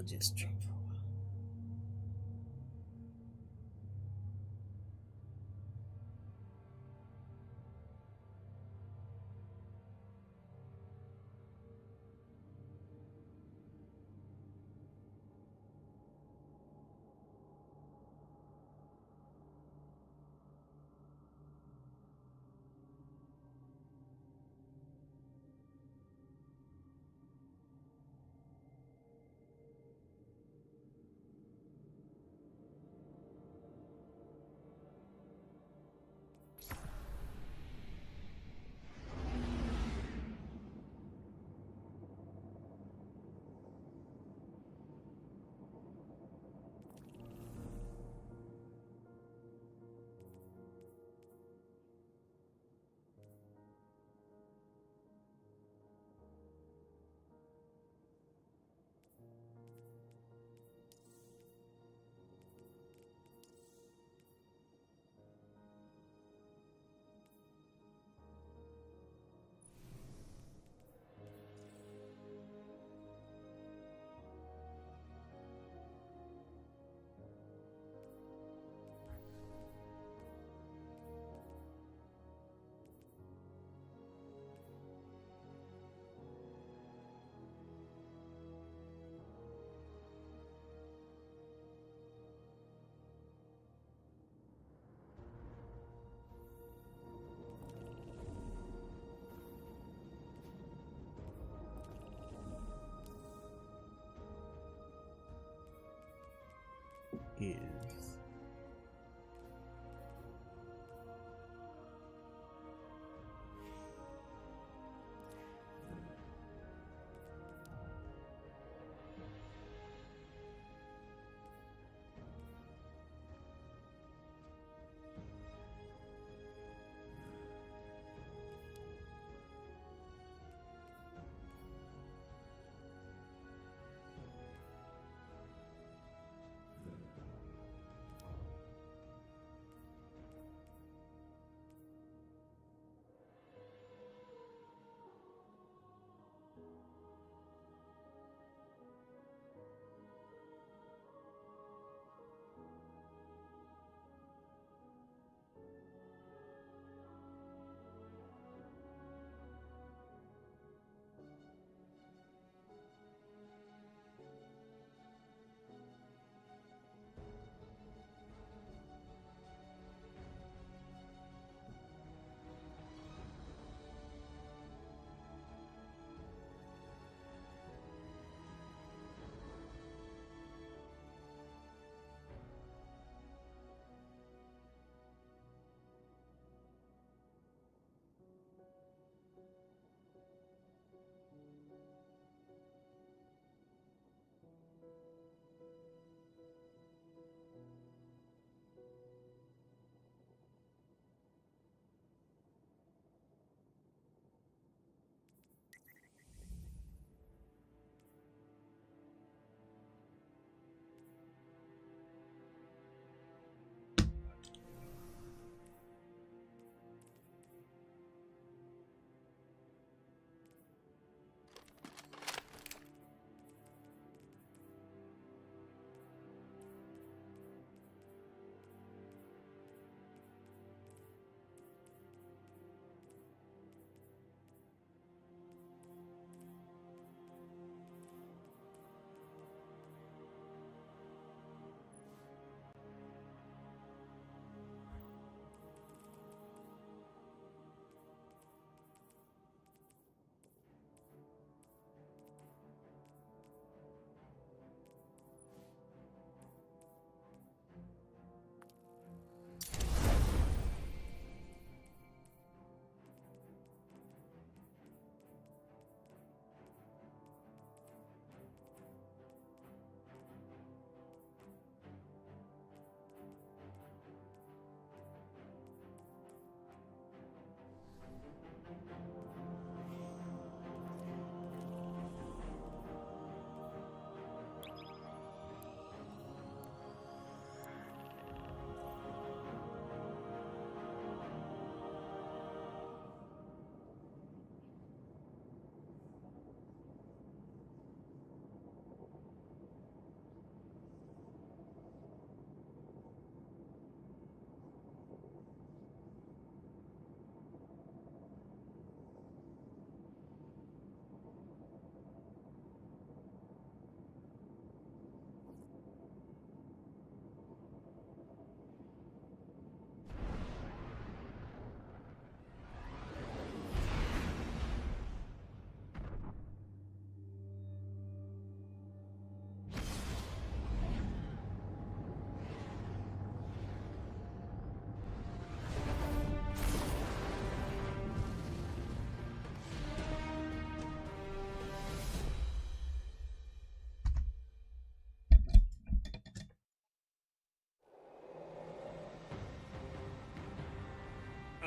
just drink for a while. Is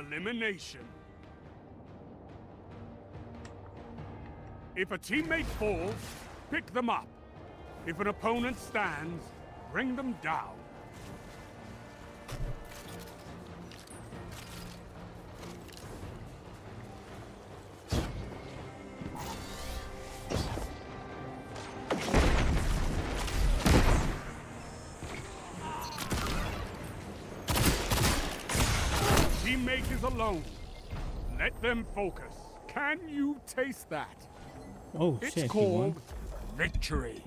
elimination. If a teammate falls, pick them up. If an opponent stands, bring them down. Teammate is alone. Let them focus. Can you taste that? Oh It's shit! He called won. victory.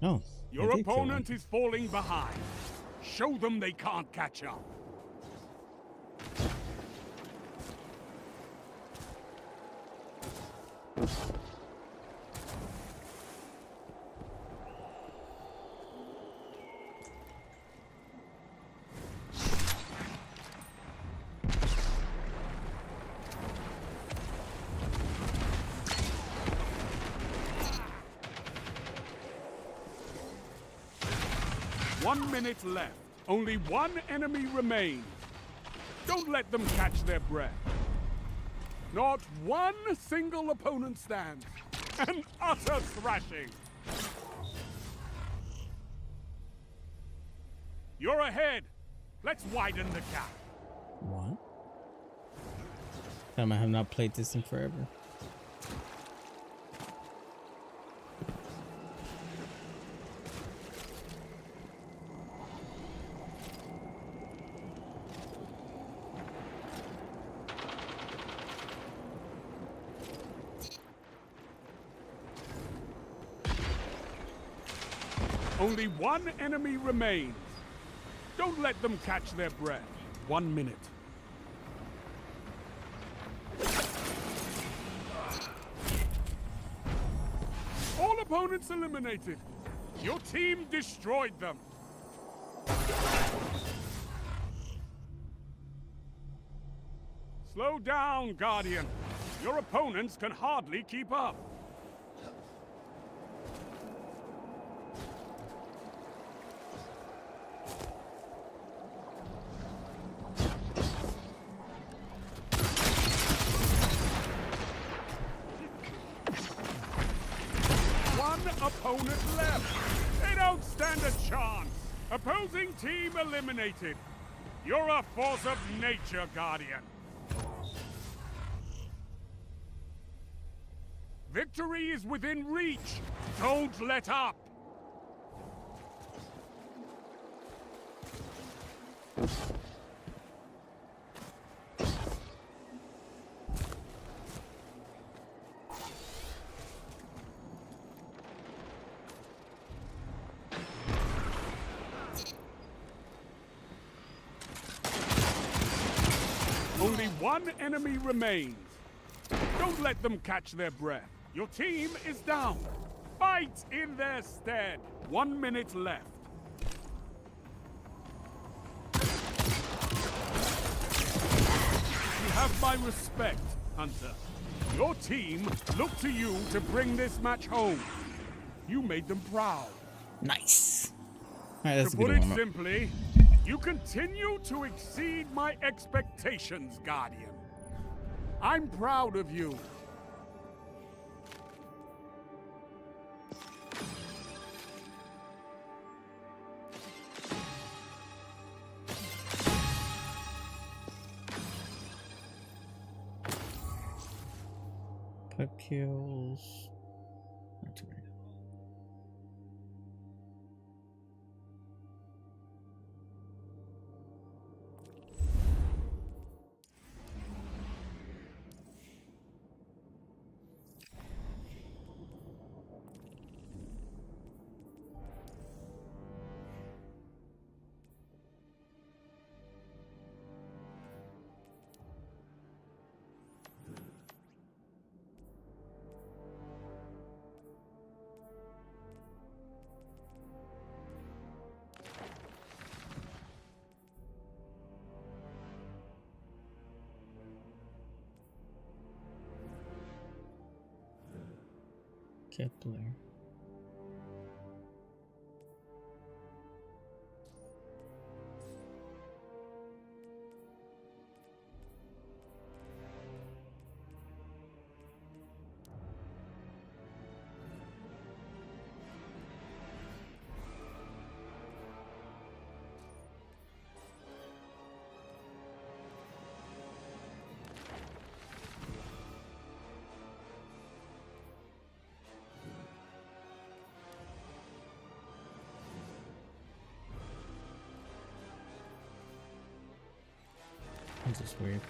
Oh, Your I did kill him. opponent is falling behind. Show them they can't catch up. One minute left. Only one enemy remains. Don't let them catch their breath. Not one single opponent stands. An utter thrashing. You're ahead. Let's widen the gap. What? Damn, I have not played this in forever. Only one enemy remains. Don't let them catch their breath. 1 minute. All opponents eliminated. Your team destroyed them. Slow down, Guardian. Your opponents can hardly keep up. One opponent left. They don't stand a chance. Opposing team eliminated. You're a force of nature, Guardian. Victory is within reach. Don't let up. Only one enemy remains. Don't let them catch their breath. Your team is down. Fight in their stead. 1 minute left. You have my respect, Hunter. Your team look to you to bring this match home. You made them proud. Nice. All right, that's To a good put it one. simply, you continue to exceed my expectations, Guardian. I'm proud of you. Puck kills. Not too bad. Kepler. This is weird.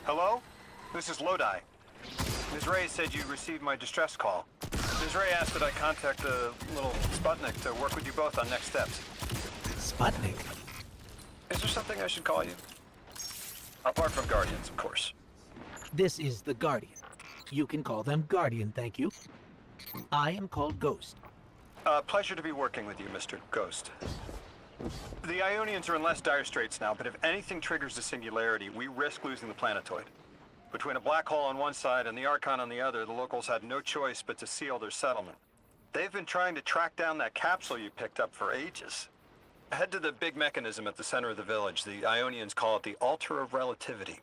Hello? This is Lodi. Ms. Ray said you received my distress call. Ms. Ray asked that I contact the little Sputnik to work with you both on next steps. Sputnik? Is there something I should call you? Apart from Guardians, of course. This is the Guardian. You can call them Guardian, thank you. I am called Ghost. Pleasure to be working with you, Mr. Ghost. The Ionians are in less dire straits now, but if anything triggers the singularity, we risk losing the planetoid. Between a black hole on one side and the Archon on the other, the locals had no choice but to seal their settlement. They've been trying to track down that capsule you picked up for ages. Head to the big mechanism at the center of the village. The Ionians call it the Altar of Relativity.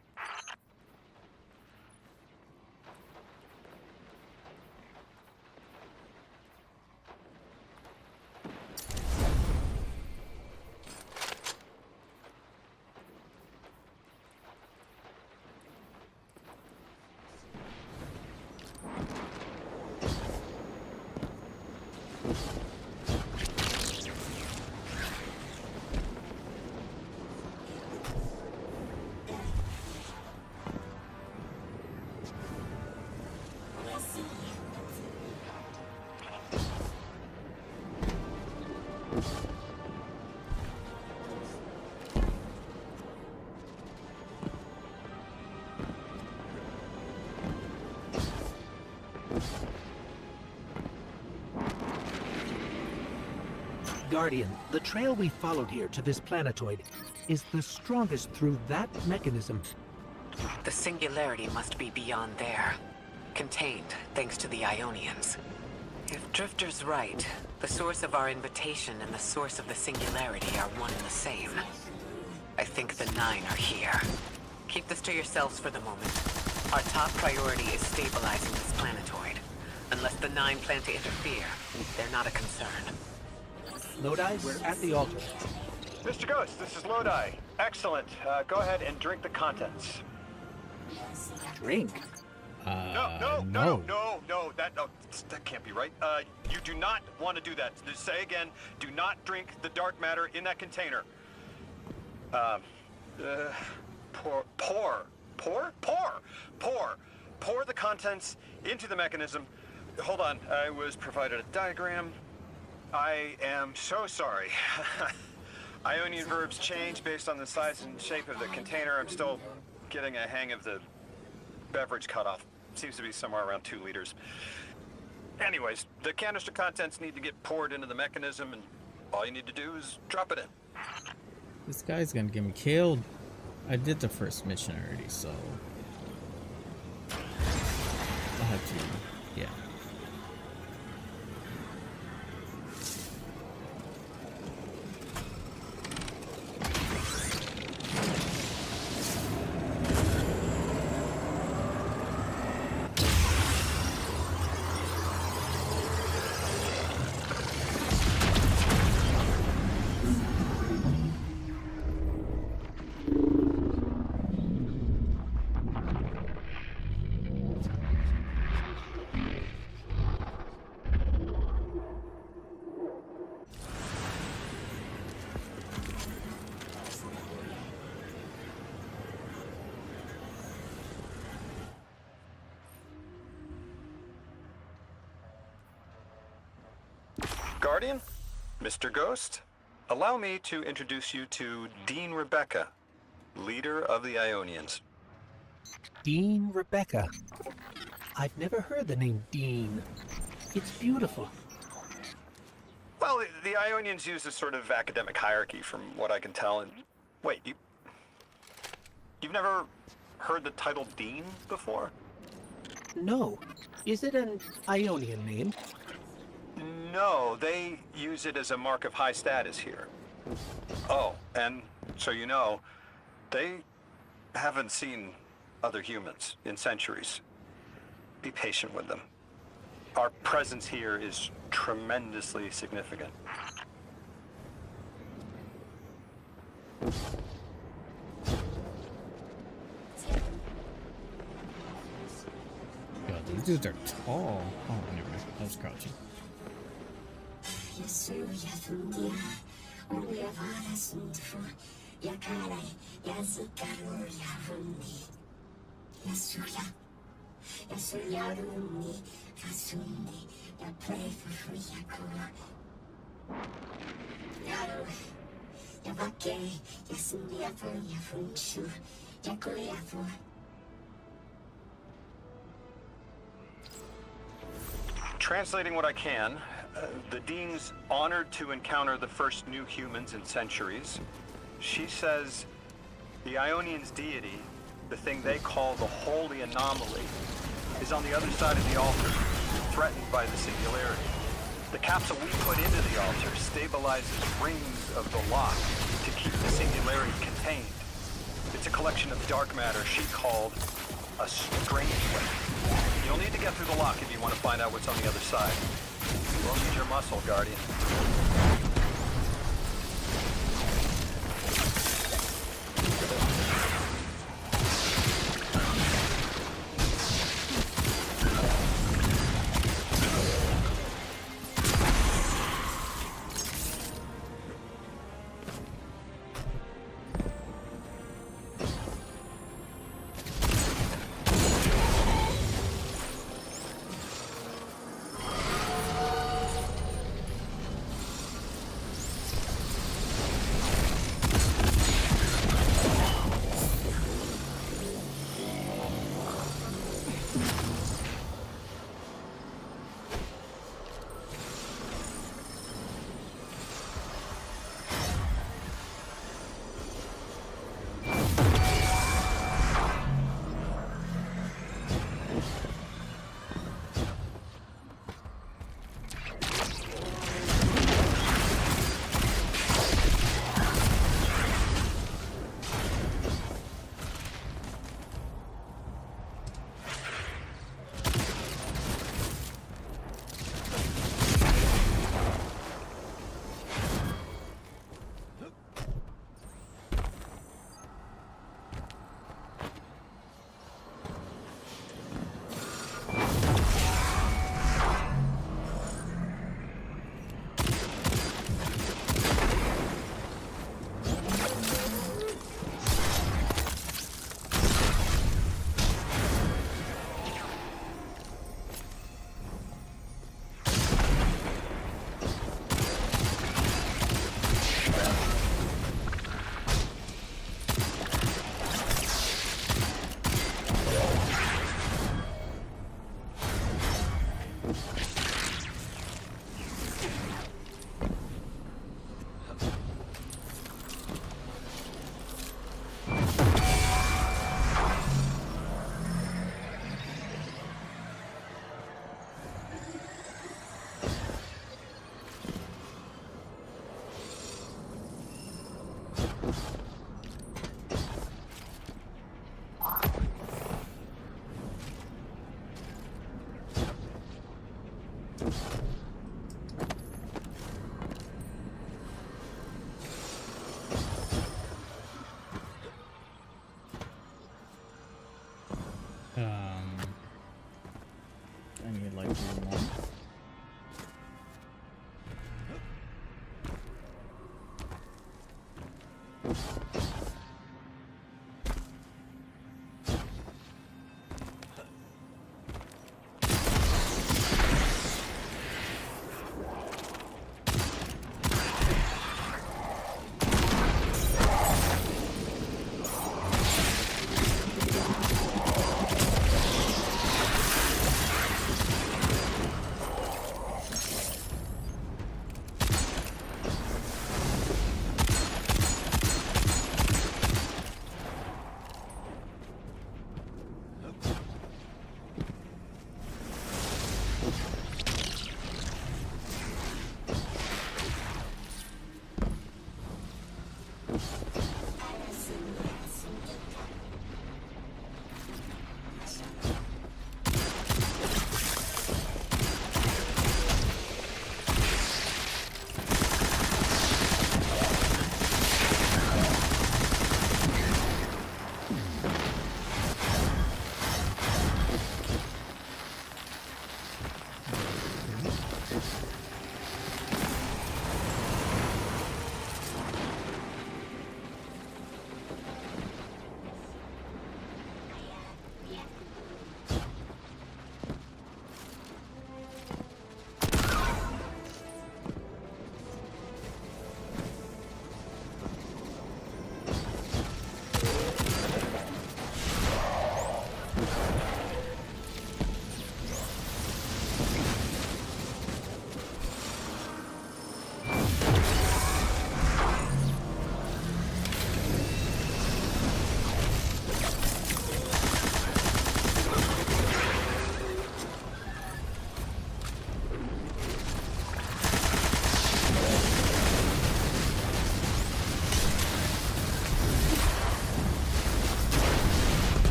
Guardian, the trail we followed here to this planetoid is the strongest through that mechanism. The singularity must be beyond there. Contained, thanks to the Ionians. If Drifter's right, the source of our invitation and the source of the singularity are one and the same. I think the Nine are here. Keep this to yourselves for the moment. Our top priority is stabilizing this planetoid. Unless the Nine plan to interfere, they're not a concern. Lodi, we're at the altar. Mr. Ghost, this is Lodi. Excellent. Go ahead and drink the contents. Drink? No, that can't be right. You do not want to do that. Just say again, do not drink the dark matter in that container. Pour the contents into the mechanism. Hold on, I was provided a diagram. I am so sorry. Ionian verbs change based on the size and shape of the container. I'm still getting a hang of the beverage cutoff. Seems to be somewhere around 2 liters. Anyways, the canister contents need to get poured into the mechanism, and all you need to do is drop it in. This guy's gonna get me killed. I did the first mission already, so I'll have to, yeah. Guardian, Mr. Ghost, allow me to introduce you to Dean Rebecca, leader of the Ionians. Dean Rebecca. I've never heard the name Dean. It's beautiful. Well, the Ionians use a sort of academic hierarchy from what I can tell. And wait, you've never heard the title Dean before? No. Is it an Ionian name? No, they use it as a mark of high status here. Oh, and so you know, they haven't seen other humans in centuries. Be patient with them. Our presence here is tremendously significant. God, these dudes are tall. Oh, never mind. I was crouching. Translating what I can, the Dean's honored to encounter the first new humans in centuries. She says the Ionians' deity, the thing they call the Holy Anomaly, is on the other side of the altar, threatened by the Singularity. The capsule we put into the altar stabilizes rings of the lock to keep the Singularity contained. It's a collection of dark matter she called a Strangeling. You'll need to get through the lock if you want to find out what's on the other side. We'll need your muscle, Guardian. I need like one.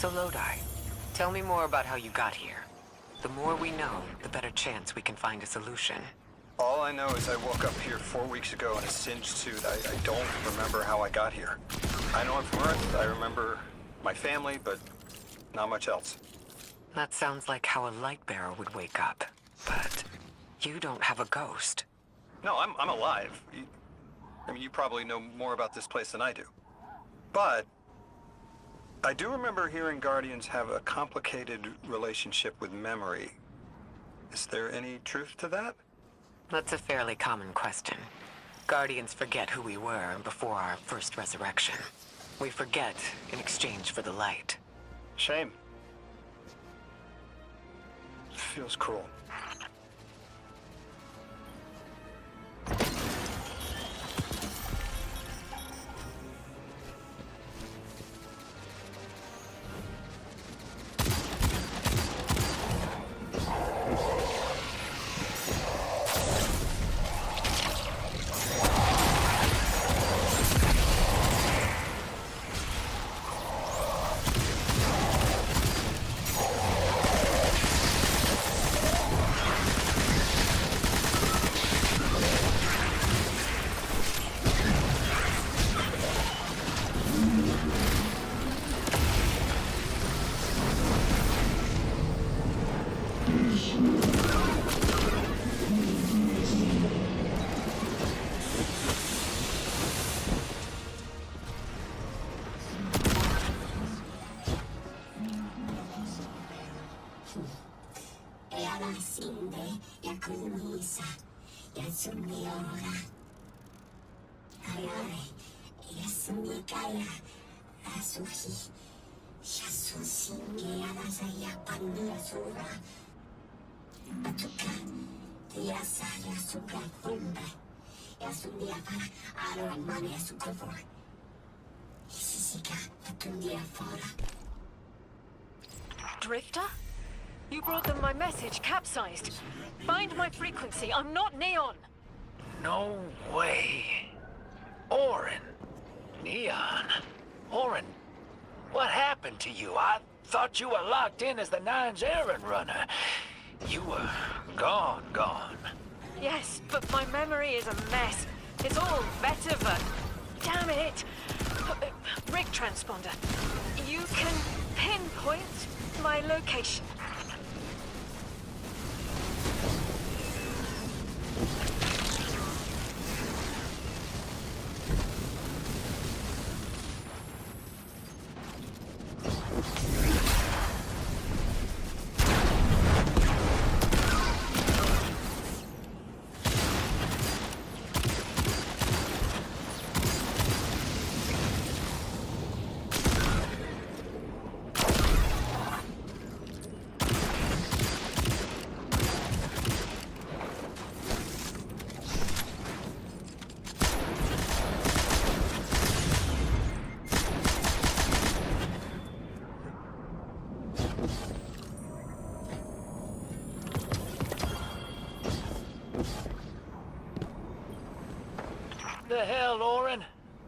So Lodi, tell me more about how you got here. The more we know, the better chance we can find a solution. All I know is I woke up here 4 weeks ago in a singed suit. I don't remember how I got here. I know I'm from Earth. I remember my family, but not much else. That sounds like how a light bearer would wake up. But you don't have a ghost. No, I'm alive. I mean, you probably know more about this place than I do. But I do remember hearing Guardians have a complicated relationship with memory. Is there any truth to that? That's a fairly common question. Guardians forget who we were before our first resurrection. We forget in exchange for the light. Shame. Feels cruel. Drifter? You brought them my message, capsized. Find my frequency, I'm not Neon. No way. Orin. Neon. Orin, what happened to you? I thought you were locked in as the Nine's errand runner. You were gone. Yes, but my memory is a mess. It's all vetiver. Damn it! Rig transponder. You can pinpoint my location. The hell, Orin?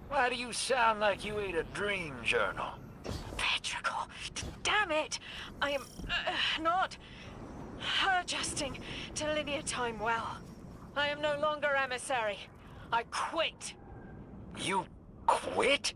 Why do you sound like you ate a dream journal? Petrichor, damn it! I am not adjusting to linear time well. I am no longer emissary. I quit. You quit?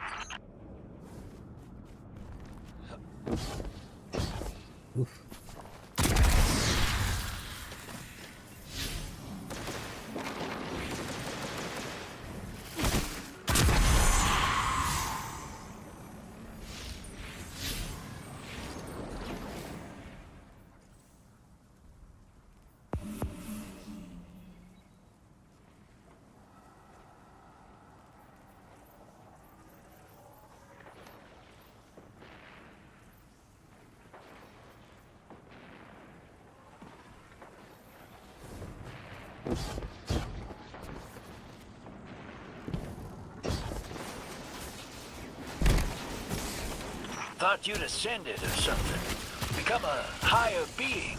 Thought you'd ascended or something. Become a higher being.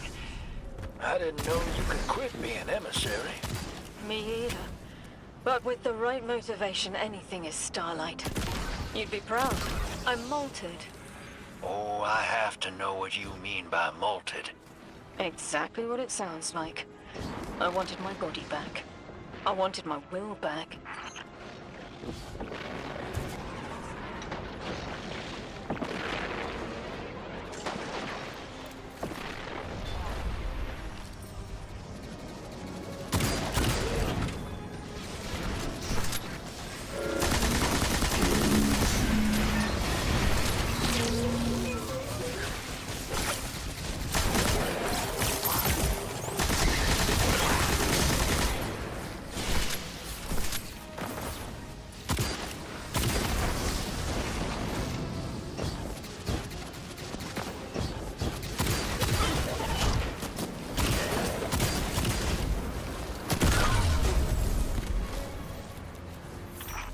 I didn't know you could quit being emissary. Me either. But with the right motivation, anything is Starlight. You'd be proud. I'm malted. Oh, I enough to know what you mean by molted. Exactly what it sounds like. I wanted my body back. I wanted my will back.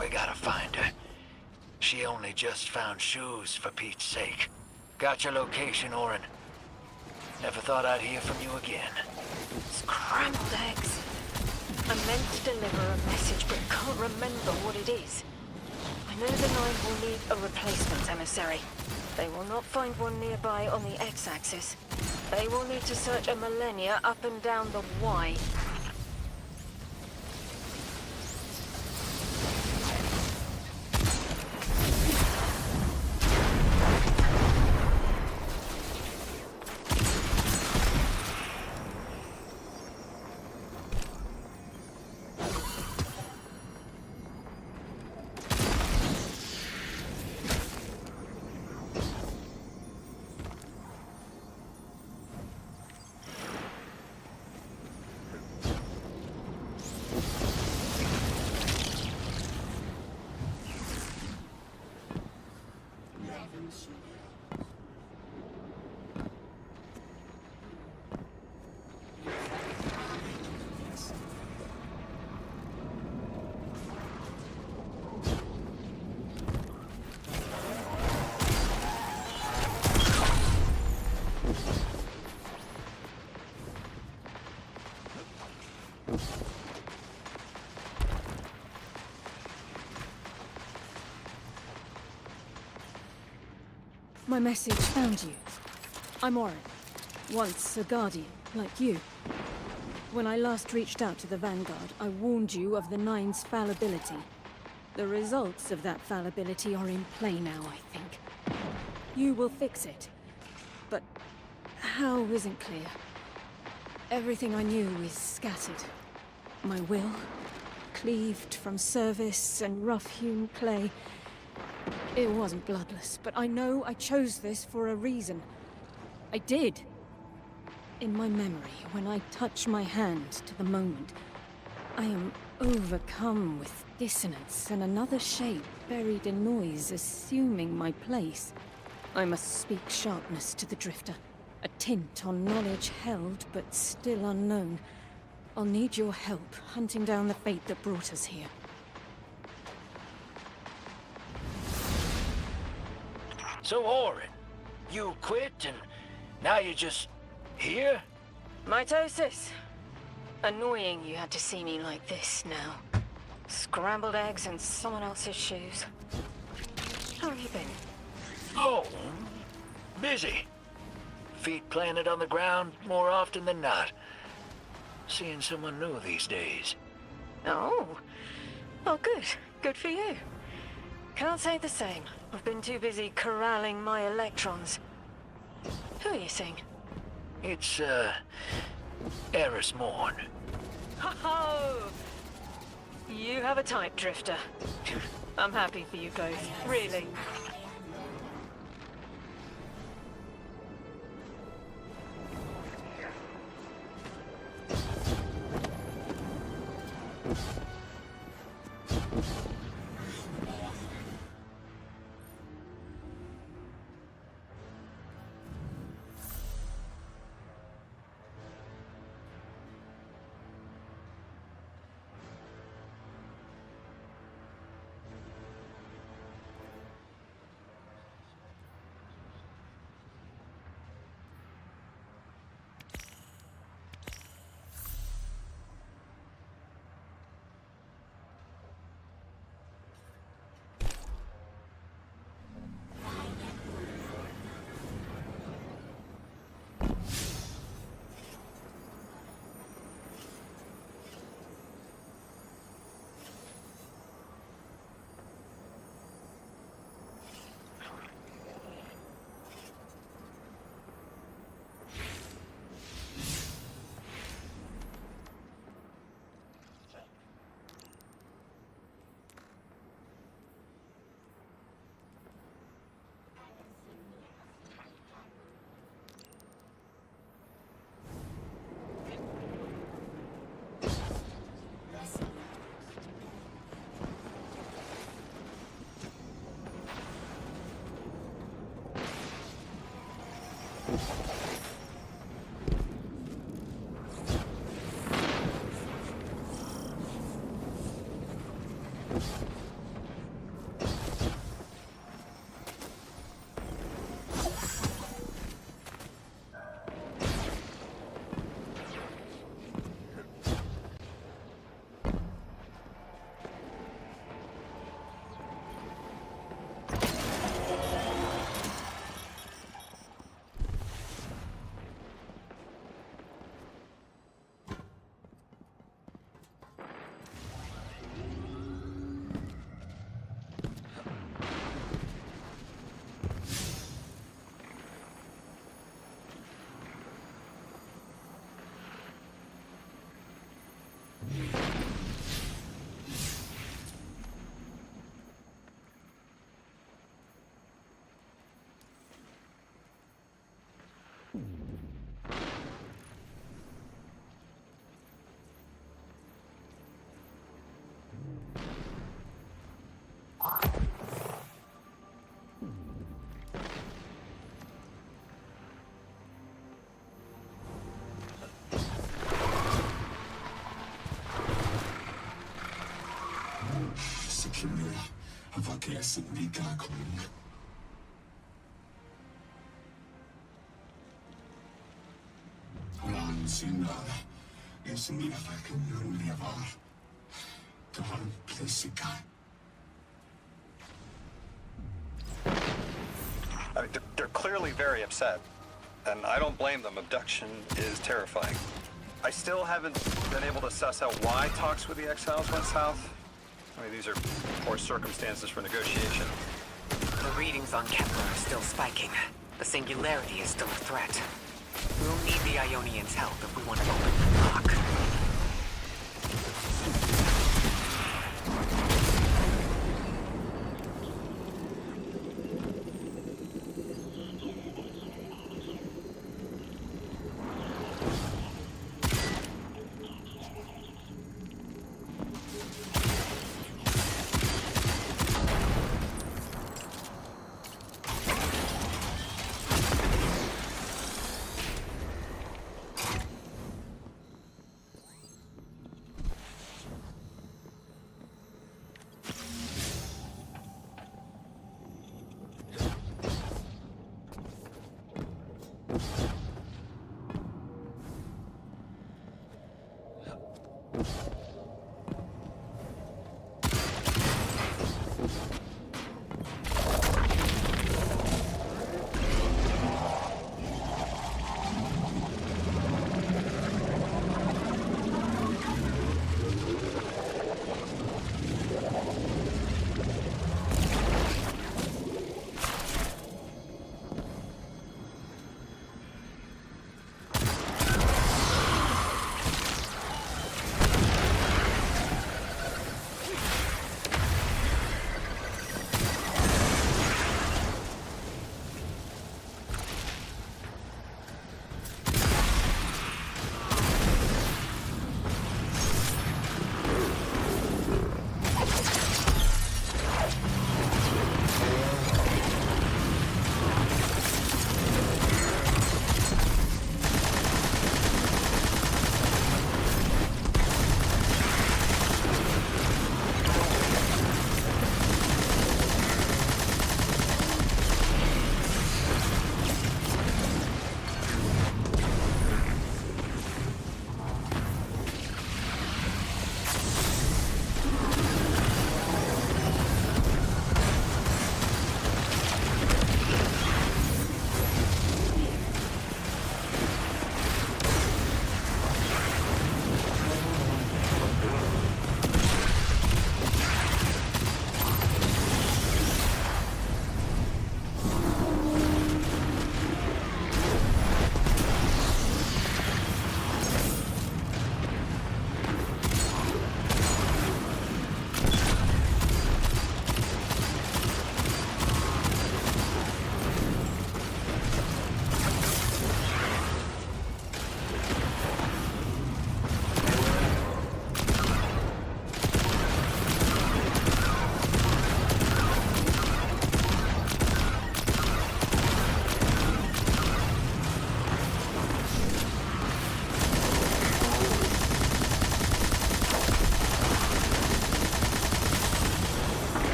We gotta find her. She only just found shoes, for Pete's sake. Got your location, Orin. Never thought I'd hear from you again. Scrambled eggs. I meant to deliver a message, but can't remember what it is. I know the Nine will need a replacement emissary. They will not find one nearby on the X-axis. They will need to search a millennia up and down the Y. My message found you. I'm Orin, once a Guardian, like you. When I last reached out to the Vanguard, I warned you of the Nine's fallibility. The results of that fallibility are in play now, I think. You will fix it. But how isn't clear. Everything I knew is scattered. My will, cleaved from service and rough-hewn clay. It wasn't bloodless, but I know I chose this for a reason. I did. In my memory, when I touch my hand to the moment, I am overcome with dissonance and another shape buried in noise assuming my place. I must speak sharpness to the Drifter, a tint on knowledge held but still unknown. I'll need your help hunting down the fate that brought us here. So, Orin, you quit and now you're just here? Mitosis. Annoying you had to see me like this now. Scrambled eggs and someone else's shoes. How have you been? Oh, busy. Feet planted on the ground more often than not. Seeing someone new these days. Oh. Oh, good. Good for you. Can't say the same. I've been too busy corralling my electrons. Who are you seeing? It's, Eris Morn. Ho-ho! You have a type, Drifter. I'm happy for you both, really. Secure avakesen vigakung. Ran sinar esniavaken unlevar. Dahan plesikai. I mean, they're clearly very upset, and I don't blame them. Abduction is terrifying. I still haven't been able to suss out why talks with the exiles went south. I mean, these are poor circumstances for negotiation. The readings on Kepler are still spiking. The Singularity is still a threat. We'll need the Ionians' help if we want to open the lock.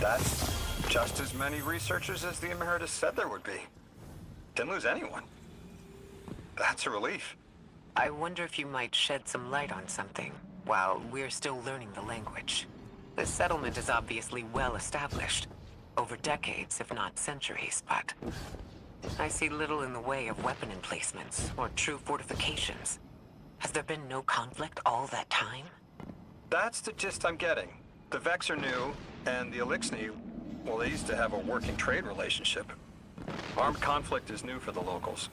That's just as many researchers as the Emeritus said there would be. Didn't lose anyone. That's a relief. I wonder if you might shed some light on something while we're still learning the language. This settlement is obviously well established. Over decades, if not centuries, but I see little in the way of weapon emplacements or true fortifications. Has there been no conflict all that time? That's the gist I'm getting. The Vex are new, and the Elixni, well, they used to have a working trade relationship. Armed conflict is new for the locals.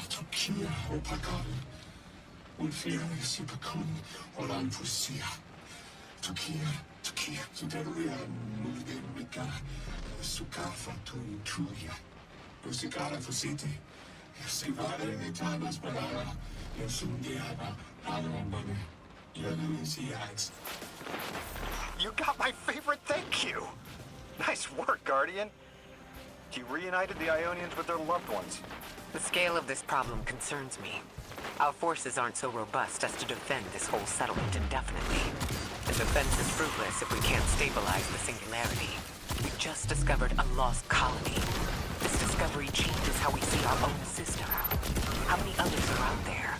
Tokia opakan. Unfair sipakun olan pusia. Tokia tuderia mulde mika. Sukafa tun tuya. Usikara fusiti. Sivare netanas banana. Yosundiana. Alamane. Yaluisiax. You got my favorite thank you! Nice work, Guardian. You reunited the Ionians with their loved ones. The scale of this problem concerns me. Our forces aren't so robust as to defend this whole settlement indefinitely. The defense is fruitless if we can't stabilize the singularity. We just discovered a lost colony. This discovery changes how we see our own system. How many others are out there?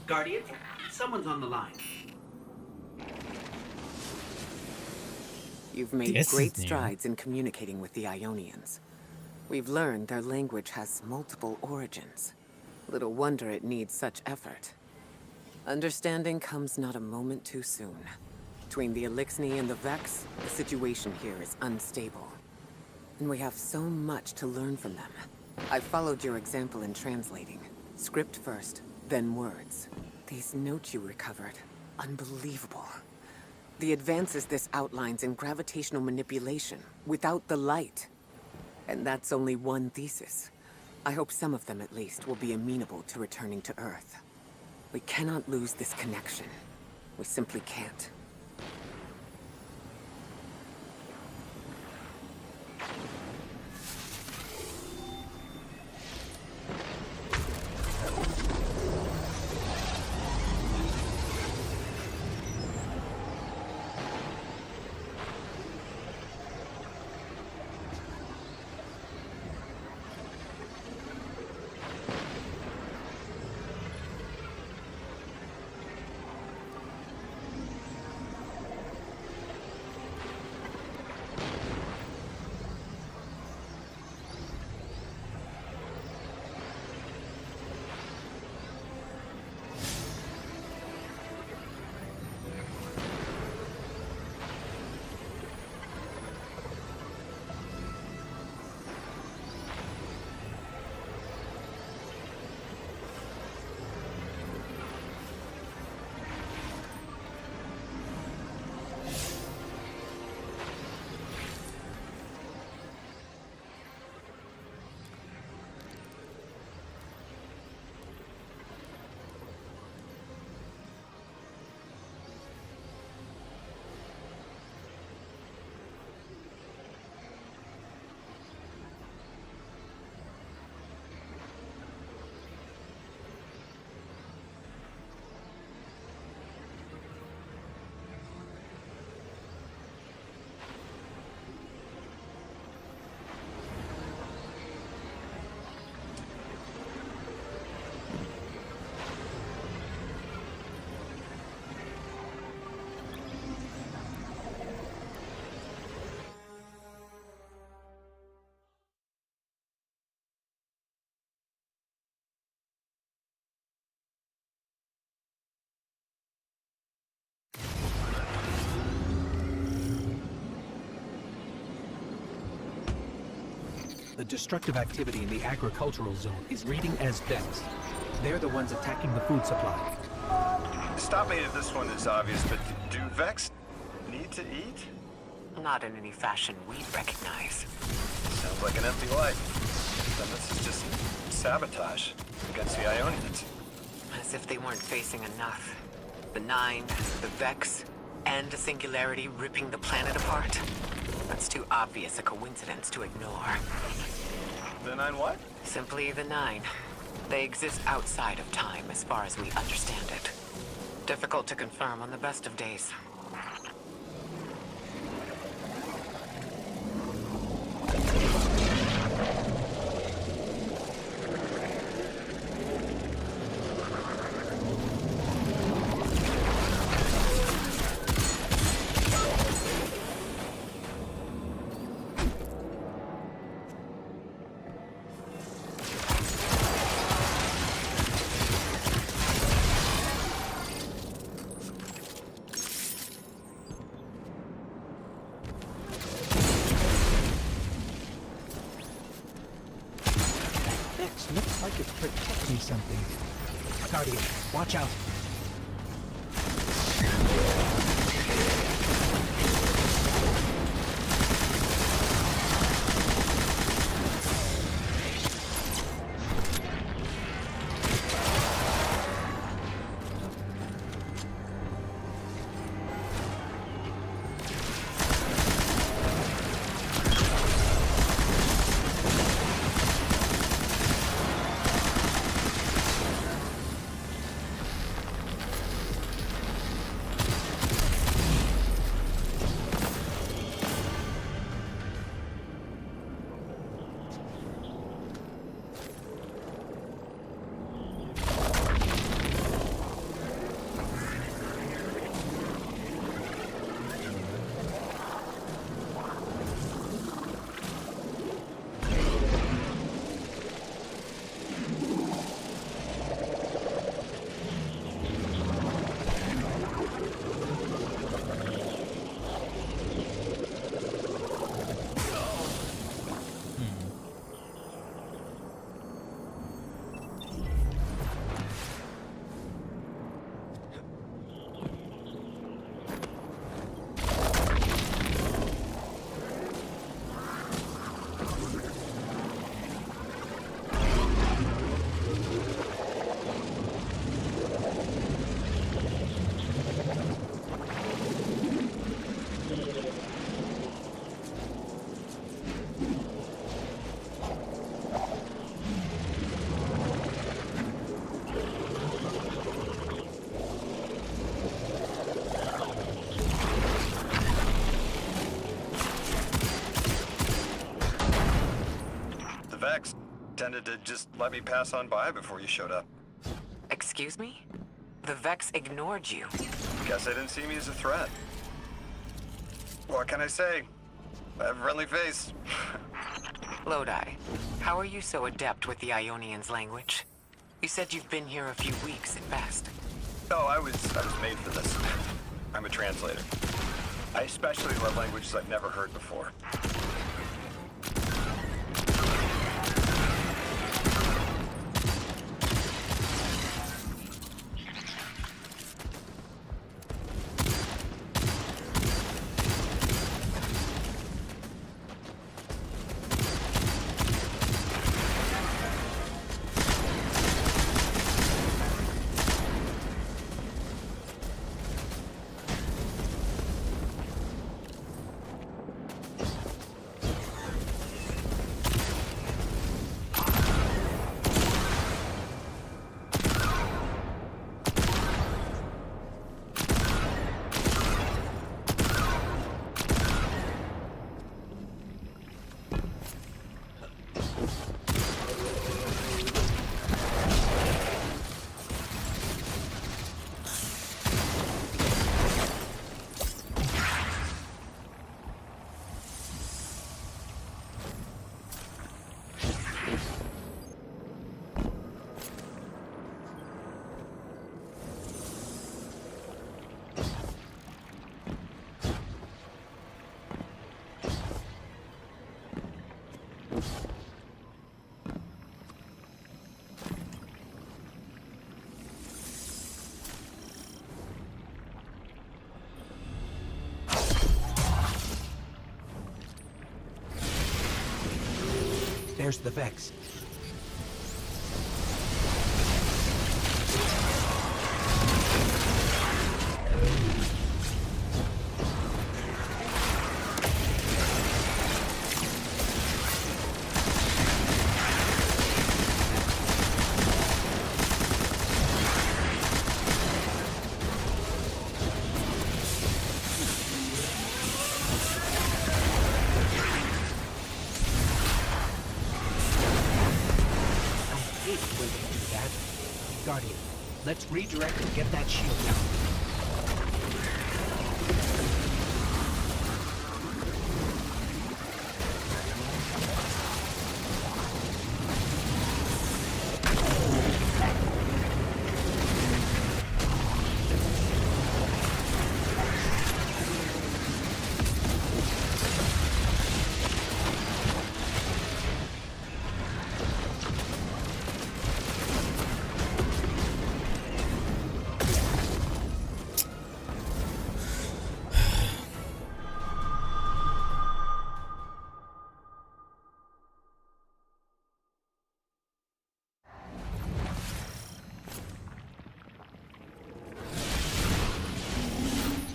Guardian, someone's on the line. You've made This is great new. strides in communicating with the Ionians. We've learned their language has multiple origins. Little wonder it needs such effort. Understanding comes not a moment too soon. Between the Elixni and the Vex, the situation here is unstable. And we have so much to learn from them. I followed your example in translating. Script first, then words. These notes you recovered, unbelievable. The advances this outlines in gravitational manipulation, without the light. And that's only one thesis. I hope some of them, at least, will be amenable to returning to Earth. We cannot lose this connection. We simply can't. The destructive activity in the agricultural zone is reading as Vex. They're the ones attacking the food supply. Stop me if this one is obvious, but do Vex need to eat? Not in any fashion we'd recognize. Sounds like an empty life. Then this is just sabotage against the Ionians. As if they weren't facing enough. The Nine, the Vex, and a singularity ripping the planet apart. That's too obvious a coincidence to ignore. The Nine what? Simply the Nine. They exist outside of time as far as we understand it. Difficult to confirm on the best of days. Vex looks like it's protecting something. Guardian, watch out. Vex tended to just let me pass on by before you showed up. Excuse me? The Vex ignored you. Guess they didn't see me as a threat. What can I say? I have a friendly face. Lodi, how are you so adept with the Ionians' language? You said you've been here a few weeks at best. Oh, I was made for this. I'm a translator. I especially love languages I've never heard before. There's the Vex. Guardian, let's redirect and get that shield down.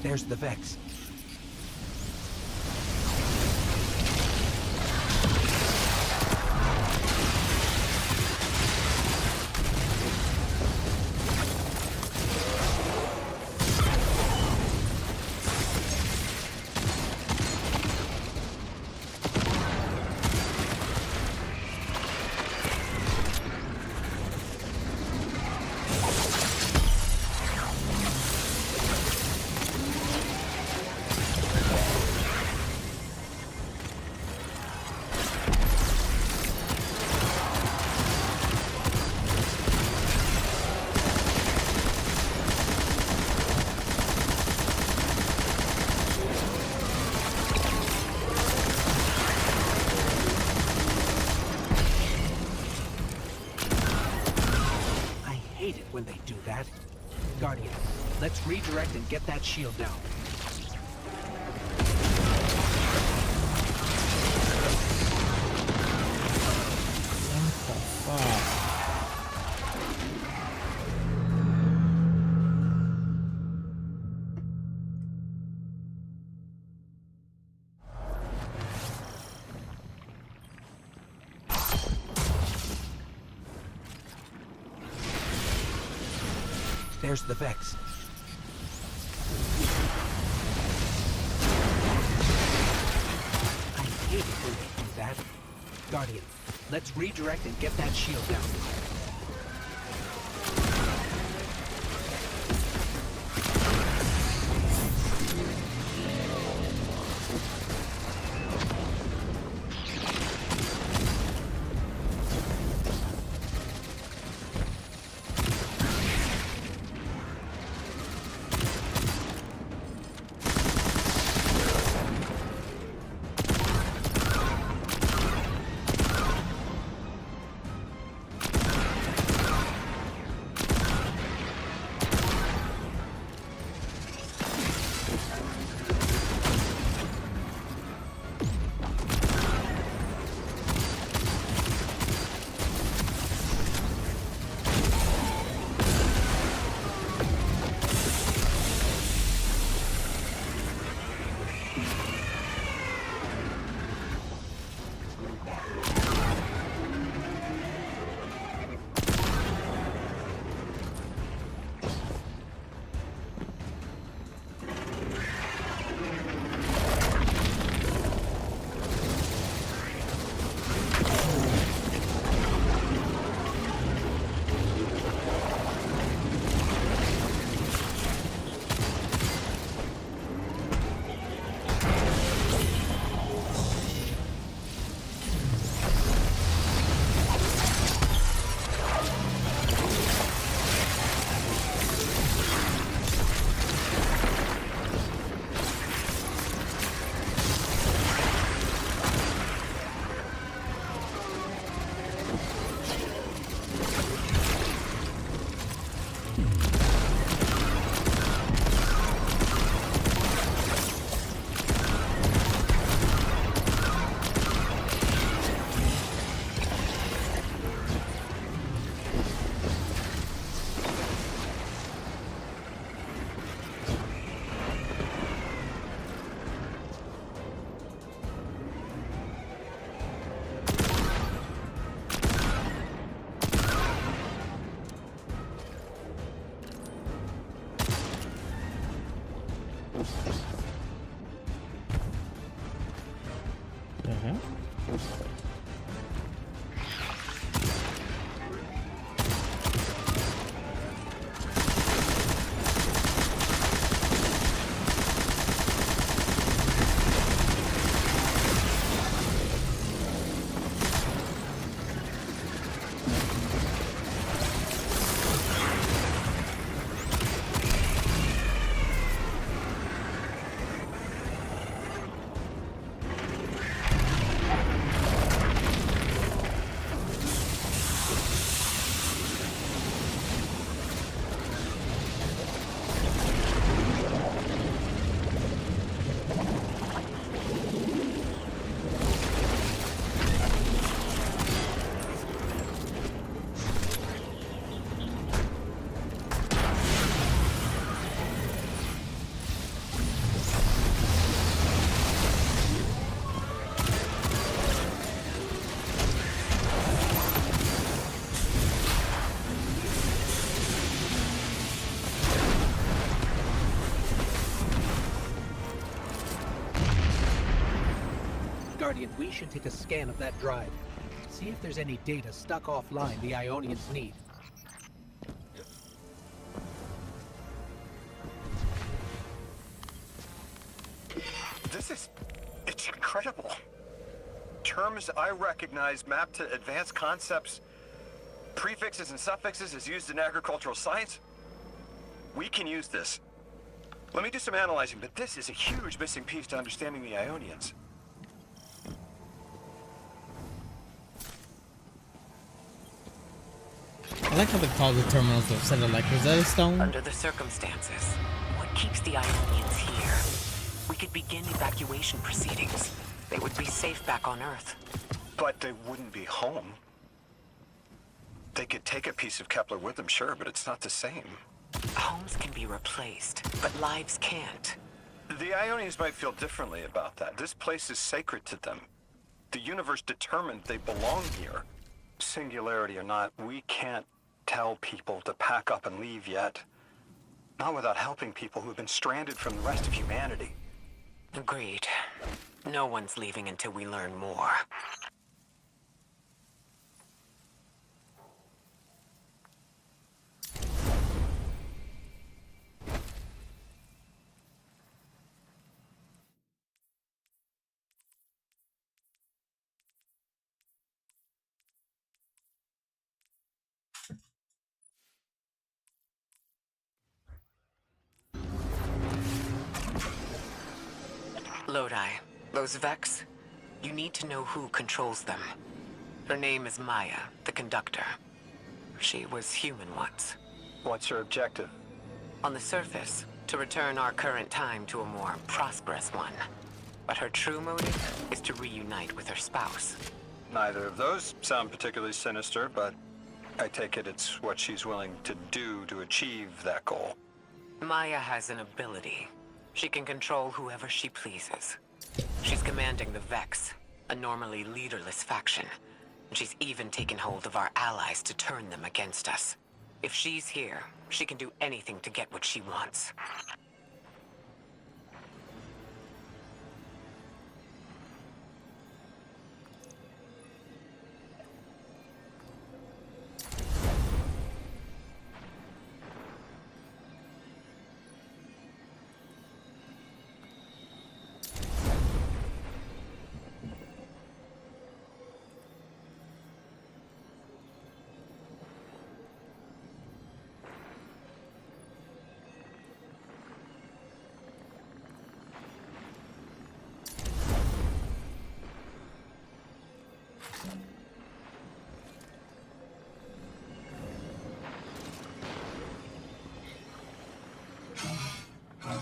There's the Vex. When they do that. Guardian, let's redirect and get that shield down. What the fuck? There's the Vex. I hate it when they do that. Guardian, let's redirect and get that shield down. Guardian, we should take a scan of that drive. See if there's any data stuck offline the Ionians need. It's incredible. Terms I recognize mapped to advanced concepts, prefixes and suffixes as used in agricultural science. We can use this. Let me do some analyzing, but this is a huge missing piece to understanding the Ionians. I like how they call the terminals of Center like Rosetta Stone. Under the circumstances, what keeps the Ionians here? We could begin evacuation proceedings. They would be safe back on Earth. But they wouldn't be home. They could take a piece of Kepler with them, sure, but it's not the same. Homes can be replaced, but lives can't. The Ionians might feel differently about that. This place is sacred to them. The universe determined they belong here. Singularity or not, we can't tell people to pack up and leave yet. Not without helping people who've been stranded from the rest of humanity. Agreed. No one's leaving until we learn more. Lodi, those Vex, you need to know who controls them. Her name is Maya, the conductor. She was human once. What's her objective? On the surface, to return our current time to a more prosperous one. But her true motive is to reunite with her spouse. Neither of those sound particularly sinister, but I take it it's what she's willing to do to achieve that goal. Maya has an ability. She can control whoever she pleases. She's commanding the Vex, a normally leaderless faction. And she's even taken hold of our allies to turn them against us. If she's here, she can do anything to get what she wants.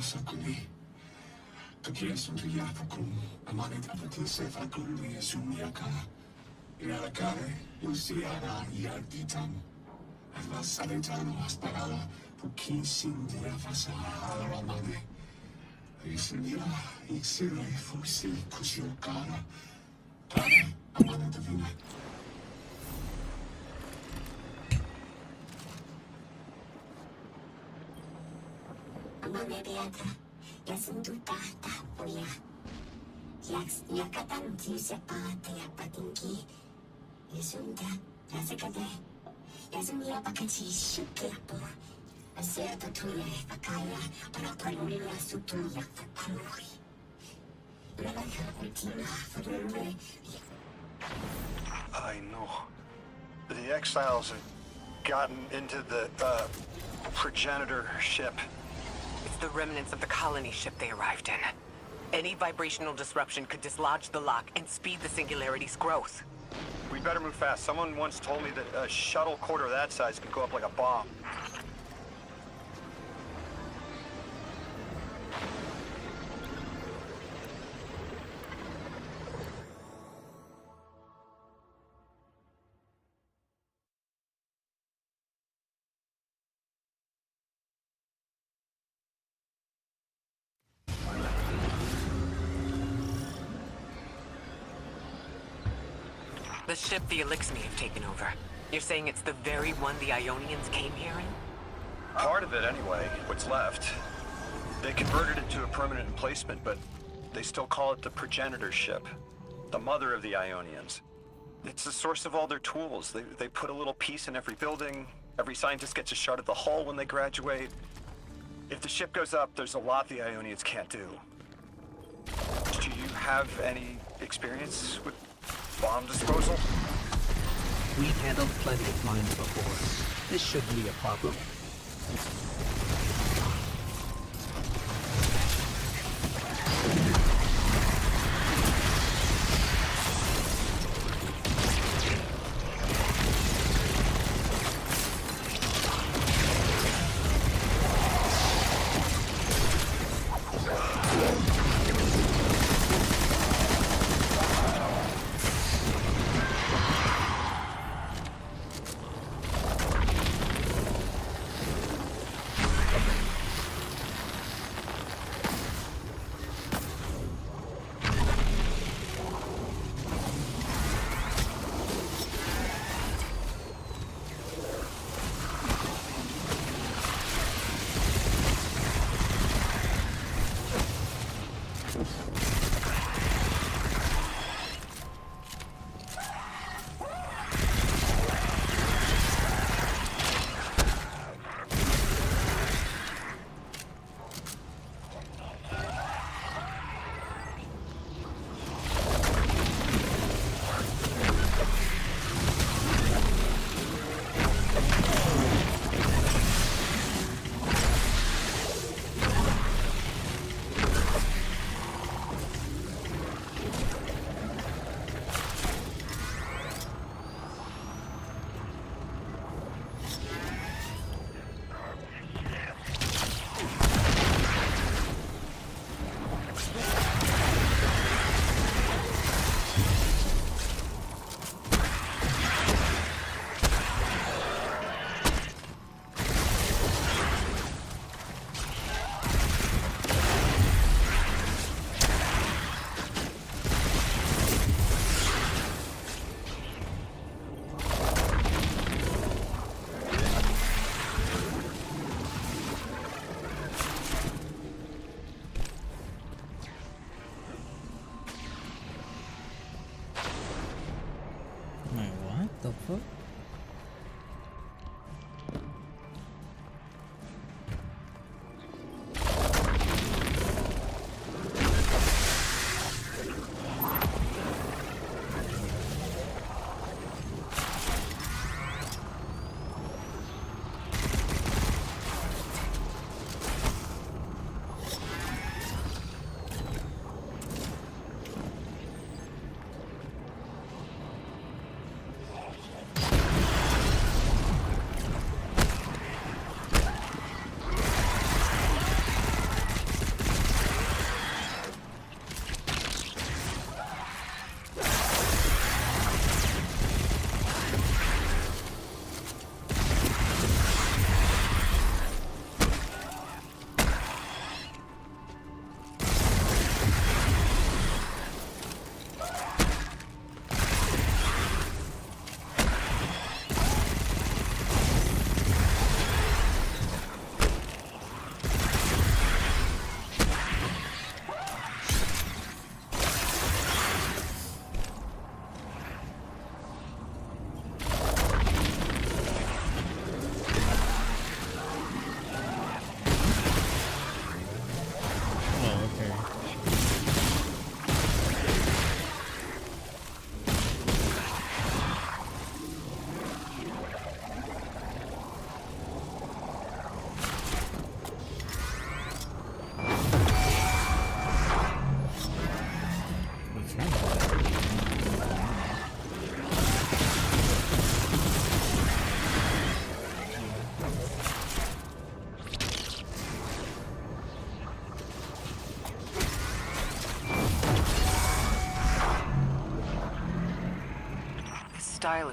Sakuni. Kakia Sundriata Kum, Amanit Apati Sefakuli, Sumiaka, Irakare, Luciana, Yarditan, and La Saletano Aspagala, Pukin Sindia Fasala Ramade, Isindia, Ixire, Fusi, Kusiokara, Tare, Amanatavina. I know. The exiles have gotten into the, progenitor ship. It's the remnants of the colony ship they arrived in. Any vibrational disruption could dislodge the lock and speed the Singularity's growth. We better move fast. Someone once told me that a shuttle quarter that size could go up like a bomb. The ship the Elixni have taken over. You're saying it's the very one the Ionians came here in? Part of it, anyway. What's left. They converted it to a permanent emplacement, but they still call it the progenitor ship. The mother of the Ionians. It's the source of all their tools. They put a little piece in every building. Every scientist gets a shot at the hull when they graduate. If the ship goes up, there's a lot the Ionians can't do. Do you have any experience with bomb disposal? We've handled plenty of mines before. This shouldn't be a problem.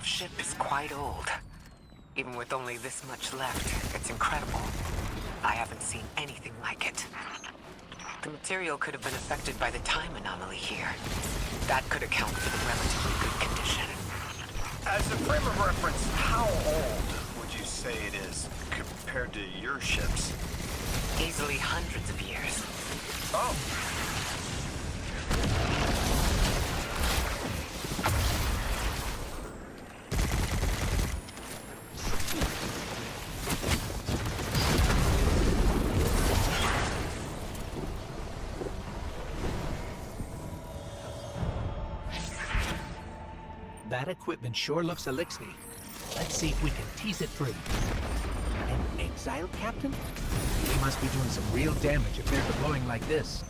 ship is quite old. Even with only this much left, it's incredible. I haven't seen anything like it. The material could have been affected by the time anomaly here. That could account for the relatively good condition. As a frame of reference, how old would you say it is compared to your ships? Easily hundreds of years. Oh. That equipment sure looks elixir. Let's see if we can tease it free. An exile captain? They must be doing some real damage if they're deploying like this.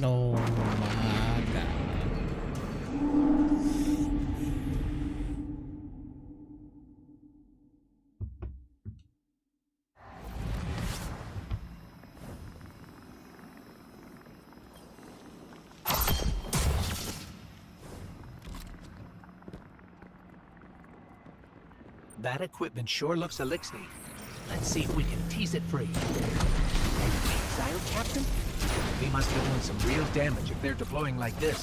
Oh my god. That equipment sure looks elixir. Let's see if we can tease it free. An exile captain? They must be doing some real damage if they're deploying like this.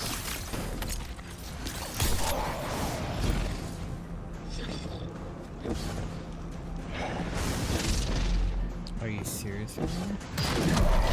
Are you serious right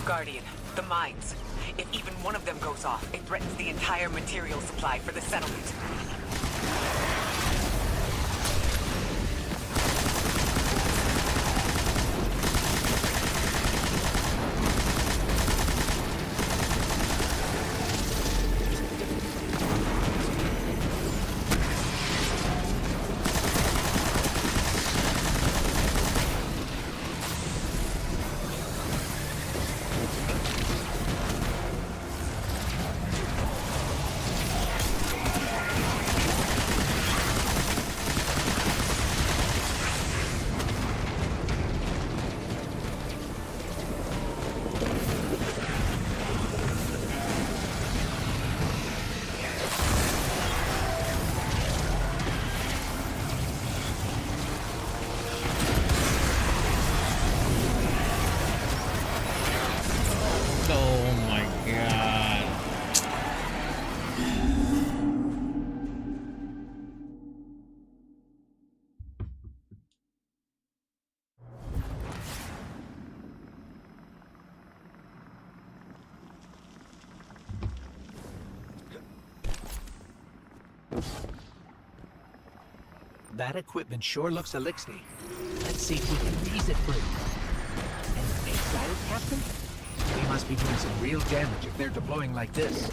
Guardian, the mines. If even one of them goes off, it threatens the entire material supply for the settlement. That equipment sure looks elixir. Let's see if we can tease it free. An exile captain? We must be doing some real damage if they're deploying like this.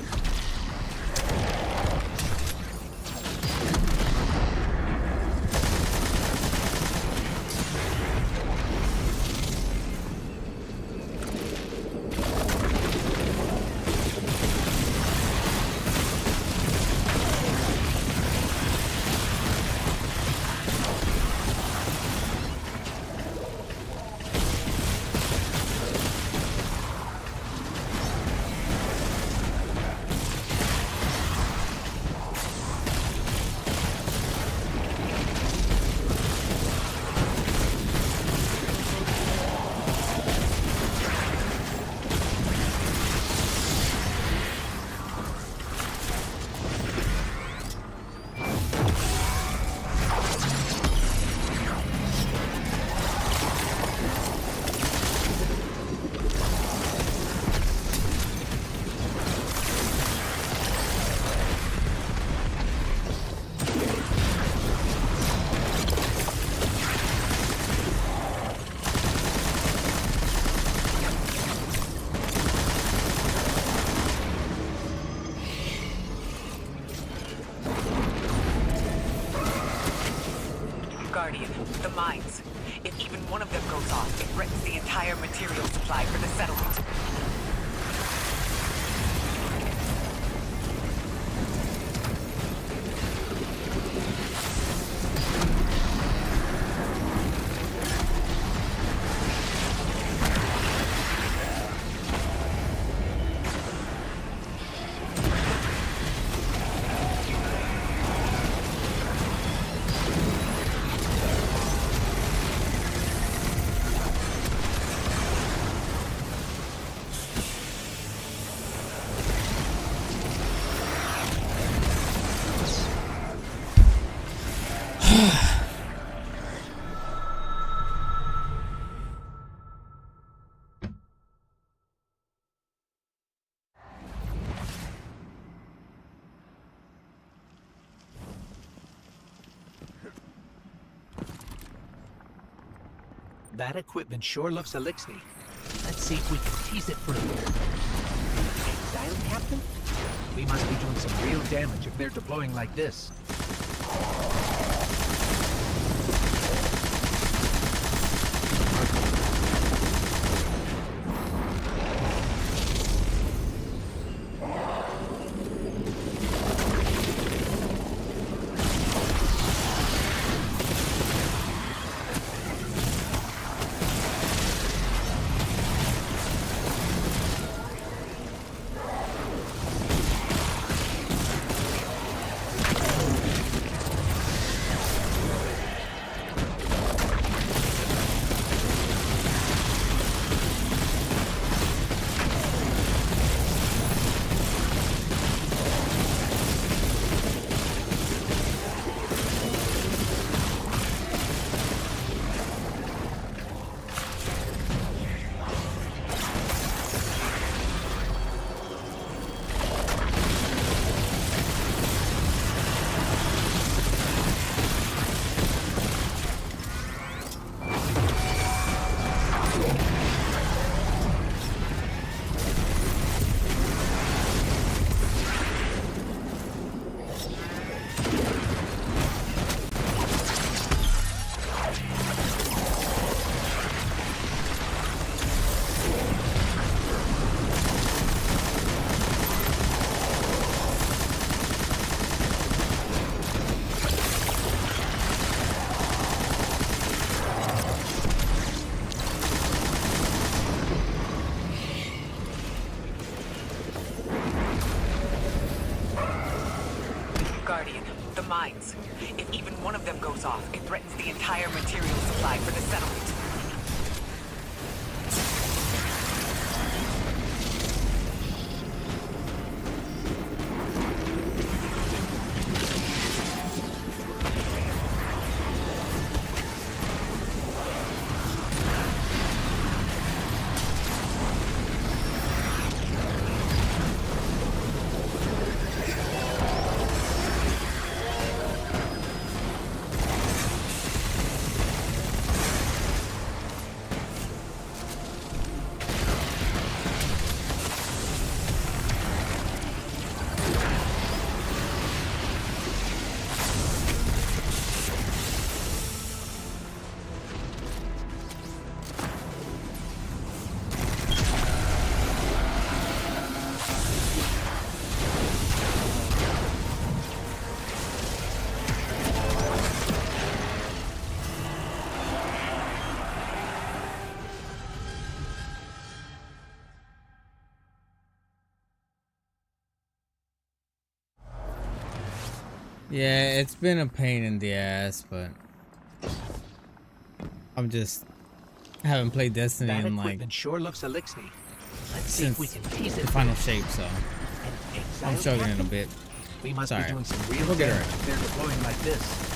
Guardian, the mines. If even one of them goes off, it threatens the entire material supply for the settlement. That equipment sure looks elixir. Let's see if we can tease it free. Exile captain? We must be doing some real damage if they're deploying like this. Guardian, the mines. If even one of them goes off, it threatens the entire material supply for the settlement. Yeah, it's been a pain in the ass, but I'm just haven't played Destiny That in like equipment sure looks elixir. Let's see if we since can tease the it. final shape, so An exile I'm struggling a captain? bit. We must Sorry. be doing some real We'll get it damage right. if they're deploying like this.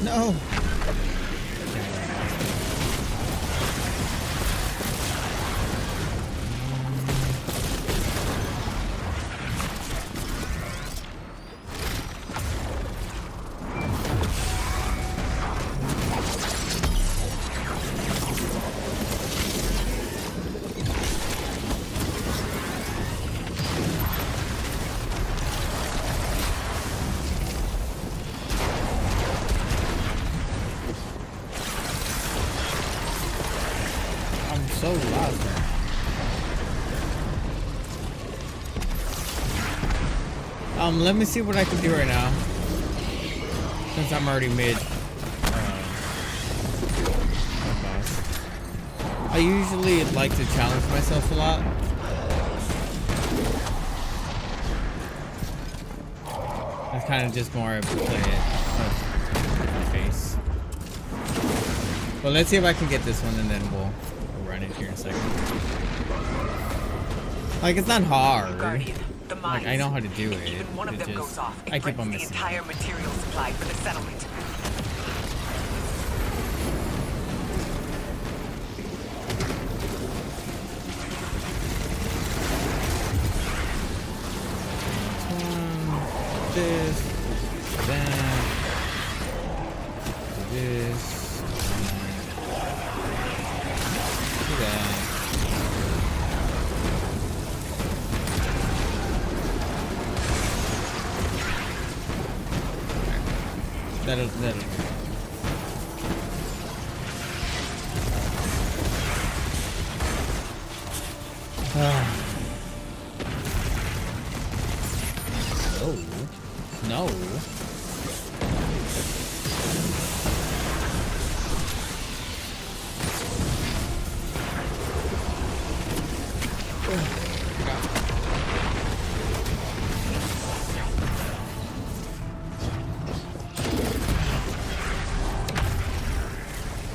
No. I'm so lost. Let me see what I can do right now. Since I'm already mid. Boss. I usually like to challenge myself a lot. It's kind of just more of a play it in my face. But let's see if I can get this one, and then we'll run it here in a second. Like, it's not hard. Guardian, the mines. Like, I know how to do If it. even one of It them just- goes off, it I keep breaks on the missing. entire material supply for the settlement. This, that, this, that. That'll. No. No.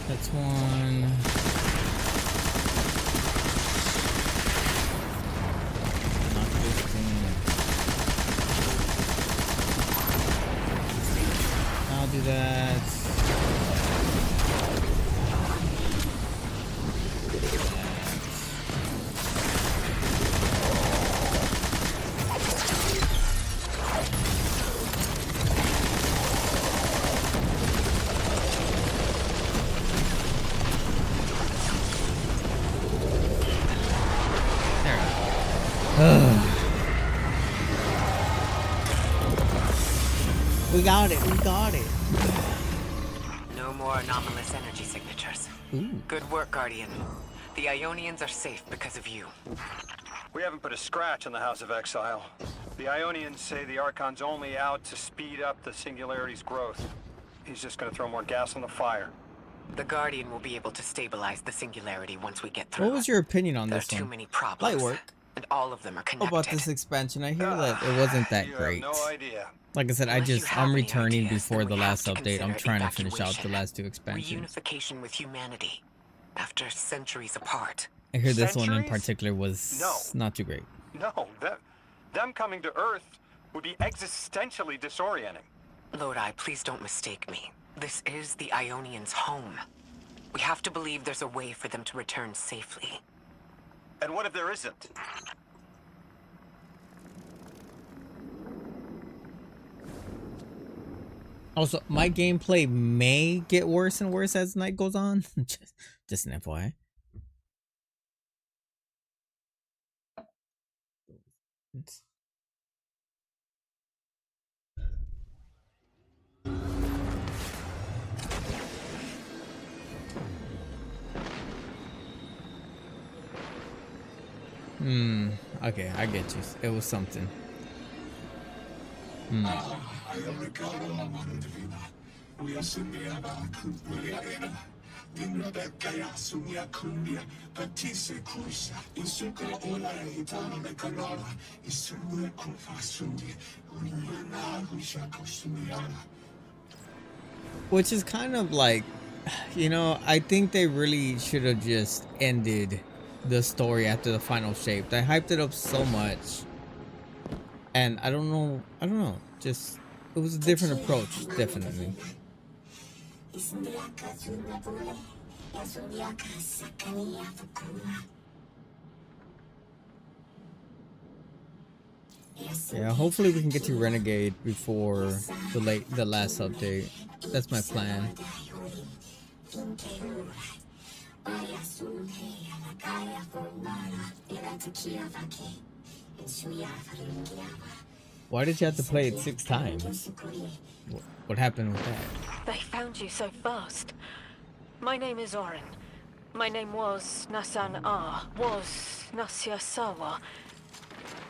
That's one. Not 15. I'll do that. We got it. We got it. No more anomalous energy signatures. Ooh. Good work, Guardian. The Ionians are safe because of you. We haven't put a scratch on the House of Exile. The Ionians say the Archon's only out to speed up the Singularity's growth. He's just gonna throw more gas on the fire. The Guardian will be able to stabilize the Singularity once we get through. What was your opinion on There's this too one? many problems. Light work. And all of them are How connected. about this expansion? I hear that it wasn't that You great. have no idea. Like I said, Unless you have I'm any returning ideas, before then the we have last to update. I'm consider trying to finish out the evacuation. last two expansions. Reunification with humanity. After centuries apart. I hear this one in Centuries? particular was No. not too great. No, them coming to Earth would be existentially disorienting. Lodi, please don't mistake me. This is the Ionians' home. We have to believe there's a way for them to return safely. And what if there isn't? Also, my gameplay may get worse and worse as night goes on. Just an FYI. Okay, I get you. It was something. Which is kind of like, you know, I think they really should have just ended the story after the final shape. They hyped it up so much. And I don't know, just, it was a different approach, definitely. Yeah, hopefully we can get to Renegade before the last update. That's my plan. Why did you have to play it 6 times? What happened with that? They found you so fast. My name is Orin. My name was Nasan R. Was Nasya Sawa.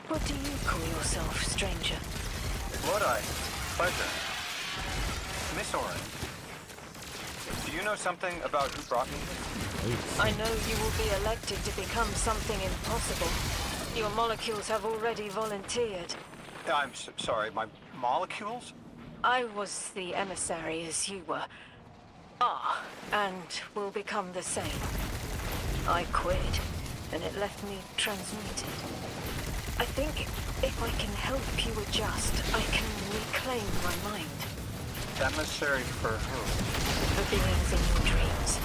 What do you call yourself, stranger? Lodi, pleasure. Miss Orin, do you know something about who brought me here? I know you will be elected to become something impossible. Your molecules have already volunteered. I'm sorry, my molecules? I was the emissary as you were. And will become the same. I quit, and it left me transmuted. I think if I can help you adjust, I can reclaim my mind. Emissary for who? The beings in your dreams.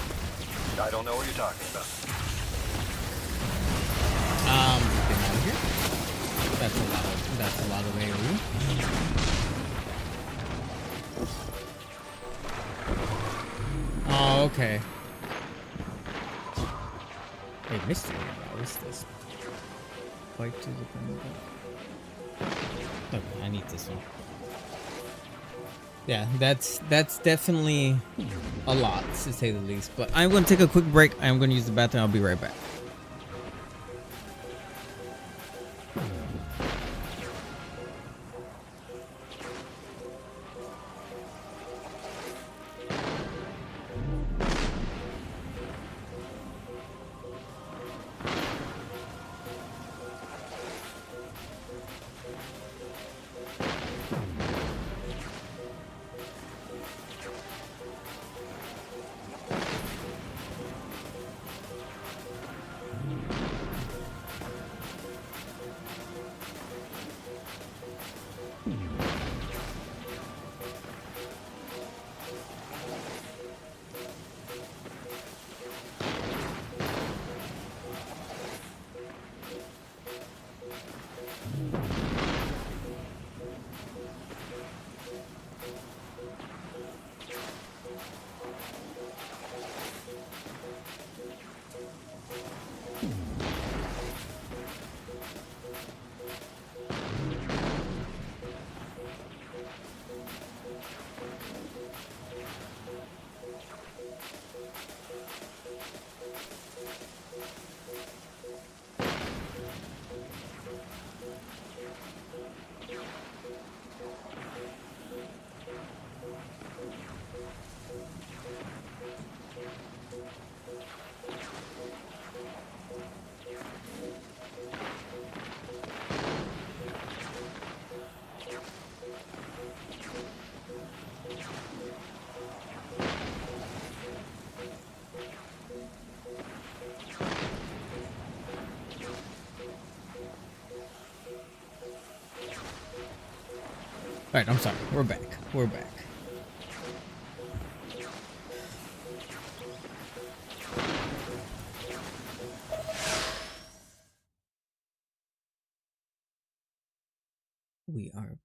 I don't know what you're talking about. Get out of here. That's a lot of AoE. Oh, okay. Hey, mystery, bro. What's this? Fight to the thing. Okay, I need this one. Yeah, that's definitely a lot, to say the least. But I'm going to take a quick break. I'm going to use the bathroom. I'll be right back. Alright, I'm sorry. We're back. We're back. We are back.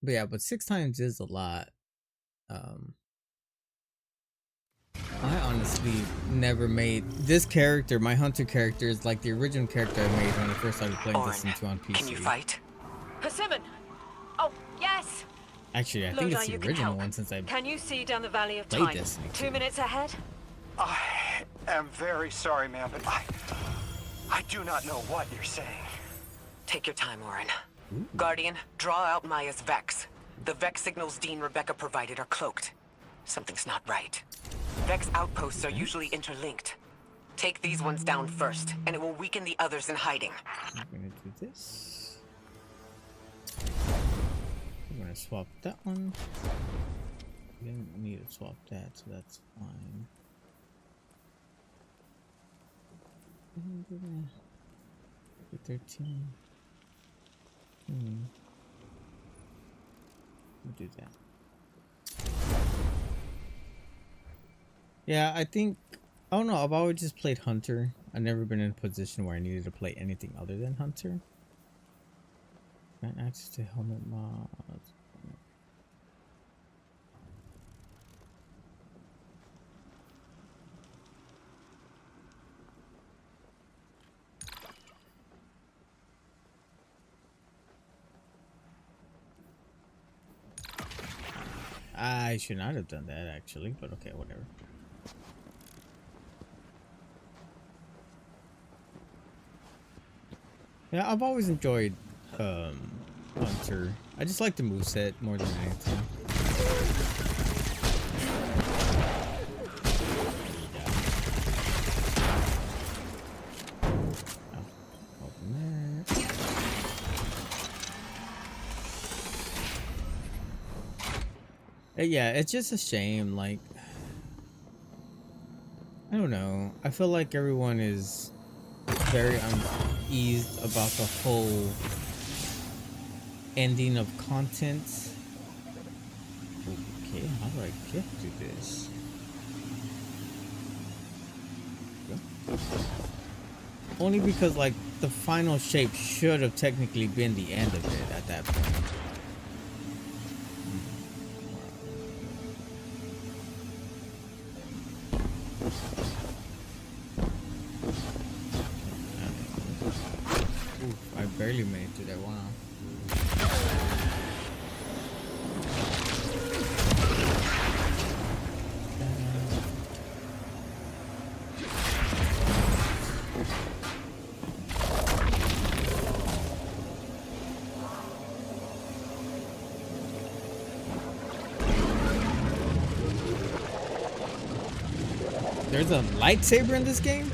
But yeah, but 6 times is a lot. I honestly never made this character. My hunter character is like the original character I made when I first started playing Orin, Destiny 2 on PC. can you fight? Persimmon! Oh, yes! Actually, I think Lodi, it's the you can original help. one since I Can you see down the Valley of played Time? Destiny 2 2. minutes ahead? I am very sorry, ma'am, but I do not know what you're saying. Take your time, Orin. Guardian, draw out Maya's Vex. The Vex signals Dean Rebecca provided are cloaked. Something's not right. Vex outposts are usually interlinked. Take these ones down first, and it will weaken the others in hiding. I'm gonna do this. I'm gonna swap that one. We didn't need to swap that, so that's fine. 13. We'll do that. Yeah, I think, I don't know, I've always just played Hunter. I've never been in a position where I needed to play anything other than Hunter. Grant access to helmet mods. I should not have done that actually, but okay, whatever. Yeah, I've always enjoyed Hunter. I just like the moveset more than anything. Yeah, it's just a shame, like, I don't know, I feel like everyone is very uneased about the whole ending of content. Okay, how do I get to this? Only because, like, the final shape should have technically been the end of it at that point. I barely made it to that one. There's a lightsaber in this game?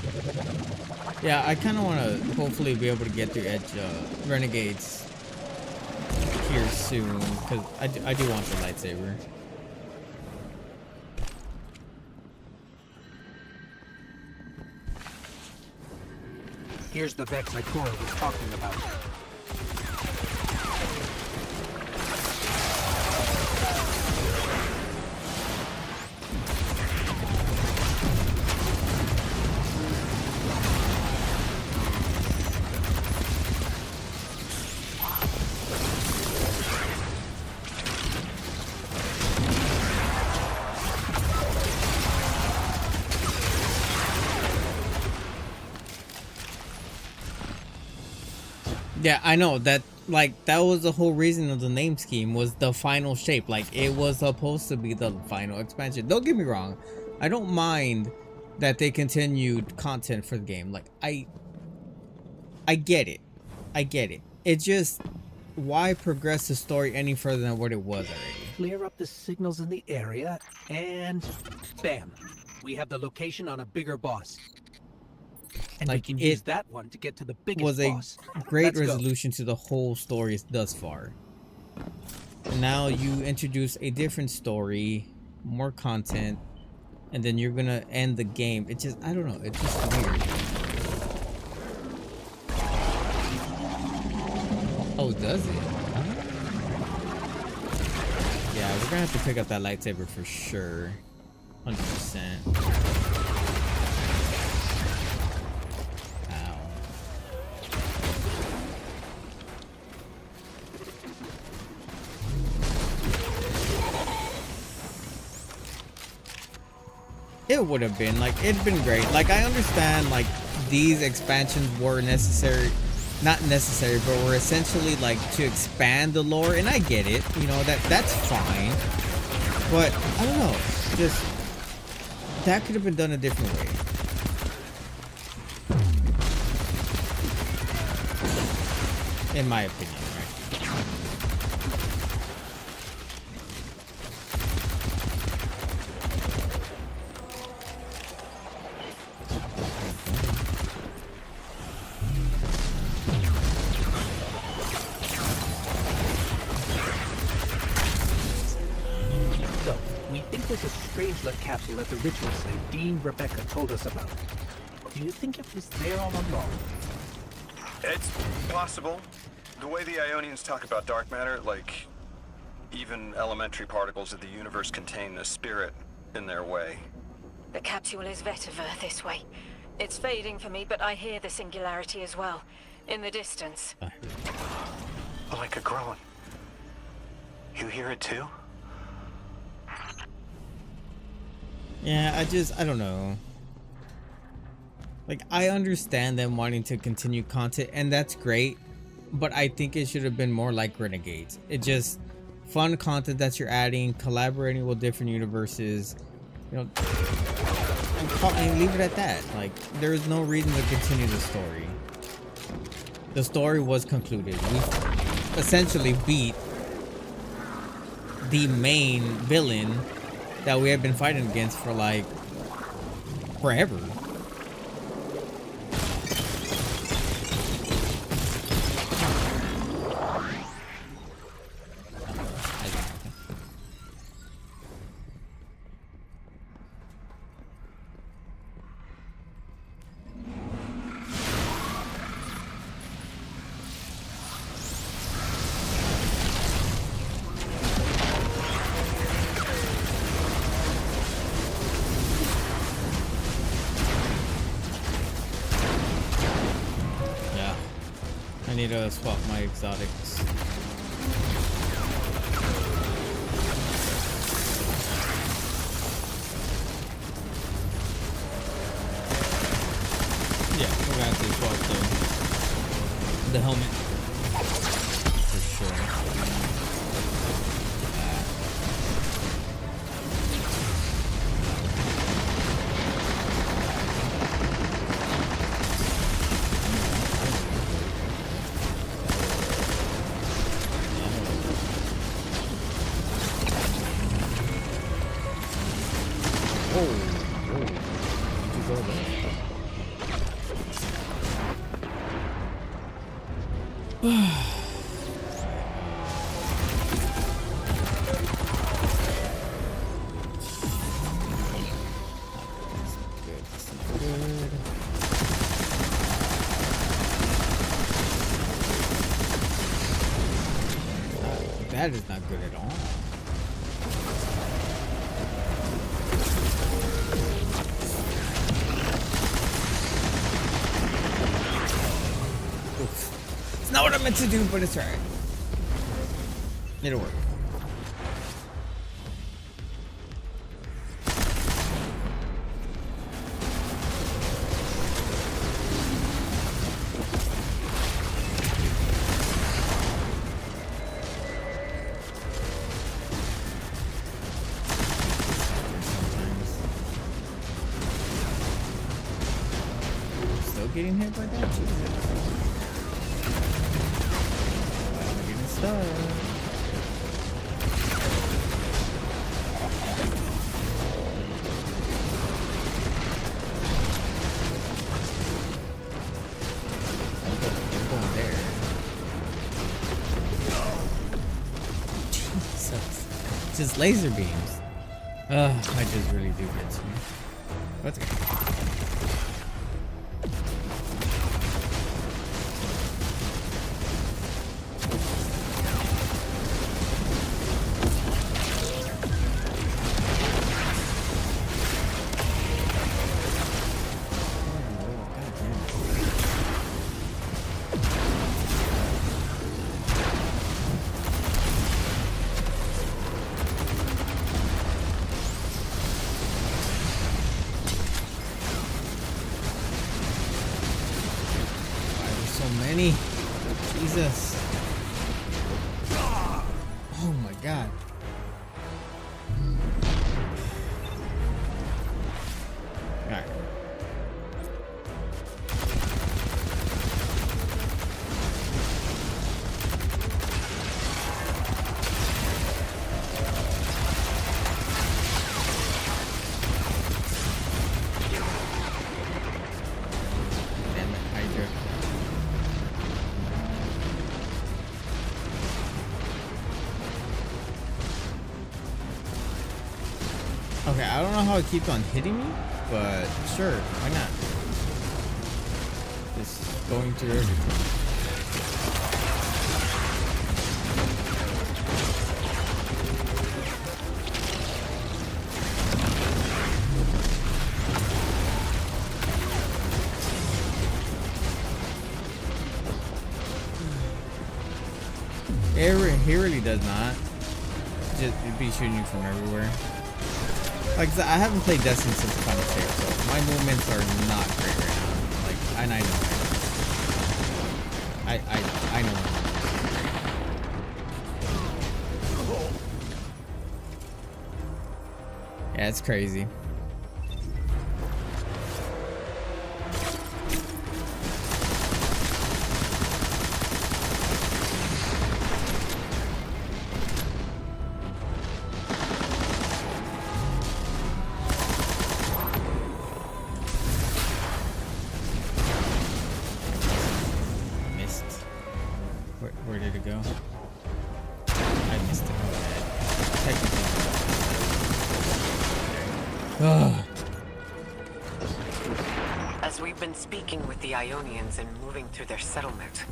Yeah, I kind of want to hopefully be able to get through Edge Renegades here soon, because I do want the lightsaber. Here's the Vex Ikora was talking about. Yeah, I know that, like, that was the whole reason of the name scheme, was the final shape. Like, it was supposed to be the final expansion. Don't get me wrong, I don't mind that they continued content for the game. Like, I get it. I get it. It's just, why progress the story any further than what it was already? Clear up the signals in the area, and bam, we have the location on a bigger boss. And Like, we can it use that one to get to the biggest was a boss. great Let's go. resolution to the whole story thus far. And now you introduce a different story, more content, and then you're gonna end the game. It just, I don't know, it's just weird. Oh, does it? Yeah, we're gonna have to pick up that lightsaber for sure. 100%. it would have been like, it'd been great. Like, I understand like these expansions were necessary, not necessary, but were essentially like to expand the lore, and I get it, you know, that's fine. But I don't know, just that could have been done a different way. In my opinion, right? So, we think there's a Strangelet capsule at the ritual site Dean Rebecca told us about. Do you think it was there all along? It's possible. The way the Ionians talk about dark matter, like even elementary particles of the universe contain a spirit in their way. The capsule is vetiver this way. It's fading for me, but I hear the singularity as well. In the distance. Like a groan. You hear it too? Yeah, I don't know. Like, I understand them wanting to continue content, and that's great, but I think it should have been more like Renegades. It just fun content that you're adding, collaborating with different universes, you know, and leave it at that. Like, there is no reason to continue the story. The story was concluded. We essentially beat the main villain that we have been fighting against for like forever. I need to swap my exotics. Yeah, we're gonna have to swap the helmet for sure. That is not good at all. Oof. It's not what I meant to do, but it's alright. It'll work. Getting hit by that? Jesus. I'm getting stuck. I'm going there. Jesus. Just laser beams. I just really do get to me. That's okay. many. Jesus. Oh my god. Alright. Damn it, Hydra. Okay, I don't know how it keeps on hitting me, but sure, why not? Just going through everything. He really does not. Just be shooting you from everywhere. Like I haven't played Destiny since the final stage, so my movements are not great right now. Like, and I know. Yeah, it's crazy. Where did it go? I missed it. Technically. Ugh. As we've been speaking with the Ionians and moving through their settlement,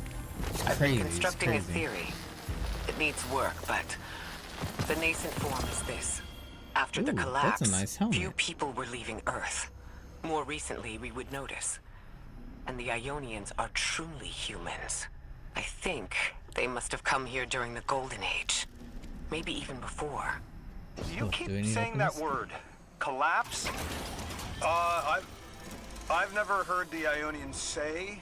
I've Crazy, been constructing a it's crazy. theory. It needs work, but the nascent form is this. After the Ooh, collapse, that's a nice helmet. few people were leaving Earth. More recently, we would notice. And the Ionians are truly humans. I think they must have come here during the Golden Age. Maybe even before. You Oh, keep do we need saying that weapons? word. Collapse? I've never heard the Ionians say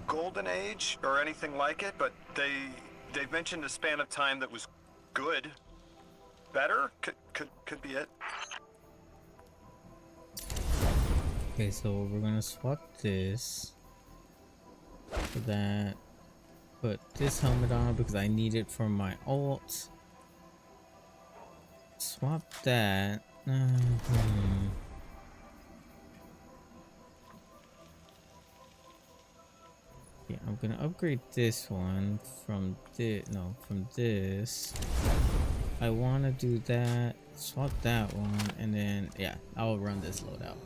Golden Age or anything like it, but they've mentioned a span of time that was good. Better? Could be it. Okay, so we're gonna swap this for that. Put this helmet on because I need it for my ult. Swap that. Yeah, I'm gonna upgrade this one from this. I wanna do that. Swap that one, and then yeah, I'll run this loadout.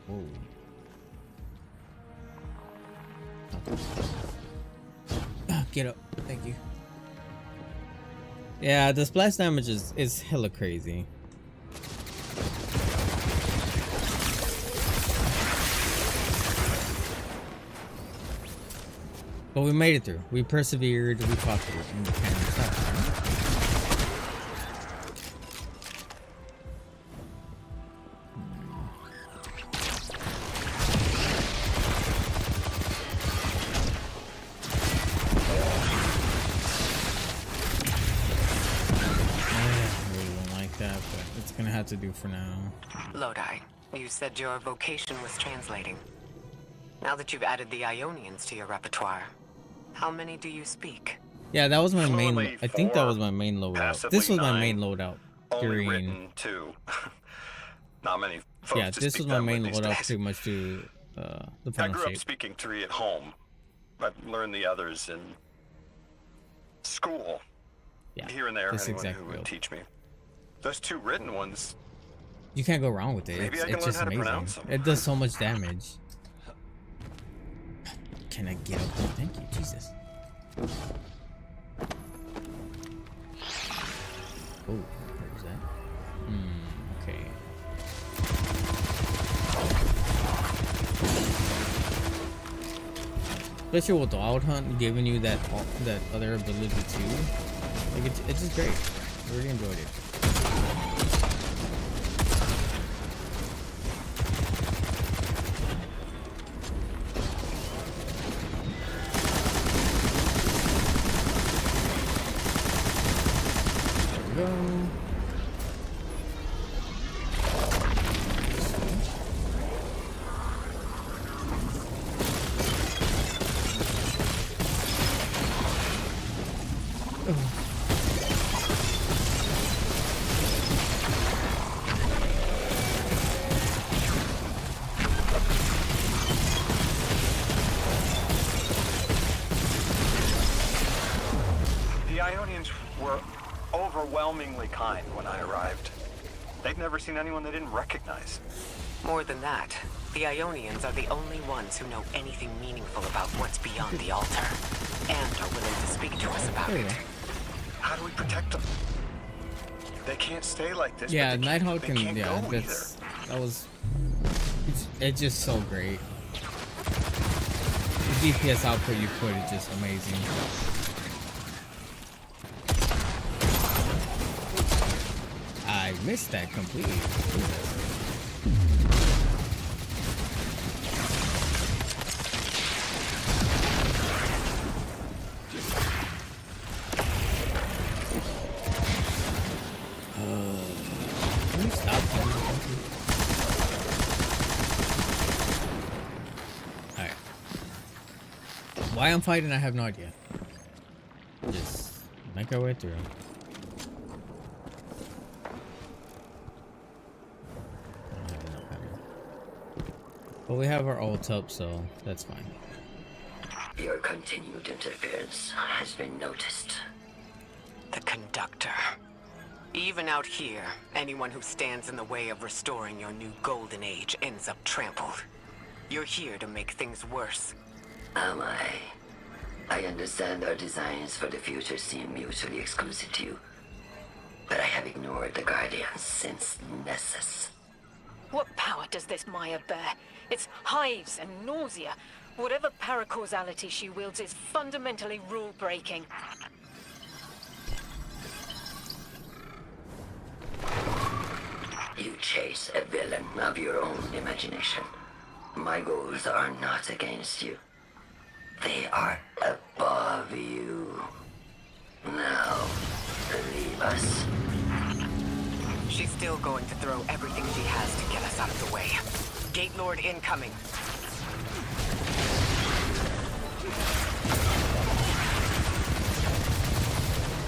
Whoa. Get up. Thank you. Yeah, the splash damage is hella crazy. But we made it through. We persevered. We fought through it. And we can't stop. Gonna have to do for now. Lodi, you said your vocation was translating. Now that you've added the Ionians to your repertoire, how many do you speak? Yeah, that was my main. Fluently I think that 4, was my main loadout. passively This was my 9, main loadout Only during. written 2. Not many folks Yeah, to this speak was my that way main these loadout days. pretty much to the I final grew up shape. speaking 3 at home. I've learned the others in school. Yeah, Here and there, this anyone exact who would build. teach me. Those 2 written ones, You can't go wrong with it. Maybe It's, I can it's learn just how to amazing. pronounce them. It does so much damage. Can I get up there? Thank you, Jesus. Oh, where's that? Okay. Especially with Wild Hunt giving you that other ability too. Like it's just great. I really enjoyed it. There we go. The Ionians were overwhelmingly kind when I arrived. They'd never seen anyone they didn't recognize. More than that, the Ionians are the only ones who know anything meaningful about what's beyond the altar, and are willing to speak to us about it. How do we protect them? They can't stay like this. Yeah, but they Nighthawk can't can. Yeah, go it's just so great. The DPS output you put is just amazing. I missed that completely. Can you stop that? Alright. Why I'm fighting, I have no idea. Just make our way through. But we have our ult up, so that's fine. Your continued interference has been noticed. The conductor. Even out here, anyone who stands in the way of restoring your new golden age ends up trampled. You're here to make things worse. Am I? I understand our designs for the future seem mutually exclusive to you. But I have ignored the Guardians since Nessus. What power does this Maya bear? It's hives and nausea. Whatever paracausality she wields is fundamentally rule-breaking. You chase a villain of your own imagination. My goals are not against you. They are above you. Now, leave us. She's still going to throw everything she has to get us out of the way. Gate Lord incoming.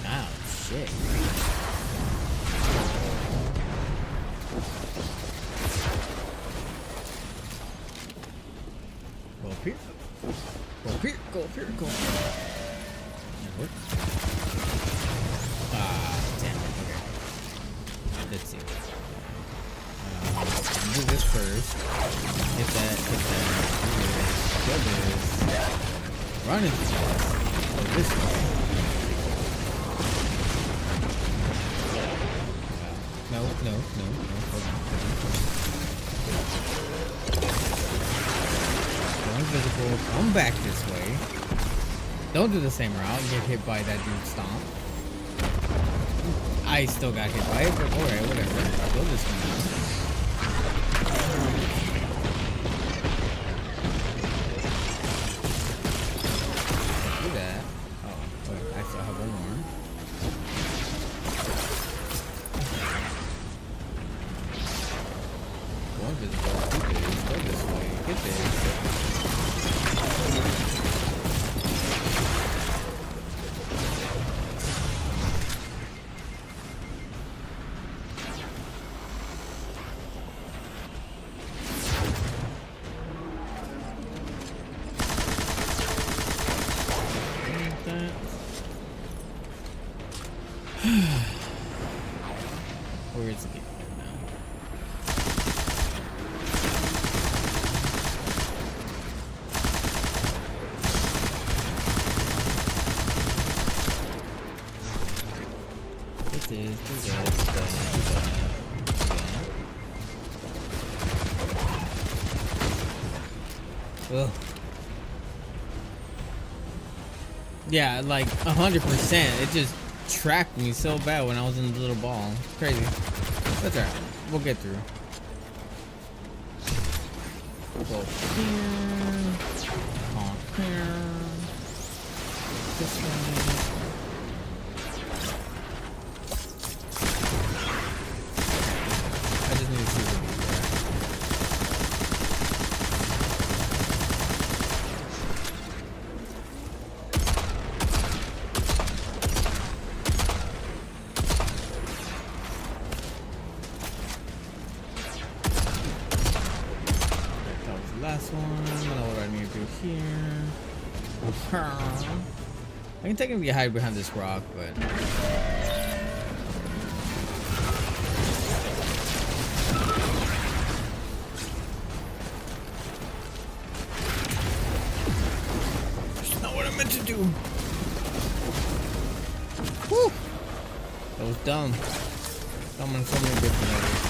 Oh, shit. Go up here. Go up here. Go up here. Go up here. That works. Ah, damn it. Okay. Let's see. Do this first. Hit that. Hit that. Do this. Run into this. Go this way. No. Hold on. Go invisible. Come back this way. Don't do the same route. Get hit by that dude stomp. I still got hit by it, but alright, whatever. Go this way now. Do that. Oh, wait, I still have one more. Go invisible. Do this. Go this way. Get this. Where is it now? This is Ugh. Yeah, like 100%. It just tracked me so bad when I was in the little ball. Crazy. That's alright. We'll get through. Go here. On here. This way. I just need to see what these are. That was the last one. I know what I need to do here. I can technically hide behind this rock, but that's not what I meant to do. Woo! That was dumb. Dumb in so many different ways.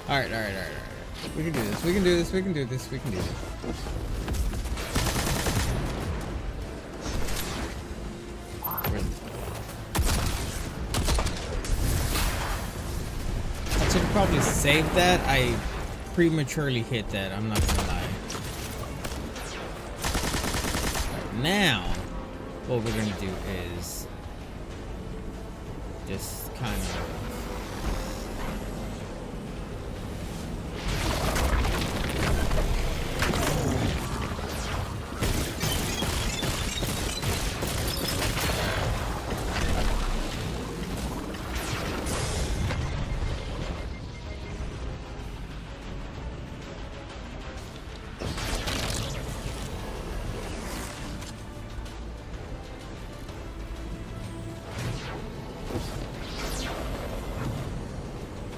Alright. We can do this. We can do this. We can do this. We can do this. I should probably save that. I prematurely hit that. I'm not gonna lie. Right, now, what we're gonna do is just kind of.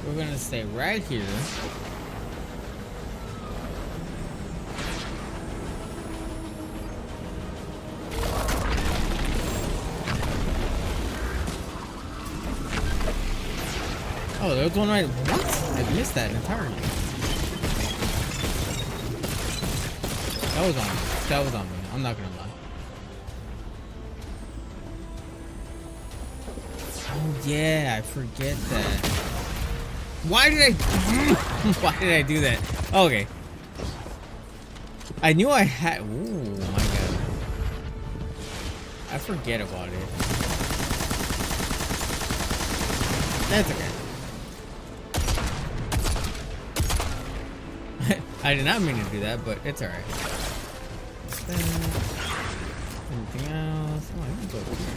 We're gonna stay right here. Oh, there was one right. What? I missed that entirely. That was on me. That was on me. I'm not gonna lie. Oh yeah, I forget that. Why did I do that? Okay. I knew I had. Ooh, my god. I forget about it. That's okay. I did not mean to do that, but it's alright. Anything else? Oh, I can go over here.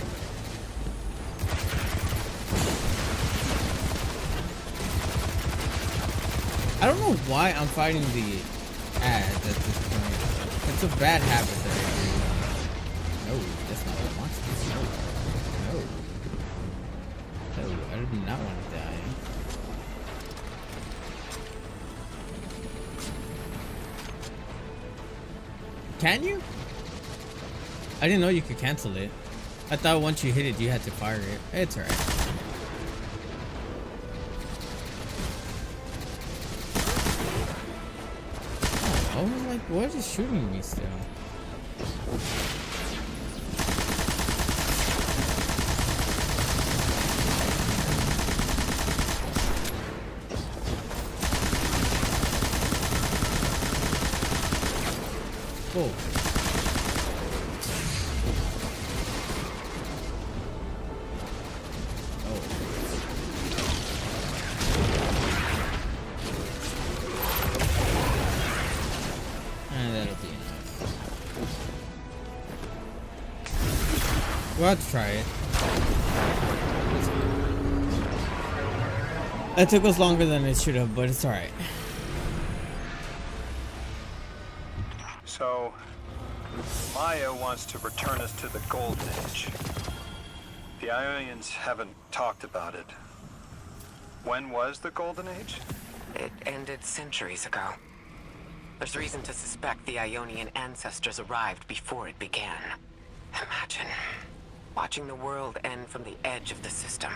I don't know why I'm fighting the ads at this point. It's a bad habit that I do. No, that's not what I want to do. No. No, I do not want to die. Can you? I didn't know you could cancel it. I thought once you hit it, you had to fire it. It's alright. I was like, what is shooting me still? Oh. We'll have to try it. That took us longer than it should have, but it's alright. So, Maya wants to return us to the Golden Age. The Ionians haven't talked about it. When was the Golden Age? It ended centuries ago. There's reason to suspect the Ionian ancestors arrived before it began. Imagine watching the world end from the edge of the system.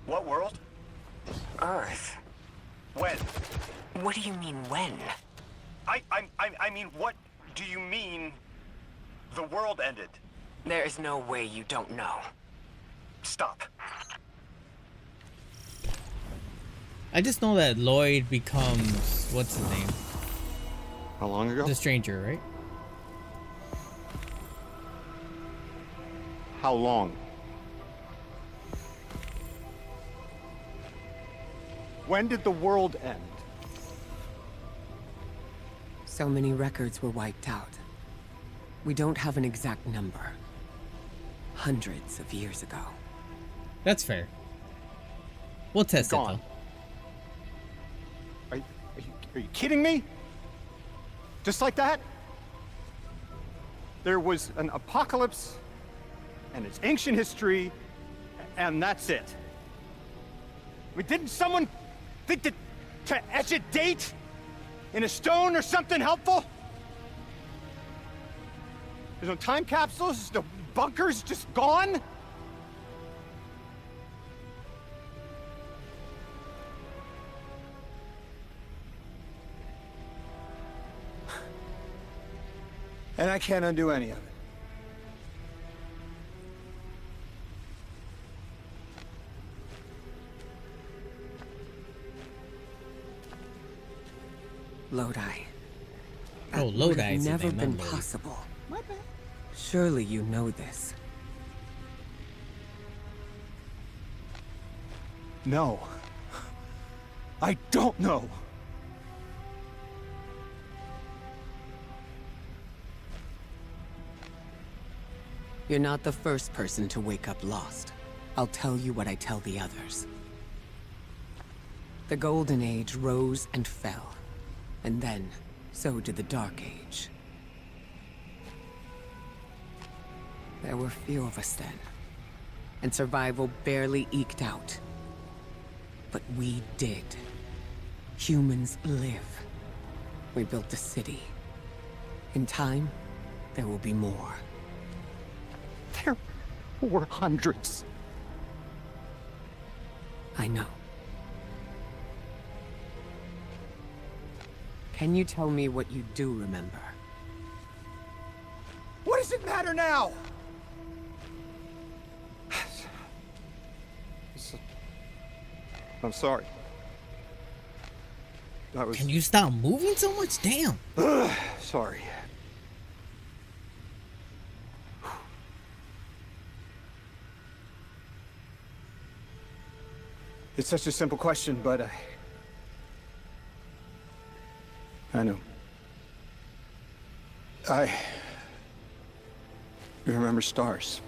What world? Earth. When? What do you mean, when? I mean, what do you mean the world ended? There is no way you don't know. Stop. I just know that Lloyd becomes, what's his name? How long ago? The stranger, right? How long? When did the world end? So many records were wiped out. We don't have an exact number. Hundreds of years ago. That's fair. We'll test it Gone. though. Are you kidding me? Just like that? There was an apocalypse, and it's ancient history, and that's it. I mean, didn't someone think that to etch a date in a stone or something helpful? There's no time capsules, no bunkers, just gone? And I can't undo any of it. Lodi. Oh, Lodi is the Never name, been not Lodi. possible. Surely you know this. No. I don't know. You're not the first person to wake up lost. I'll tell you what I tell the others. The Golden Age rose and fell. And then, so did the Dark Age. There were few of us then. And survival barely eked out. But we did. Humans live. We built a city. In time, there will be more. There were hundreds. I know. Can you tell me what you do remember? What does it matter now? I'm sorry. That was... Can you stop moving so much? Damn. Sorry. It's such a simple question, but I know. You remember stars.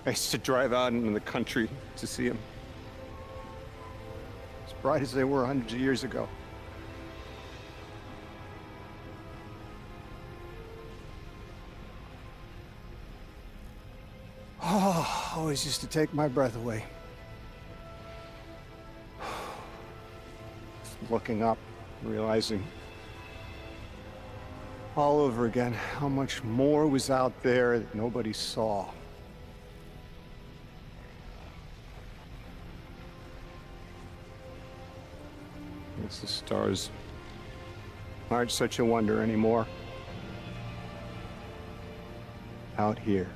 I used to drive out into the country to see them. As bright as they were hundreds of years ago. Oh, always used to take my breath away. Just looking up, realizing all over again how much more was out there that nobody saw. Guess the stars aren't such a wonder anymore. Out here.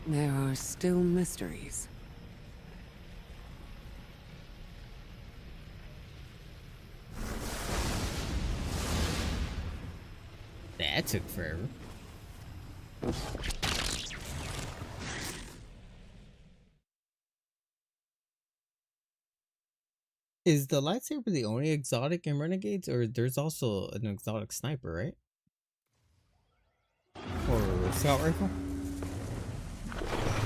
There are still mysteries. That took forever. Is the lightsaber the only exotic in Renegades, or there's also an exotic sniper, right? Or scout rifle?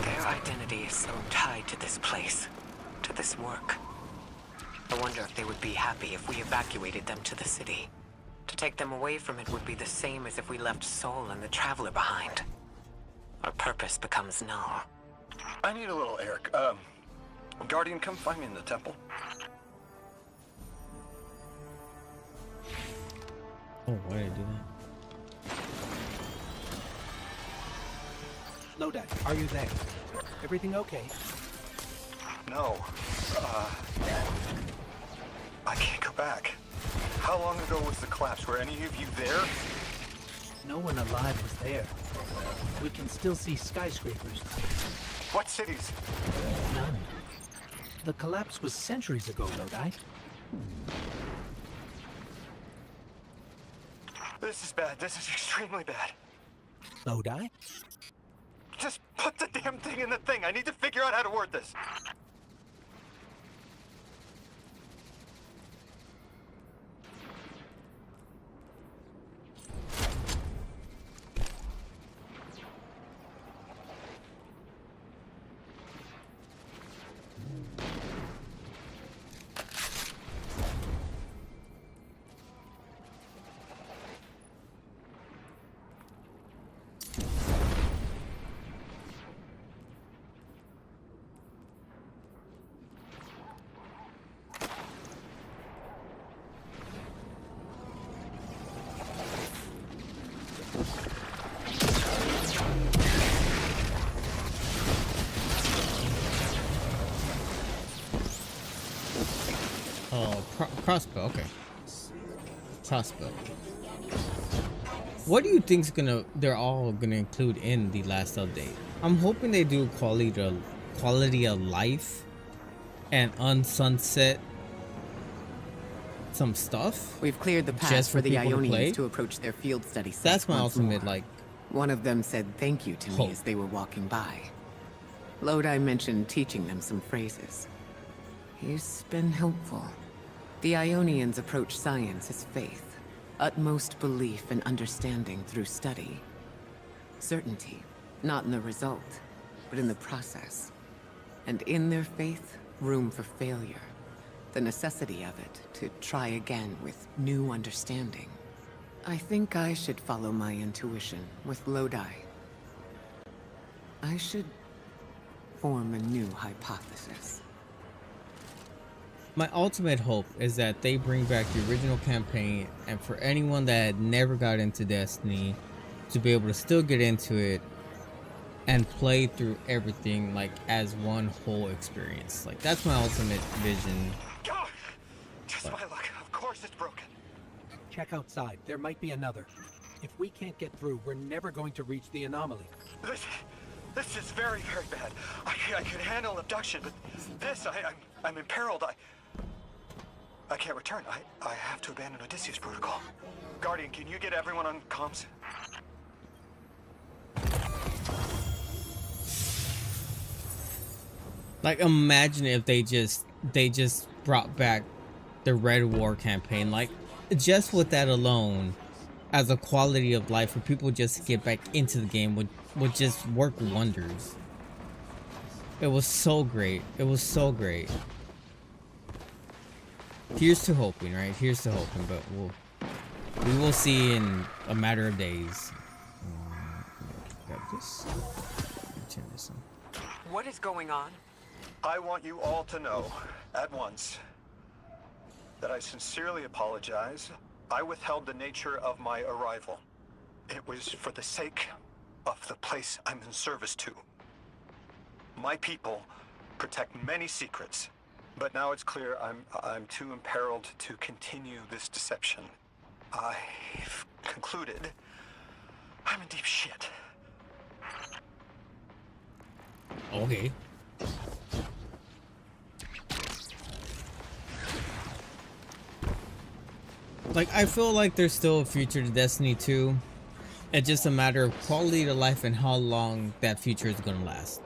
Their identity is so tied to this place, to this work. I wonder if they would be happy if we evacuated them to the city. To take them away from it would be the same as if we left Soul and the Traveler behind. Our purpose becomes null. I need a little Eric. Guardian, come find me in the temple. Oh, why did I do that? Lodi, are you there? Everything okay? No. I can't go back. How long ago was the collapse? Were any of you there? No one alive was there. We can still see skyscrapers. What cities? None. The collapse was centuries ago, Lodi. This is bad. This is extremely bad. Lodi? Just put the damn thing in the thing. I need to figure out how to word this. Oh, crossbow. Okay, crossbow. What do you think's they're all gonna include in the last update? I'm hoping they do quality of life and unsunset some stuff. We've cleared the path just for the people to play. Ionians to approach their field study sites. That's my once ultimate more. like. One of them said thank you to hope. me as they were walking by. Lodi mentioned teaching them some phrases. He's been helpful. The Ionians approach science as faith, utmost belief and understanding through study. Certainty, not in the result, but in the process. And in their faith, room for failure. The necessity of it to try again with new understanding. I think I should follow my intuition with Lodi. I should form a new hypothesis. My ultimate hope is that they bring back the original campaign, and for anyone that had never got into Destiny to be able to still get into it and play through everything like as one whole experience. Like that's my ultimate vision. God! Just my luck. Of course it's broken. Check outside. There might be another. If we can't get through, we're never going to reach the anomaly. This is very, very bad. I could handle abduction, but this, I'm imperiled. I can't return. I have to abandon Odysseus protocol. Guardian, can you get everyone on comms? Like imagine if they just brought back the Red War campaign. Like just with that alone, as a quality of life for people just to get back into the game would just work wonders. It was so great. It was so great. Here's to hoping, right? Here's to hoping, but we will see in a matter of days. Grab this. Turn this on. What is going on? I want you all to know, at once, that I sincerely apologize. I withheld the nature of my arrival. It was for the sake of the place I'm in service to. My people protect many secrets, but now it's clear I'm too imperiled to continue this deception. I've concluded I'm in deep shit. Okay. Like, I feel like there's still a future to Destiny 2. It's just a matter of quality of life and how long that future is gonna last.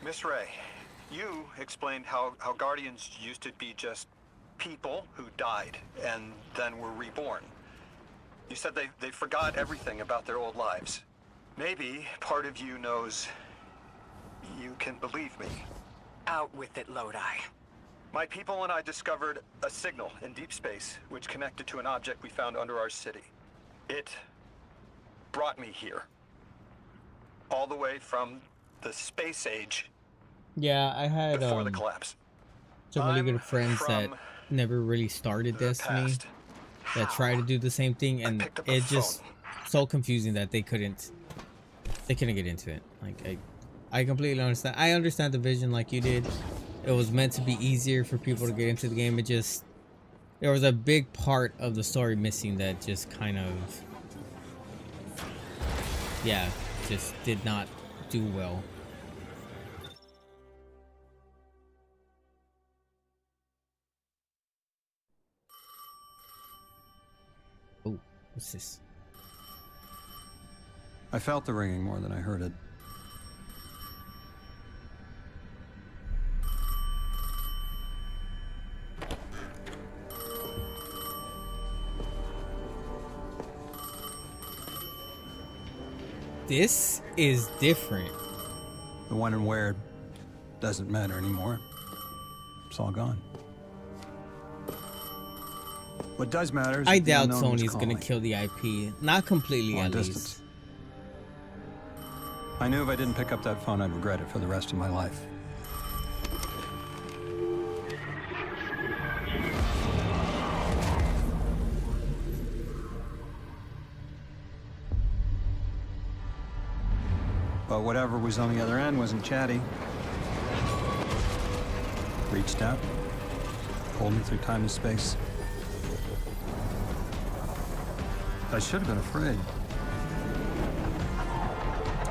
Miss Ray, you explained how Guardians used to be just people who died and then were reborn. You said they forgot everything about their old lives. Maybe part of you knows you can believe me. Out with it, Lodi. My people and I discovered a signal in deep space which connected to an object we found under our city. It brought me here. All the way from the space age Yeah, I had before the collapse. some really I'm good friends that from never really started the Destiny past. that tried to do the same thing, and picked up the it's just phone. so confusing that they couldn't get into it. Like I completely understand. I understand the vision like you did. It was meant to be easier for people to get into the game. It just, there was a big part of the story missing that just kind of, yeah, just did not do well. Oh, what's this? I felt the ringing more than I heard it. This is different. The when and where doesn't matter anymore. It's all gone. What does matter is I that the doubt unknown was Sony's gonna calling. kill the IP. Not completely, Long at distance. least. I knew if I didn't pick up that phone, I'd regret it for the rest of my life. But whatever was on the other end wasn't chatty. Reached out, pulled me through time and space. I should have been afraid.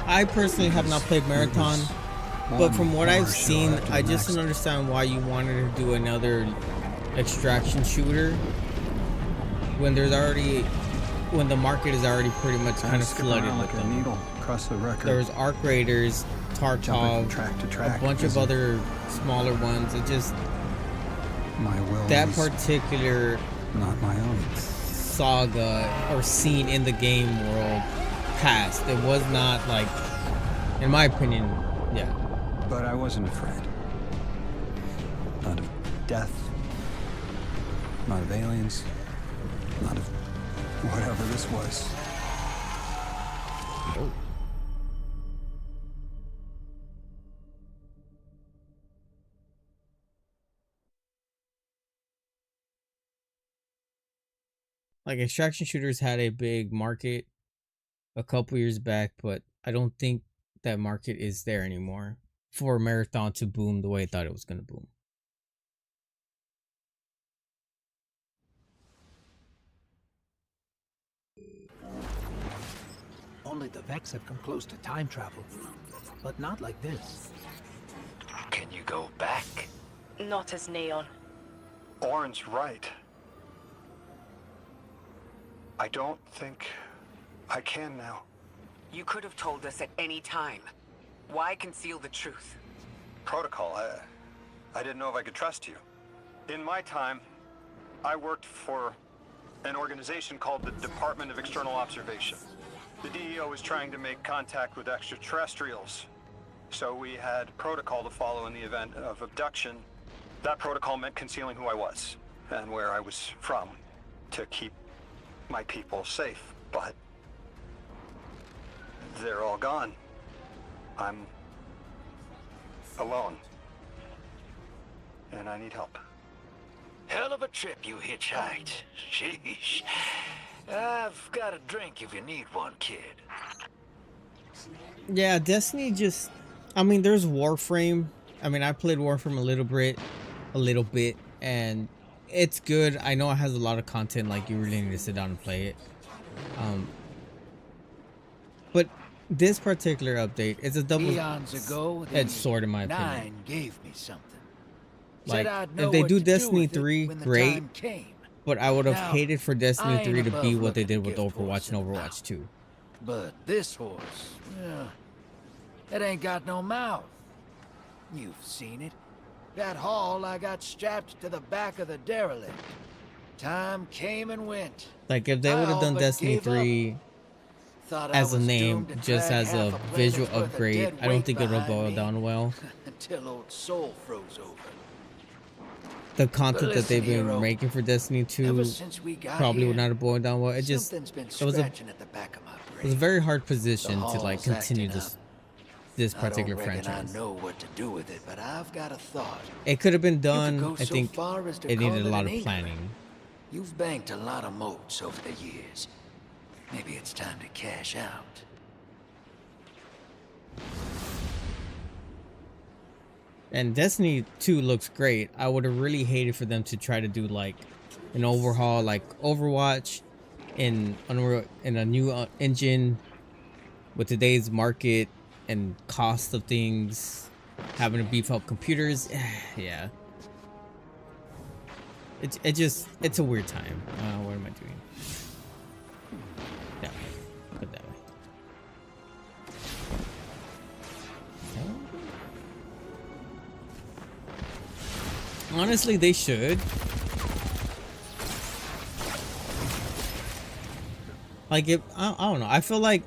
I personally have not played Marathon, but from what I've seen, I just don't understand why you wanted to do another extraction shooter when there's already, when the market is already pretty much kind of flooded with like a them. needle across the record. There was Arc Raiders, Jumping Tarkov, from track to track, a bunch of busy. other smaller ones. It just, My will that was particular not my own. saga or scene in the game world passed. It was not like, in my opinion, yeah. But I wasn't afraid. Not of death. Not of aliens. Not of whatever this was. Like, extraction shooters had a big market a couple years back, but I don't think that market is there anymore for Marathon to boom the way I thought it was going to boom. Only the Vex have come close to time travel, but not like this. Can you go back? Not as Neon. Orin's right. I don't think I can now. You could have told us at any time. Why conceal the truth? Protocol, I didn't know if I could trust you. In my time, I worked for an organization called the Department of External Observation. The DEO was trying to make contact with extraterrestrials. So we had protocol to follow in the event of abduction. That protocol meant concealing who I was and where I was from to keep my people safe, but they're all gone. I'm alone. And I need help. Hell of a trip you hitchhiked. Sheesh. I've got a drink if you need one, kid. Yeah, Destiny just, I mean, there's Warframe. I mean, I played Warframe a little bit, and it's good. I know it has a lot of content, like you really need to sit down and play it. But this particular update is a Eons ago, double-edged sword, in my opinion. Nine gave me something. Like, Said I'd know if they what do to Destiny with it 3, when the great. time came. But I would have Now, hated for Destiny I 3 ain't to be above what they looking did with gift Overwatch and horse Overwatch 2. But this horse, yeah, it ain't got no mouth. You've seen it. That haul I got strapped to the back of the derelict. Time came and went. Like if they I would have all done but Destiny gave up. 3 Thought I as a was name, doomed to just drag as half a planet's visual worth of upgrade, dead I don't weight think it'll behind boil me down well. Until old soul froze over. The content that listen, they've been hero, making for Destiny 2 ever since we got probably would here, not have boiled down well. It just something's been it was a scratching at the back of my brain. it was a very hard position The to like hall's continue acting this I don't particular reckon franchise. I know what to do with it, but I've got a thought. It could have been You done. could go I so think far as to it call needed a it lot an of inkling. planning. You've banked a lot of moats over the years. Maybe it's time to cash out. And Destiny 2 looks great. I would have really hated for them to try to do like an overhaul like Overwatch in Unreal, in a new engine with today's market and cost of things, having to beef up computers. Yeah. It's a weird time. What am I doing? That way. Put it that way. Honestly, they should. Like, if I don't know, I feel like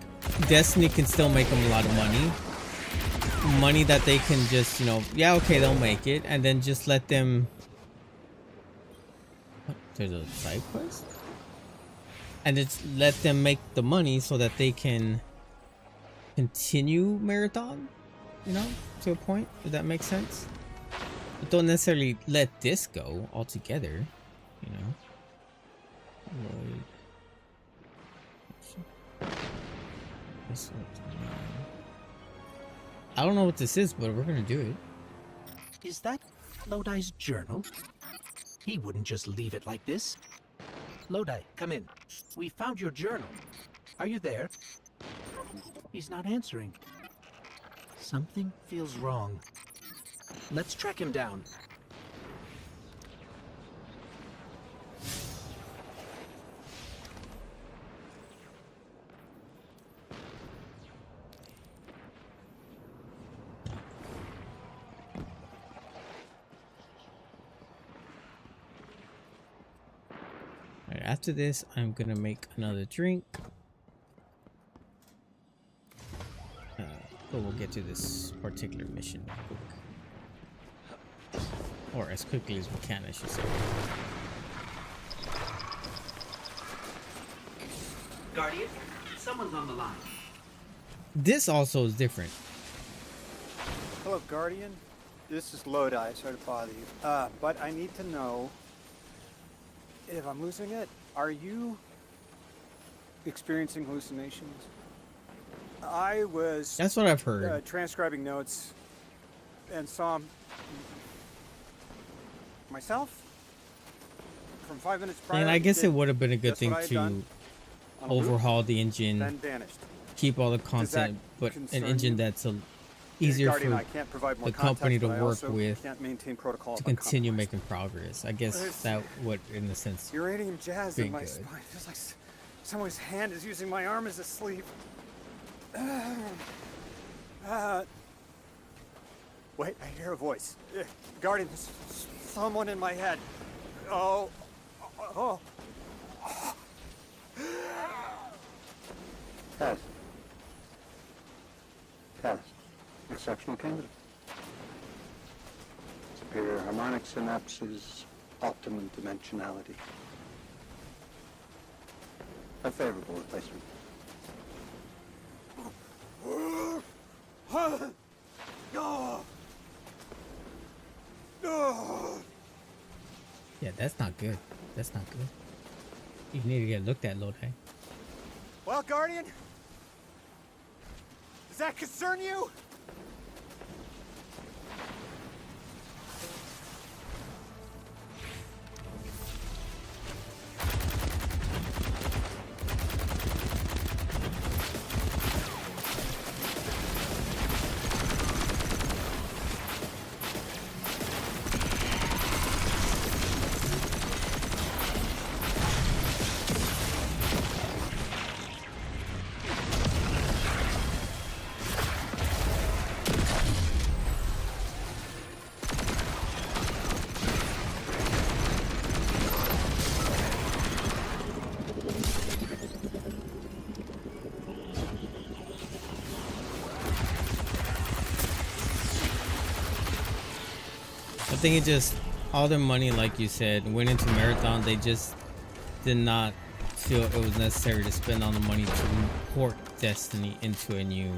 Destiny can still make them a lot of money that they can just, you know, yeah, okay, they'll make it, and then just let them. What? There's a side quest, and just let them make the money so that they can continue Marathon, you know, to a point. Does that make sense? But don't necessarily let this go altogether, you know. I don't know what this is, but we're gonna do it. Is that Lodi's journal? He wouldn't just leave it like this. Lodi, come in. We found your journal. Are you there? He's not answering. Something feels wrong. Let's track him down. Alright, after this, I'm gonna make another drink. But we'll get to this particular mission real quick. Or as quickly as we can, I should say. Guardian, someone's on the line. This also is different. Hello, Guardian. This is Lodi. Sorry to bother you. But I need to know if I'm losing it. Are you experiencing hallucinations? I was. That's what I've heard. Transcribing notes and saw myself from 5 minutes prior. And I guess it would have been a good just thing what I had to done on a loop, overhaul the engine, then vanished. keep all the that content, but an concern engine you? that's easier Guardian, for I can't provide more the company context, to but I work also with can't maintain protocol to if I'm continue compromised. making progress. I guess There's that would, in a sense, uranium jazz be in my good. spine. It feels like someone's hand is using my arm as a sleeve. Wait, I hear a voice. Guardian, there's someone in my head. Oh. Test. Test. Exceptional candidate. Superior harmonic synapses, optimum dimensionality. A favorable replacement. Yeah, that's not good. That's not good. You need to get looked at, Lodi. Well, Guardian? Does that concern you? think it just, all their money, like you said, went into Marathon. They just did not feel it was necessary to spend all the money to port Destiny into a new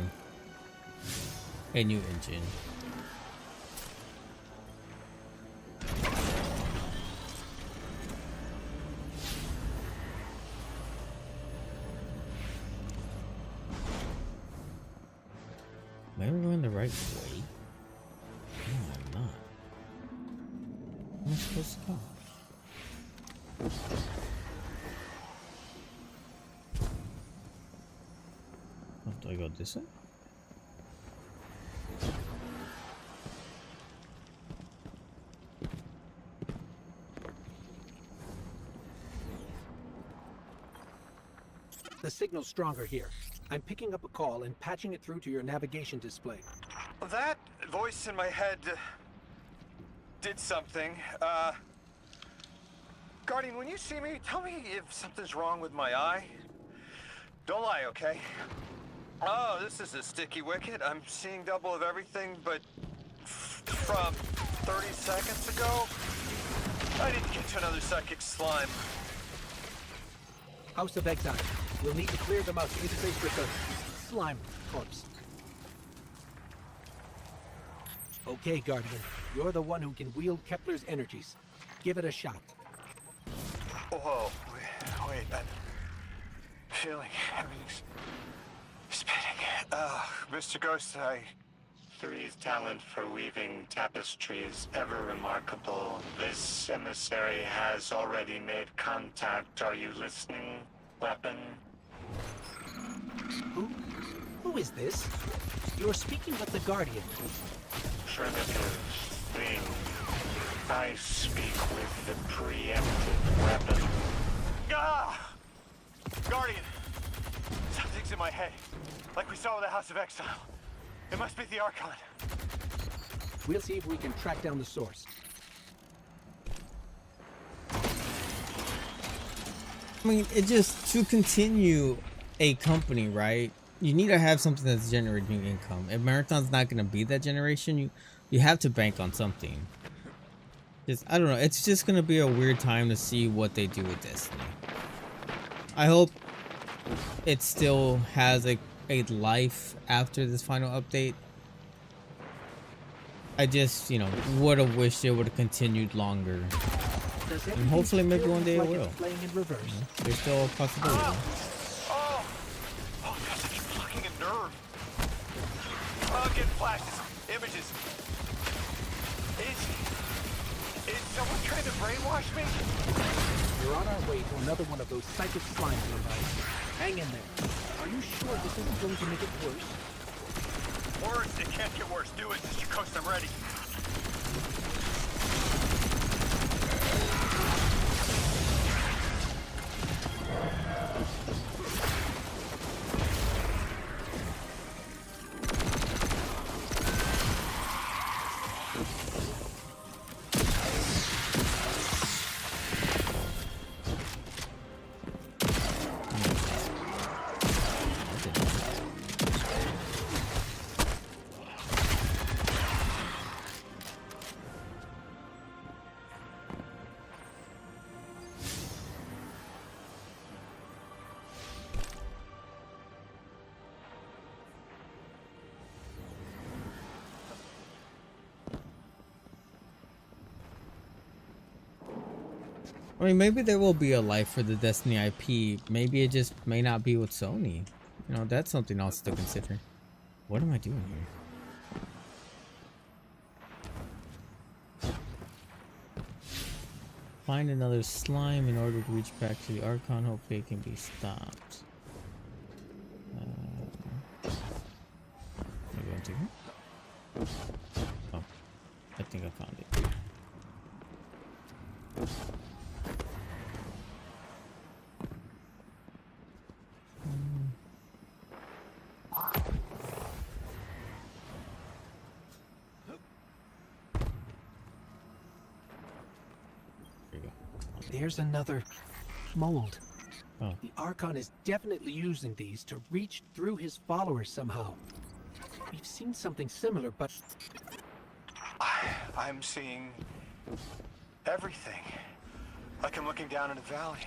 engine. Am I going the right way? No, I'm not. Where am I supposed to go? Oh, do I go this way? The signal's stronger here. I'm picking up a call and patching it through to your navigation display. That voice in my head did something. Guardian, when you see me, tell me if something's wrong with my eye. Don't lie, okay? Oh, this is a sticky wicket. I'm seeing double of everything, but from 30 seconds ago, I need to get to another psychic slime. House of Exile. We'll need to clear them out to interface with the slime corpse. Okay, Guardian. You're the one who can wield Kepler's energies. Give it a shot. Whoa, wait, I'm feeling everything's spinning. Mr. Ghost, Three's talent for weaving tapestry is ever remarkable. This emissary has already made contact. Are you listening, weapon? Who is this? You're speaking with the Guardian. Primitive thing. I speak with the preemptive weapon. Ah! Guardian! Something's in my head. Like we saw with the House of Exile. It must be the Archon. We'll see if we can track down the source. I mean, it just, to continue a company, right? You need to have something that's generating income. If Marathon's not going to be that generation, you have to bank on something. Just, I don't know. It's just going to be a weird time to see what they do with Destiny. I hope it still has a life after this final update. I just, you know, would have wished it would have continued longer. And hopefully maybe one day it will. Playing in reverse. There's still a possibility. Oh, gosh, I keep plucking a nerve. Oh, get flashes, images. Is someone trying to brainwash me? We're on our way to another one of those psychic slime devices. Hang in there. Are you sure this isn't going to make it worse? Worse, it can't get worse. Do it, Mr. Coast, I'm ready. I mean, maybe there will be a life for the Destiny IP. Maybe it just may not be with Sony. You know, that's something else to consider. What am I doing here? Find another slime in order to reach back to the Archon. Hopefully it can be stopped. Maybe I'll take it. Oh, I think I found it. There's another mold. Oh. The Archon is definitely using these to reach through his followers somehow. We've seen something similar, but I'm seeing Everything. Like I'm looking down in a valley.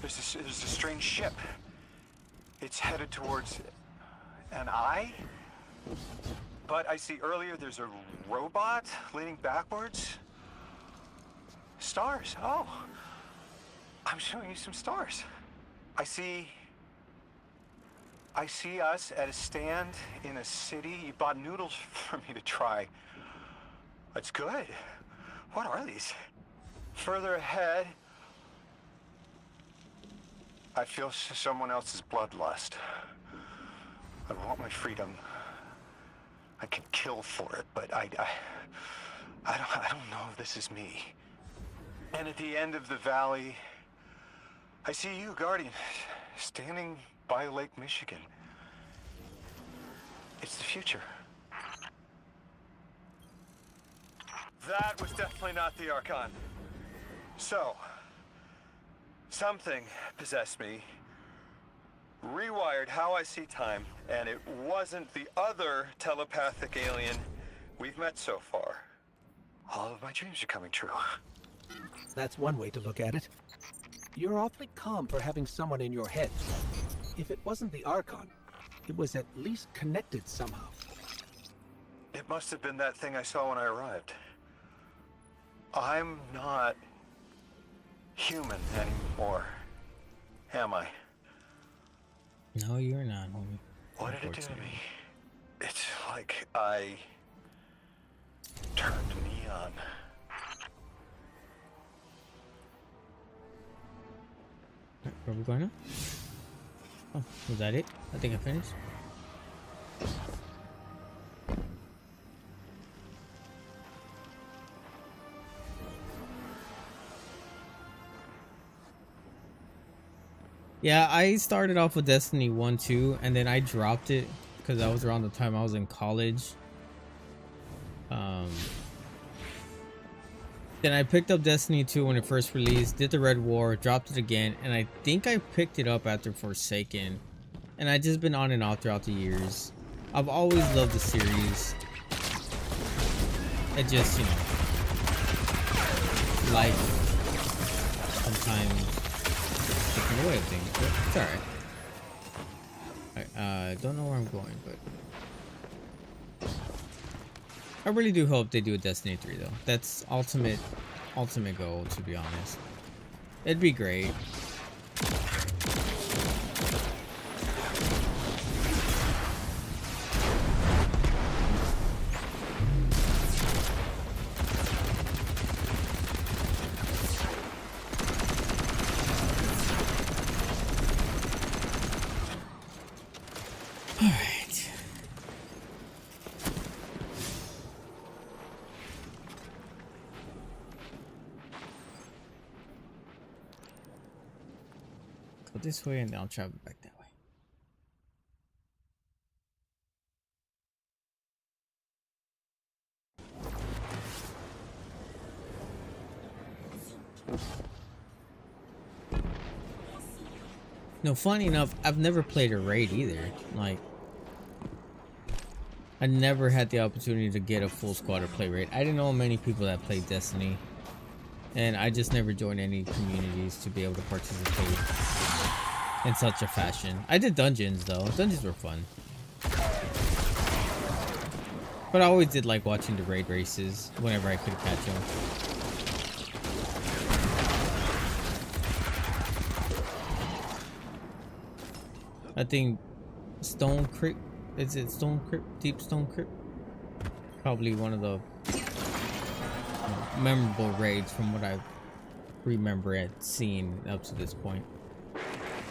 There's a strange ship. It's headed towards an eye. But I see earlier there's a robot leaning backwards. Stars. Oh. I'm showing you some stars. I see us at a stand in a city. You bought noodles for me to try. That's good. What are these? Further ahead, I feel someone else's bloodlust. I want my freedom. I could kill for it, but I don't know if this is me. And at the end of the valley, I see you, Guardian, standing by Lake Michigan. It's the future. That was definitely not the Archon. So, something possessed me, rewired how I see time, and it wasn't the other telepathic alien we've met so far. All of my dreams are coming true. That's one way to look at it. You're awfully calm for having someone in your head. If it wasn't the Archon, it was at least connected somehow. It must have been that thing I saw when I arrived. I'm not human anymore, am I? No, you're not, homie. What did it do to me? It's like I turned neon. Where are we going now? Oh, was that it? I think I finished. Yeah, I started off with Destiny 1 2, and then I dropped it because that was around the time I was in college. Then I picked up Destiny 2 when it first released, did the Red War, dropped it again, and I think I picked it up after Forsaken. And I just been on and off throughout the years. I've always loved the series. It just, you know, life sometimes gets in the way of things, but it's alright. I don't know where I'm going, but I really do hope they do a Destiny 3 though. That's ultimate goal, to be honest. It'd be great. This way, and then I'll travel back that way. No, funny enough, I've never played a raid either. Like, I never had the opportunity to get a full squad or play raid. I didn't know many people that played Destiny, and I just never joined any communities to be able to participate in such a fashion. I did dungeons though. Dungeons were fun. But I always did like watching the raid races whenever I could catch them. I think Stone Crypt, is it Stone Crypt? Deep Stone Crypt? Probably one of the memorable raids from what I remember at seeing up to this point.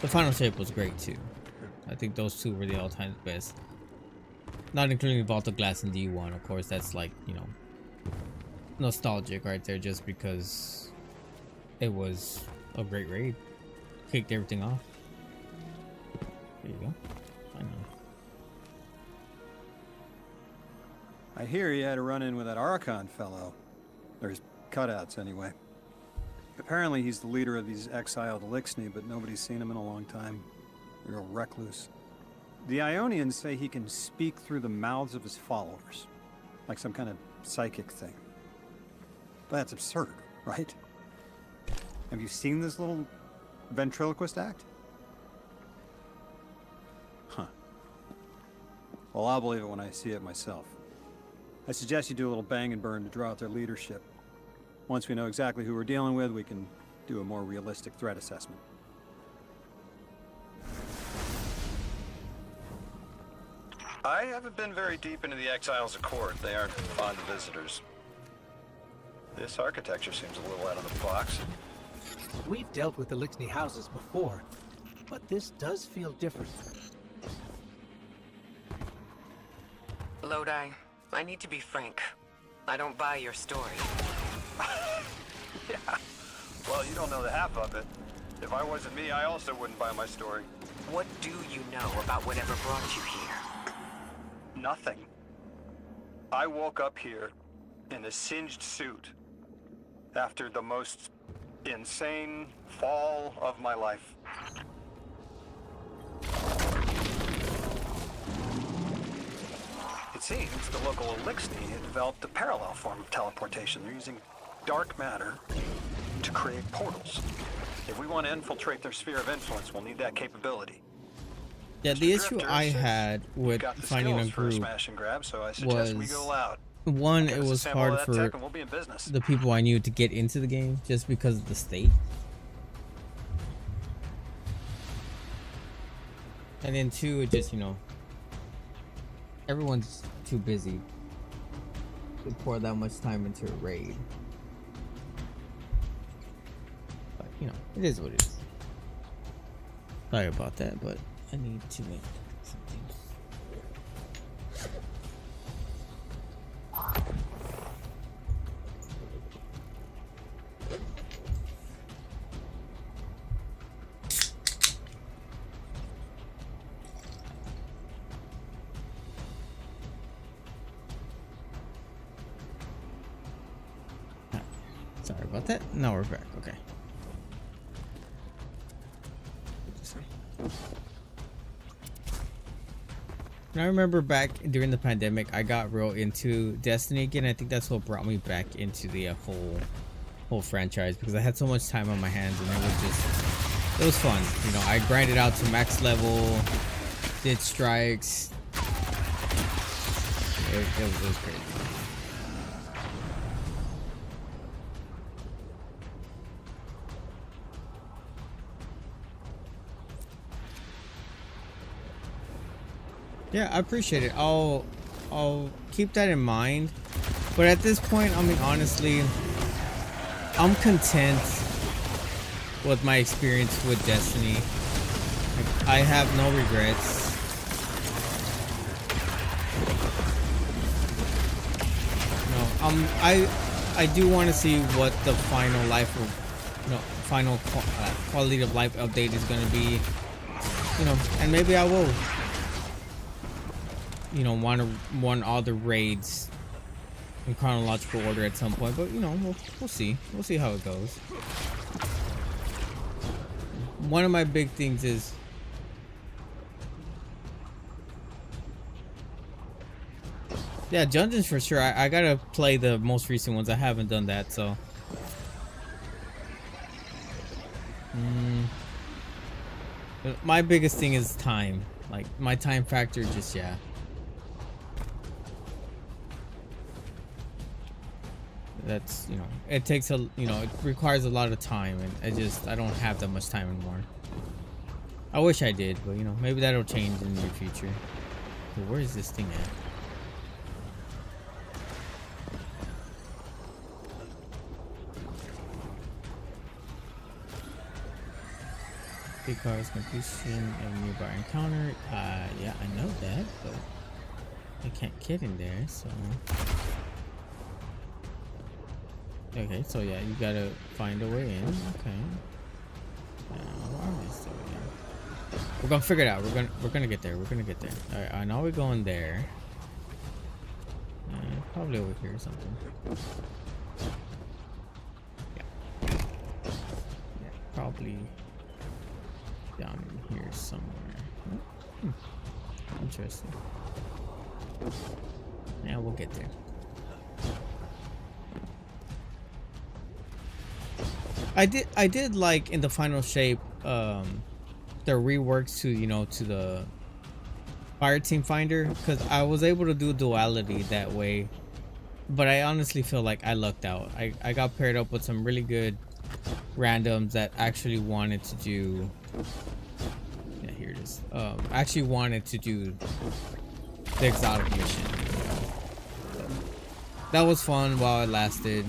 The Final Shape was great too. I think those two were the all-time best. Not including Vault of Glass and D1, of course. That's like, you know, nostalgic right there, just because it was a great raid. Kicked everything off. There you go. I know. I hear you had a run-in with that Archon fellow. Or his cutouts, anyway. Apparently he's the leader of these exiled Elixni, but nobody's seen him in a long time. A real recluse. The Ionians say he can speak through the mouths of his followers. Like some kind of psychic thing. That's absurd, right? Have you seen this little ventriloquist act? Huh. Well, I'll believe it when I see it myself. I suggest you do a little bang and burn to draw out their leadership. Once we know exactly who we're dealing with, we can do a more realistic threat assessment. I haven't been very deep into the Exiles Accord. They aren't fond of visitors. This architecture seems a little out of the box. We've dealt with the Lixney houses before, but this does feel different. Lodi, I need to be frank. I don't buy your story. Yeah. Well, you don't know the half of it. If I wasn't me, I also wouldn't buy my story. What do you know about whatever brought you here? Nothing. I woke up here in a singed suit after the most insane fall of my life. It seems the local Elixni had developed a parallel form of teleportation. They're using dark matter to create portals. If we want to infiltrate their sphere of influence, we'll need that capability. Yeah, the issue I had with got the finding a skills for group smash and grab, so I suggest we was, go loud. one, Get it us a was sample of hard that for tech and we'll be in business. the people I knew to get into the game just because of the state. And then two, it just, you know, everyone's too busy to pour that much time into a raid. But, you know, it is what it is. Sorry about that, but I need to make something. Sorry about that. Now we're back. Okay. And I remember back during the pandemic, I got real into Destiny again. I think that's what brought me back into the whole franchise, because I had so much time on my hands and it was fun. You know, I grinded out to max level, did strikes. It was crazy. Yeah, I appreciate it. I'll keep that in mind. But at this point, I mean, honestly, I'm content with my experience with Destiny. Like, I have no regrets. No, I do want to see what the final quality of life update is going to be. You know, and maybe I will, you know, want all the raids in chronological order at some point, but you know, we'll see how it goes. One of my big things is dungeons for sure. I gotta play the most recent ones. I haven't done that, so my biggest thing is time. Like, my time factor, just that's, you know, it takes a, you know, it requires a lot of time, and I don't have that much time anymore. I wish I did, but you know, maybe that'll change in the near future. So where is this thing at? Because completion of nearby encounter. Yeah, I know that, but I can't get in there, so. Okay, so yeah, you gotta find a way in. Okay. Where am I still in? We're gonna figure it out. We're gonna get there. We're gonna get there. All right, I know we're going there. Probably over here or something. Yeah, probably down in here somewhere. Interesting. Yeah, we'll get there. I did like in the final shape, the reworks to, you know, to the fire team finder, because I was able to do duality that way. But I honestly feel like I lucked out. I got paired up with some really good randoms that actually wanted to do, yeah, here it is, actually wanted to do the exotic mission. That was fun while it lasted.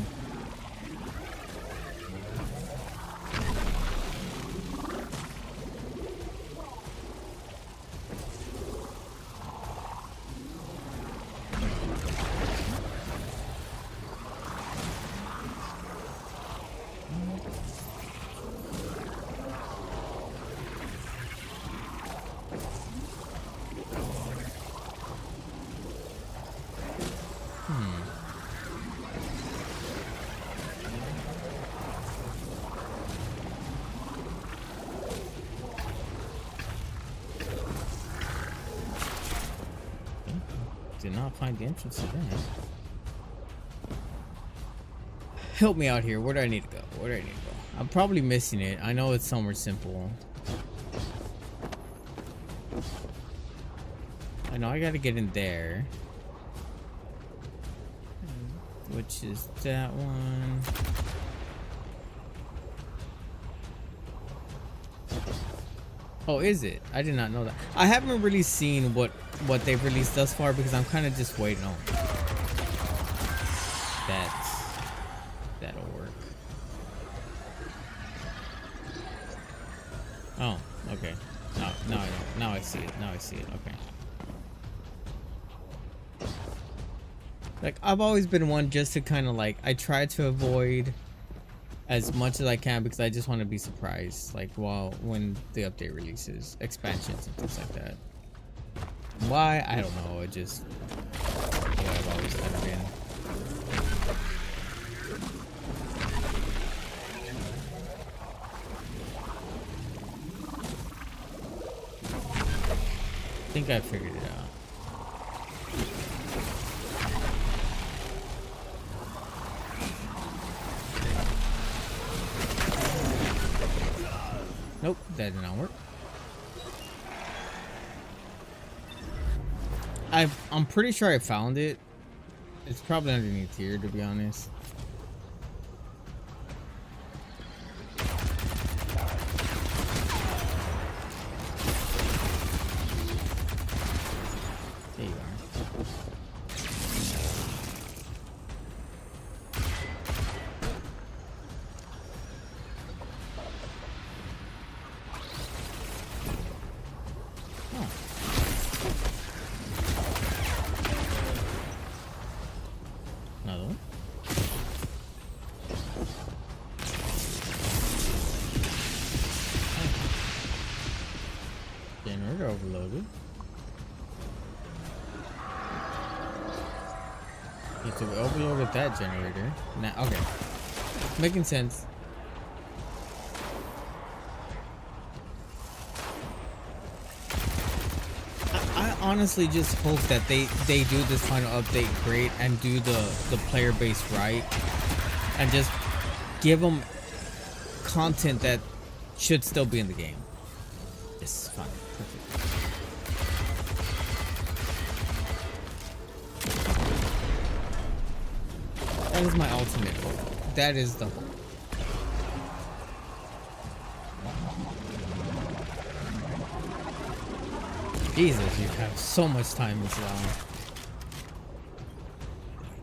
Did not find the entrance to that. Help me out here. Where do I need to go? Where do I need to go? I'm probably missing it. I know it's somewhere simple. I know I gotta get in there. Which is that one. Oh, is it? I did not know that. I haven't really seen what they've released thus far because I'm kind of just waiting on. That'll work. Oh, okay. Now I see it. Now I see it. Okay. Like, I've always been one just to kind of like, I try to avoid as much as I can because I just want to be surprised, like when the update releases, expansions and things like that. Why? I don't know. It just what I've always kind of been. I think I figured it out. Nope, that did not work. I'm pretty sure I found it. It's probably underneath here, to be honest. There you are. Another one. Generator overloaded. So we overloaded that generator. Now, okay, making sense. I honestly just hope that they do this final update great and do the player base right, and just give them content that should still be in the game. This is fine. Perfect. That is my ultimate hope. That is the hope. Jesus, you have so much time as well.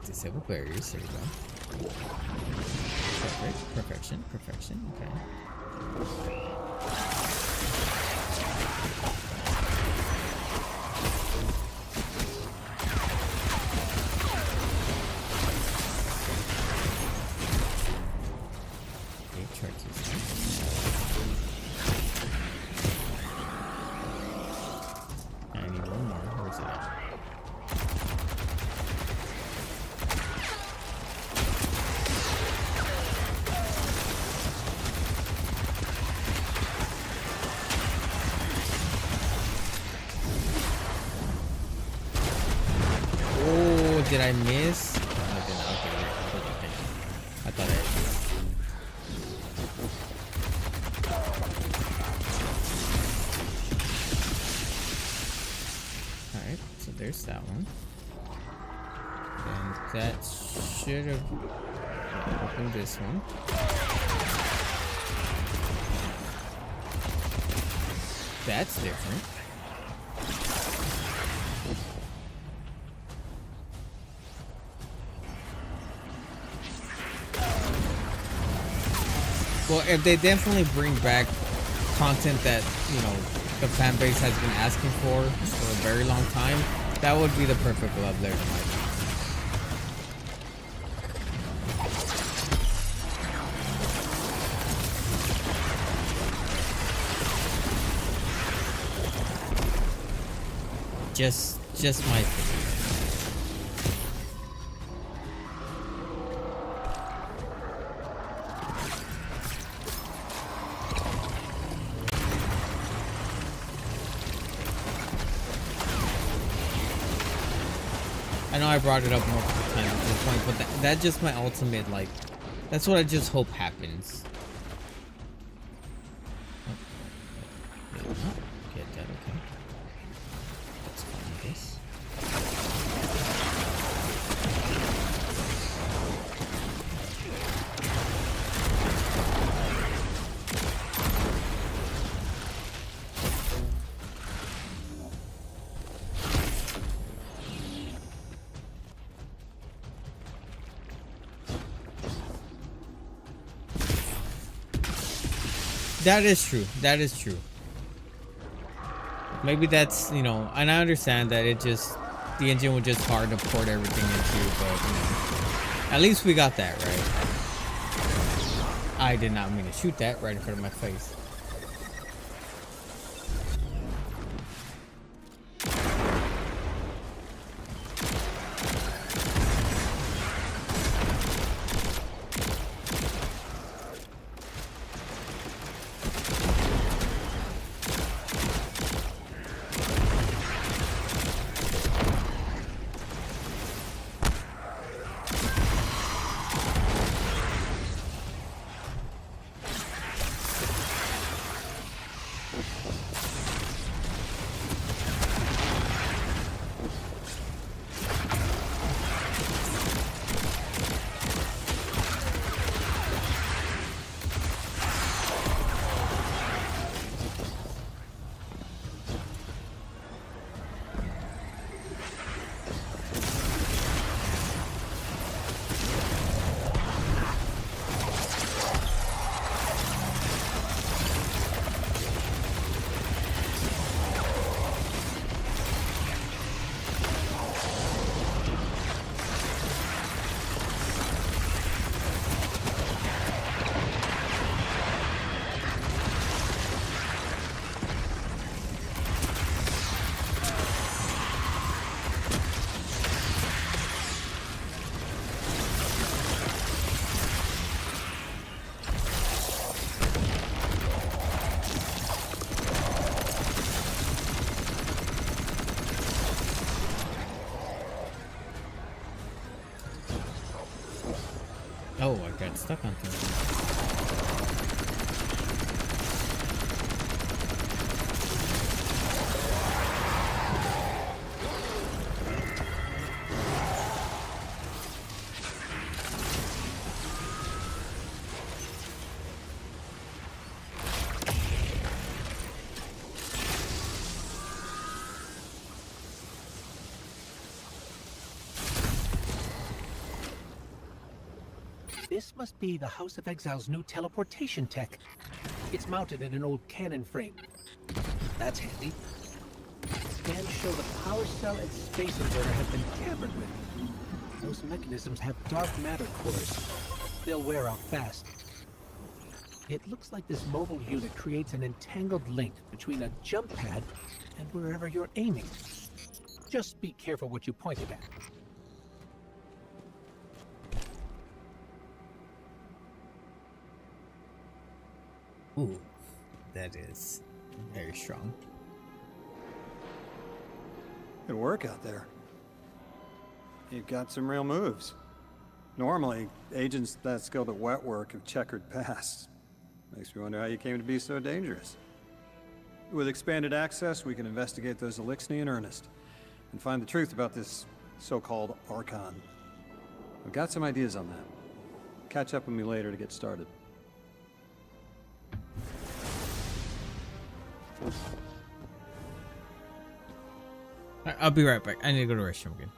Disable barriers, there you go. Perfect, perfection, okay. Did I miss? I did not. Okay, I thought I Alright, so there's that one. And that should have opened this one. That's different. Well, if they definitely bring back content that, you know, the fan base has been asking for a very long time, that would be the perfect love letter to my opinion. Just my opinion. I know I brought it up multiple times at this point, but that's just my ultimate, like, that's what I just hope happens. Oh, get that, okay. Let's find this. That is true. That is true. Maybe that's, you know, and I understand that it just, the engine was just hard to port everything into, but, you know, at least we got that, right? I did not mean to shoot that right in front of my face. Oh, I got stuck on things. This must be the House of Exile's new teleportation tech. It's mounted in an old cannon frame. That's handy. Scans show the power cell and space inverter have been tampered with. Those mechanisms have dark matter cores. They'll wear out fast. It looks like this mobile unit creates an entangled link between a jump pad and wherever you're aiming. Just be careful what you point it at. Ooh, that is very strong. Good work out there. You've got some real moves. Normally, agents that skilled at wet work have checkered pasts. Makes me wonder how you came to be so dangerous. With expanded access, we can investigate those Elixni in earnest. and find the truth about this so-called Archon. I've got some ideas on that. Catch up with me later to get started. I'll be right back. I need to go to the restroom again.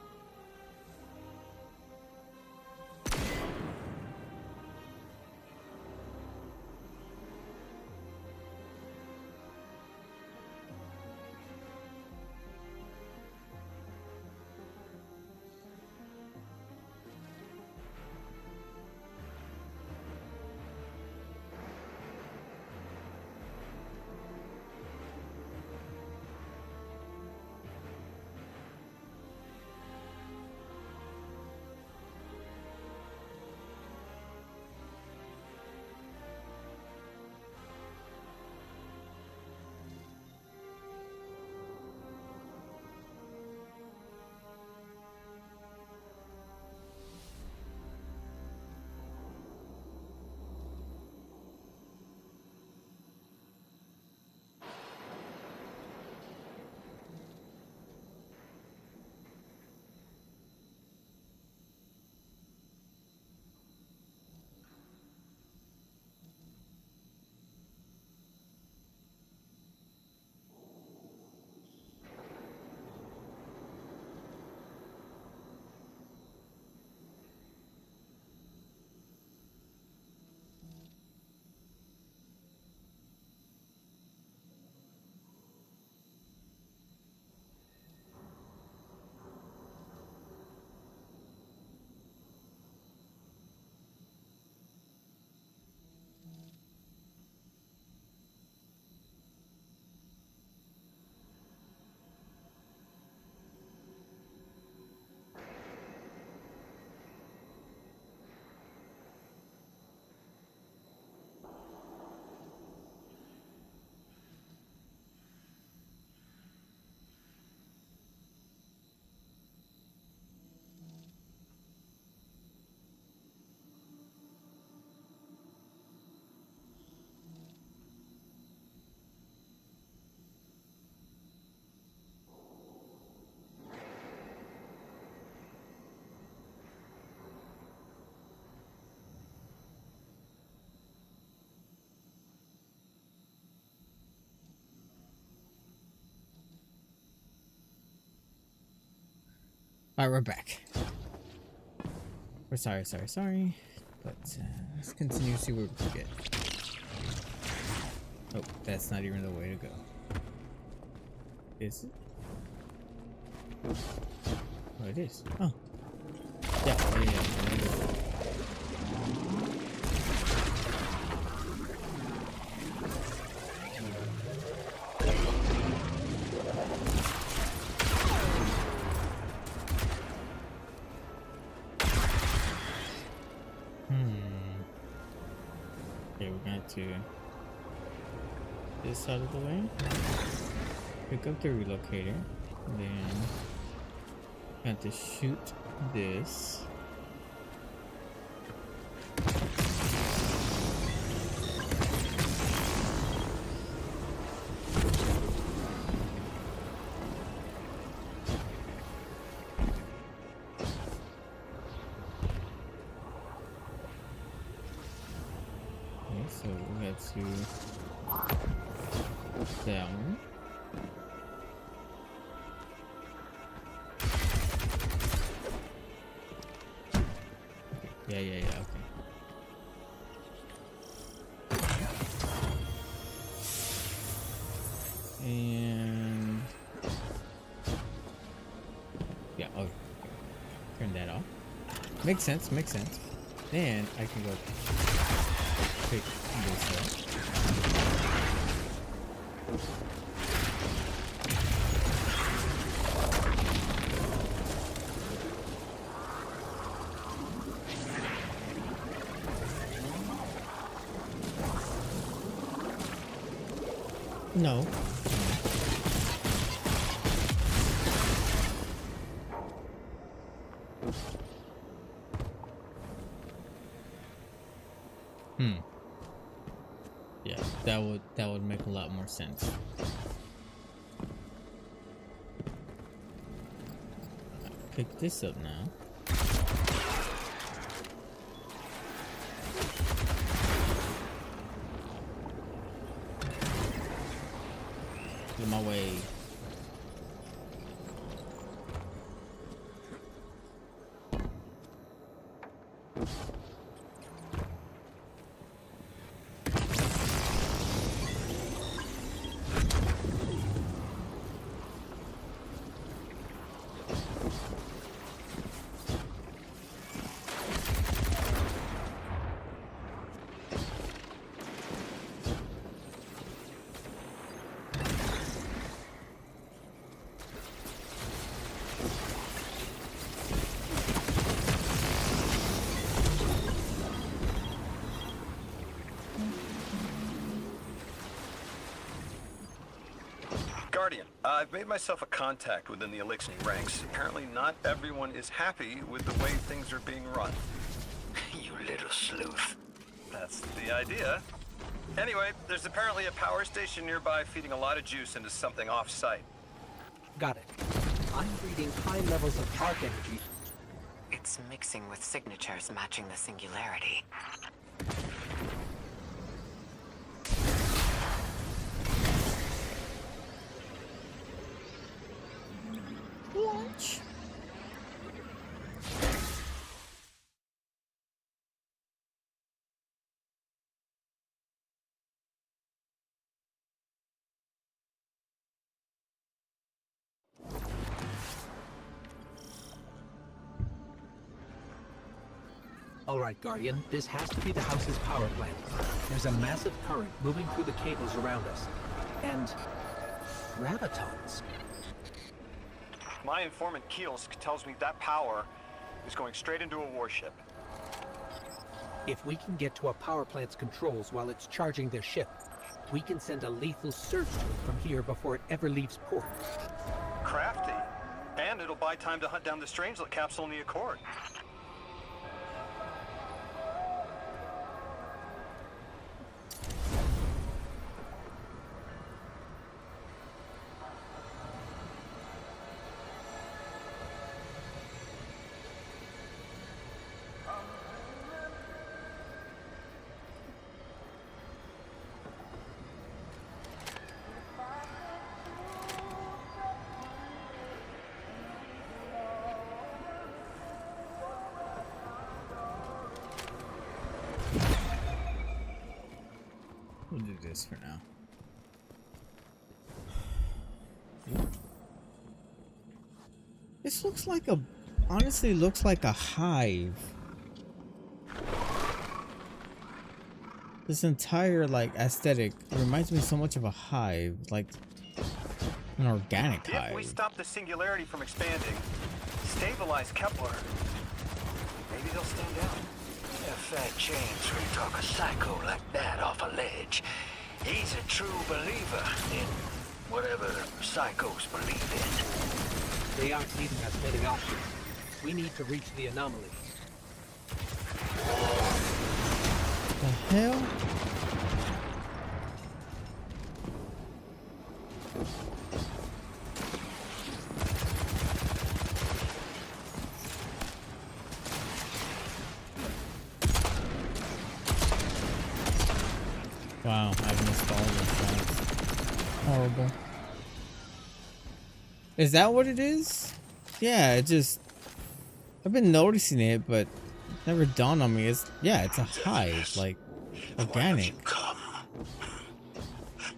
Alright, we're back. We're sorry. But let's continue to see where we can get. Oh, that's not even the way to go. Is it? Oh, it is. Oh. Yeah. Okay, we're going to this side of the way. Pick up the relocator. Then got to shoot this. So we have to down. Yeah, okay. And yeah, oh, turn that off. Makes sense. Then I can go pick this up. No. Yeah, that would make a lot more sense. pick this up now. Get my way. Guardian, I've made myself a contact within the Elixir ranks. Apparently not everyone is happy with the way things are being run. You little sleuth. That's the idea. Anyway, there's apparently a power station nearby feeding a lot of juice into something off-site. Got it. I'm reading high levels of arc energy. It's mixing with signatures matching the singularity. Launch. All right, Guardian, this has to be the house's power plant. There's a massive current moving through the cables around us. And gravitons. My informant Kielsk tells me that power is going straight into a warship. If we can get to a power plant's controls while it's charging their ship, we can send a lethal surge to it from here before it ever leaves port. Crafty. And it'll buy time to hunt down the Strangelet capsule in the Accord. We'll do this for now. This looks like a, honestly looks like a hive. This entire like aesthetic reminds me so much of a hive, like an organic hive. If we stop the singularity from expanding, stabilize Kepler, maybe they'll stand down. If that James would talk a psycho like that off a ledge, he's a true believer in whatever psychos believe in. They aren't leaving us many options. We need to reach the anomaly. The hell? Wow, I've missed all this. That's horrible. Is that what it is? Yeah, it just... I've been noticing it, but it never dawned on me. It's a hive, like organic.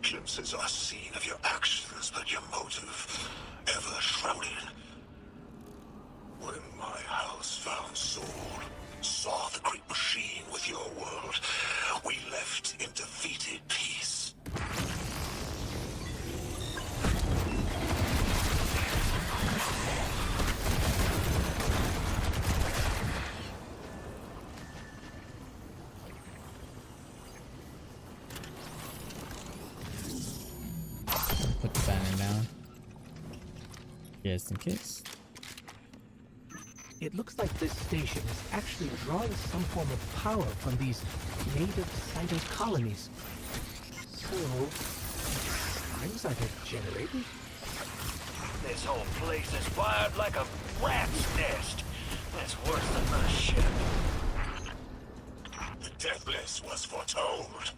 Glimpses are seen of your actions, but your motive ever shrouded. When my house found Soul, saw the great machine with your world, we left in defeated peace. Put the banner down. Just in case. It looks like this station is actually drawing some form of power from these native cyto colonies. So, times are they generated? This whole place is wired like a rat's nest. That's worse than my ship. The Deathless was foretold.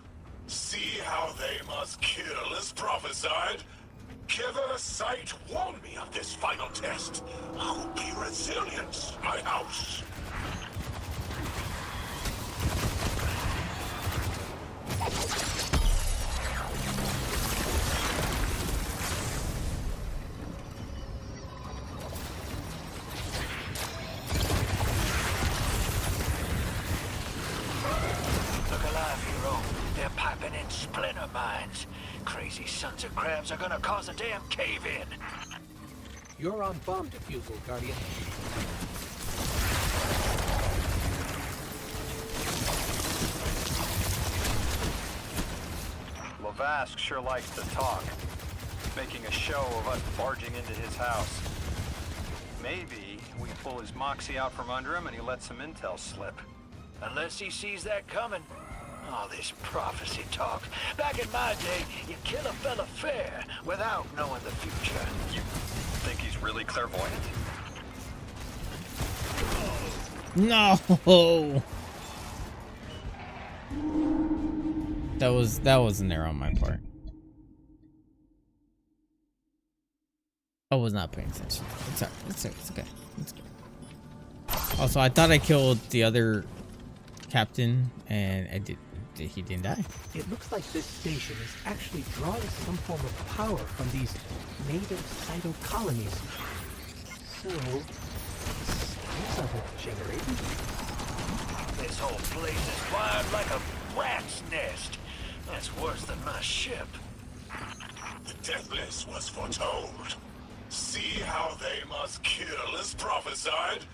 See how they must kill as prophesied? Kiver Sight warned me of this final test. I'll be resilient, my house. Look alive, hero. They're piping in splinter mines. Crazy sons of crabs are gonna cause a damn cave-in. You're on bomb defusal, Guardian. Lavask sure likes to talk, making a show of us barging into his house. Maybe we pull his moxie out from under him and he lets some intel slip. Unless he sees that coming. All this prophecy talk. Back in my day, you kill a fella fair without knowing the future. You think he's really clairvoyant? No. That was an error on my part. I was not paying attention. It's alright. It's okay. It's good. Also, I thought I killed the other captain, and I did. He didn't die. It looks like this station is actually drawing some form of power from these native cyto colonies. So, these are the generators? This whole place is wired like a rat's nest. That's worse than my ship. The Deathless was foretold. See how they must kill as prophesied?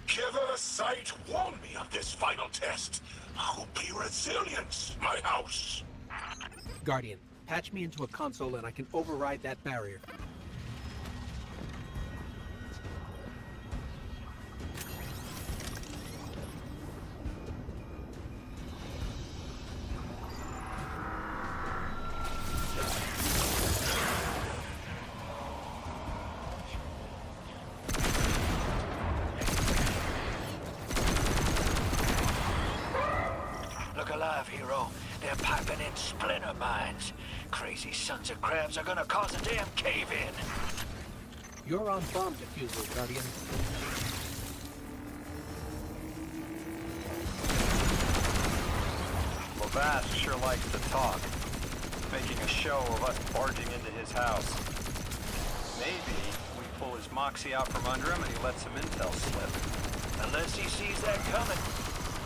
Kiver Sight warned me of this final test. I'll be resilient, my house. Guardian, patch me into a console and I can override that barrier. Look alive, hero. They're piping in splinter mines. Crazy sons of crabs are gonna cause a damn cave-in. You're on bomb defusal, Guardian. Lavask sure likes to talk, making a show of us barging into his house. Maybe we pull his moxie out from under him and he lets some intel slip. Unless he sees that coming.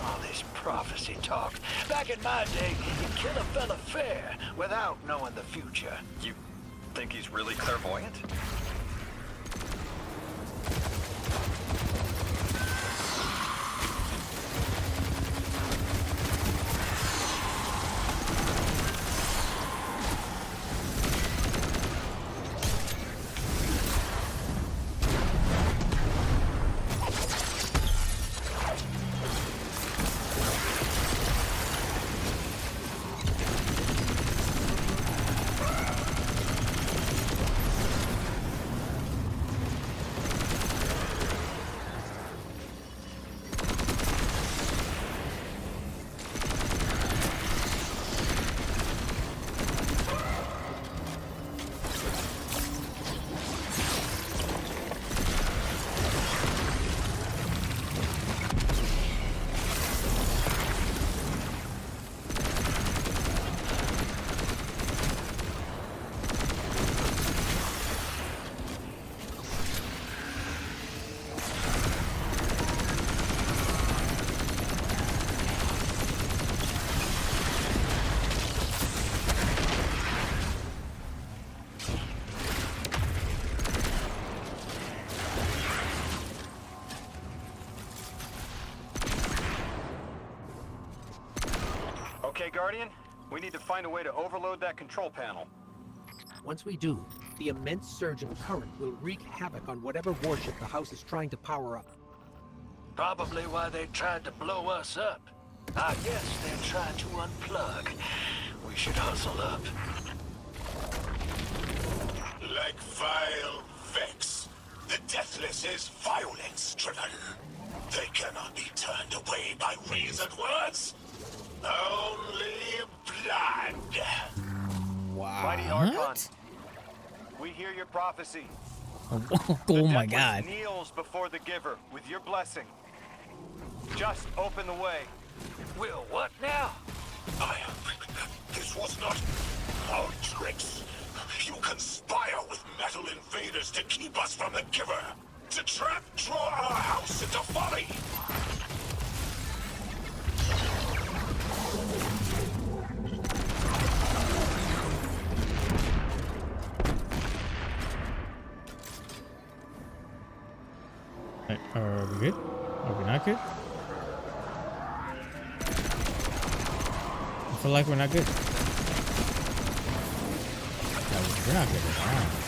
All this prophecy talk. Back in my day, you kill a fella fair without knowing the future. You think he's really clairvoyant? Okay, Guardian, we need to find a way to overload that control panel. Once we do, the immense surge of current will wreak havoc on whatever warship the house is trying to power up. Probably why they tried to blow us up. I guess they're trying to unplug. We should hustle up. Like vile vet Deathless is violence-driven. They cannot be turned away by reasoned words. Only blood. Mighty Archon, we hear your prophecy. Oh my God. Kneels before the Giver with your blessing. Just open the way. Will what now? This was not our tricks. You conspire with metal invaders to keep us from the Giver. To draw our house into folly. Are we good? Are we not good? I feel like we're not good. No, we're not good at all.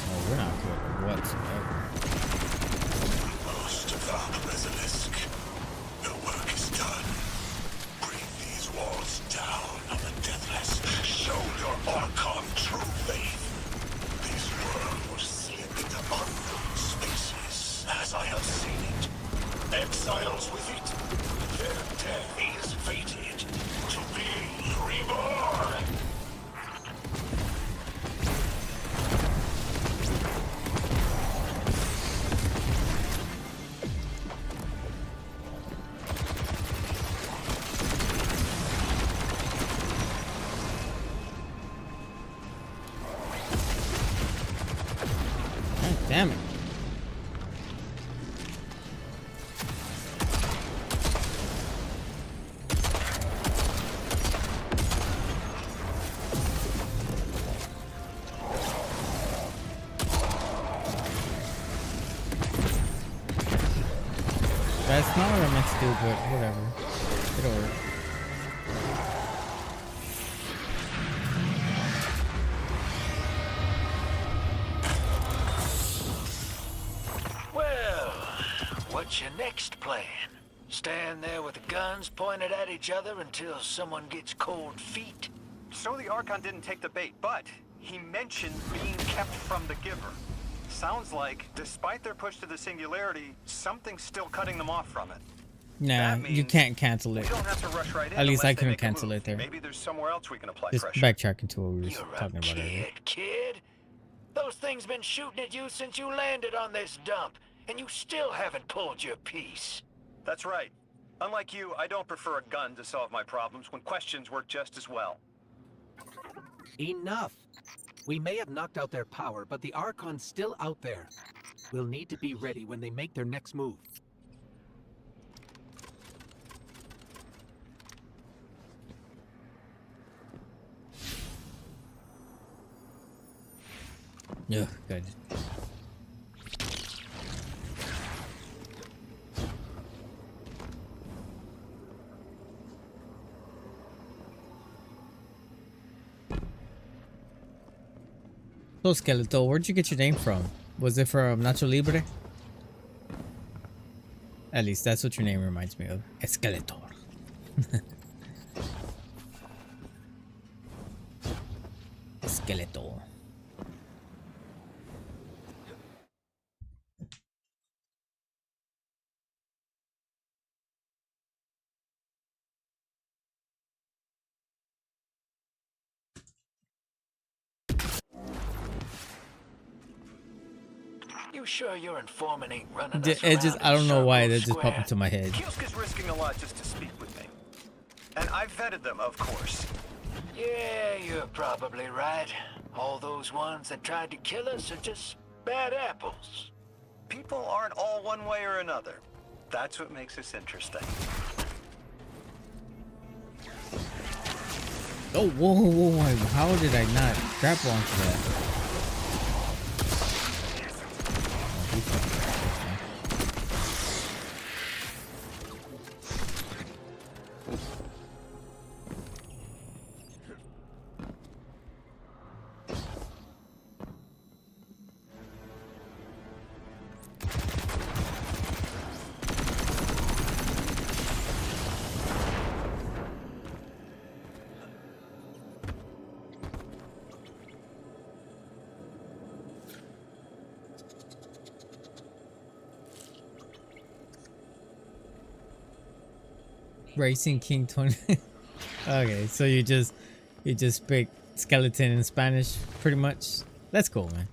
No, we're not good whatsoever. Most of the basilisk. The work is done. Bring these walls down on the Deathless. Show your Archon true faith. This world will slip into unknown spaces, as I have seen it. Exiles with it. Their death is fated to be reborn. God damn it. That's not what I meant to do, but whatever. It'll work. Well, what's your next plan? Stand there with the guns pointed at each other until someone gets cold feet? So the Archon didn't take the bait, but he mentioned being kept from the Giver. Sounds like, despite their push to the Singularity, something's still cutting them off from it. Nah, you can't cancel it. We don't have to rush right in At least unless I they couldn't make a cancel move. it there. Maybe there's somewhere else we can apply Just pressure. backtracking to what we were talking about earlier. Kid, those things been shooting at you since you landed on this dump, and you still haven't pulled your piece. That's right. Unlike you, I don't prefer a gun to solve my problems when questions work just as well. Enough. We may have knocked out their power, but the Archon's still out there. We'll need to be ready when they make their next move. Yeah, good. So Skeletor, where'd you get your name from? Was it from Nacho Libre? At least that's what your name reminds me of. Skeletor. Skeletor. You sure your informant ain't running us It just, around I in don't know why that circles, just popped Square? into my head. Kiosk risking a lot just to speak with me. And I've vetted them, of course. Yeah, you're probably right. All those ones that tried to kill us are just bad apples. People aren't all one way or another. That's what makes us interesting. Oh, whoa, whoa, whoa. How did I not grapple onto that? Racing King 20. Okay, so you just speak skeleton in Spanish, pretty much. That's cool, man.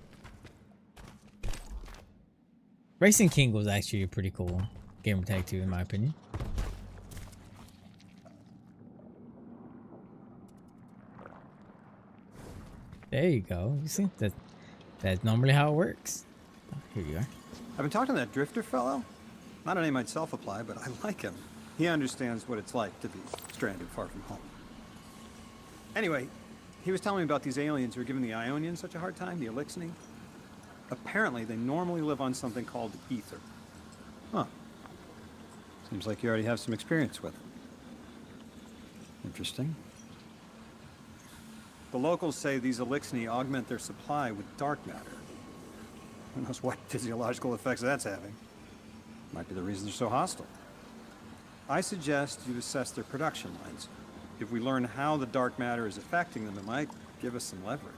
Racing King was actually a pretty cool gamer tag too, in my opinion. There you go. You see, that's normally how it works. Oh, here you are. I've been talking to that drifter fellow. Not a name I'd self-apply, but I like him. He understands what it's like to be stranded far from home. Anyway, he was telling me about these aliens who are giving the Ionians such a hard time, the Elixni. Apparently, they normally live on something called ether. Huh. Seems like you already have some experience with it. Interesting. The locals say these Elixni augment their supply with dark matter. Who knows what physiological effects that's having. Might be the reason they're so hostile. I suggest you assess their production lines. If we learn how the dark matter is affecting them, it might give us some leverage.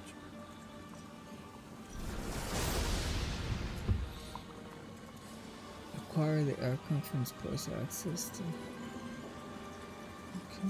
Acquire the air conference plus access to. Okay.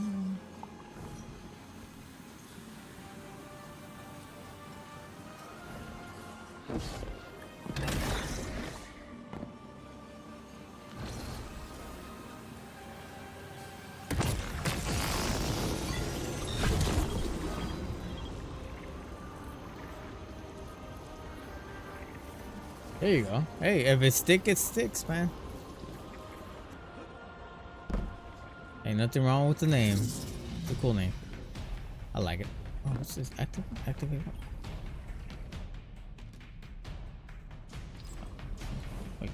There you go. Hey, if it sticks, it sticks, man. Ain't nothing wrong with the name. It's a cool name. I like it. Oh, what's this? Activate. Wait.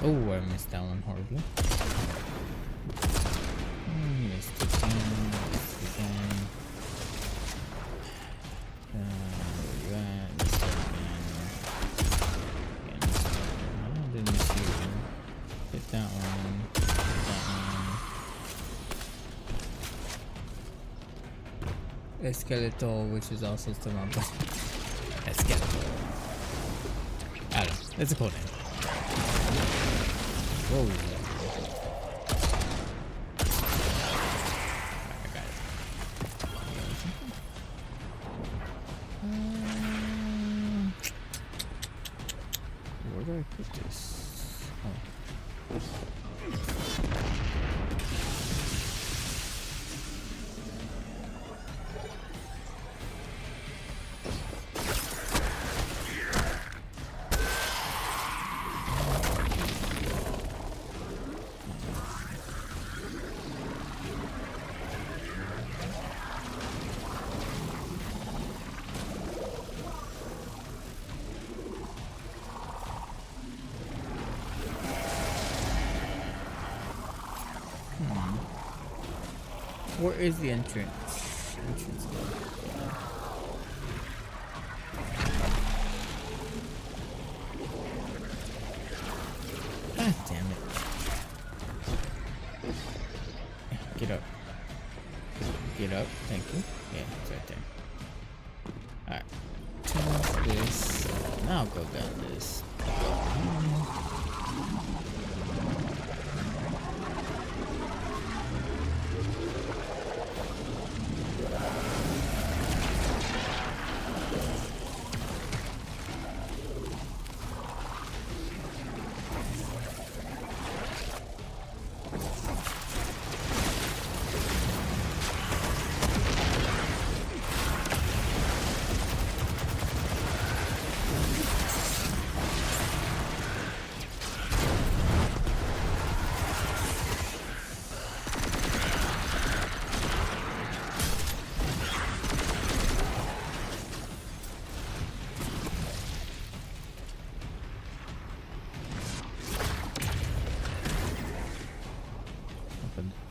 Oh, I missed that one horribly. Missed again. Missed again. Where you at? Missed again. I didn't miss you. Hit that one. Hit that one. Esqueleto, which is also still on. Esqueleto. I don't know. It's a cool name. Whoa. I got it. Where do I put this? Oh. Where is the entrance? God damn it. Get up. Get up. Thank you. Yeah, it's right there. Alright. Turn this. Now I'll go down this.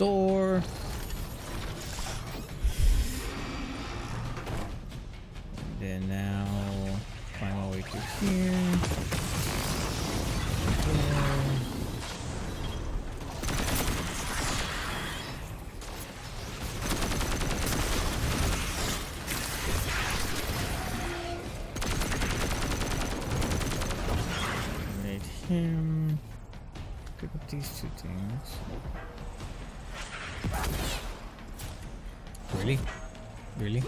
door. And then now find my way through here. Made him pick up these two things. Really? Really?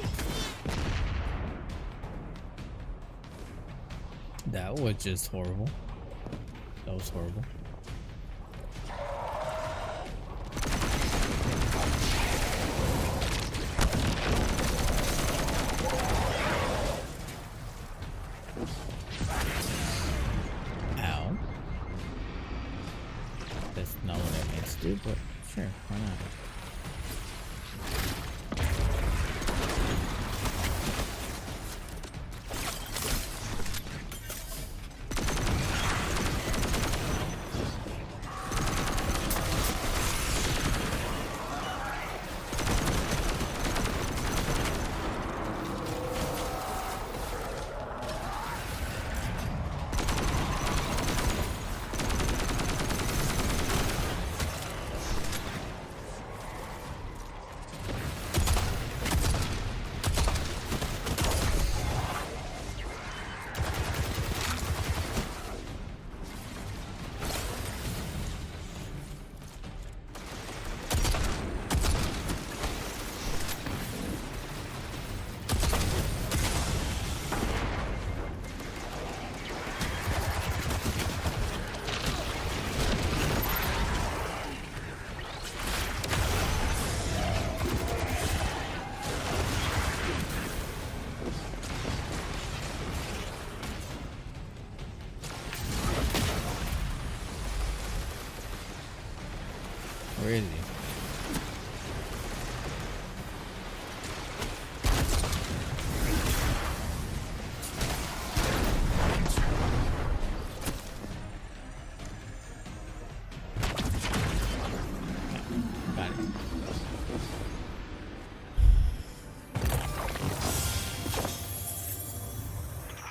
That was just horrible. That was horrible. Ow. That's not what I meant to do, but sure, why not? Where is he? Got it.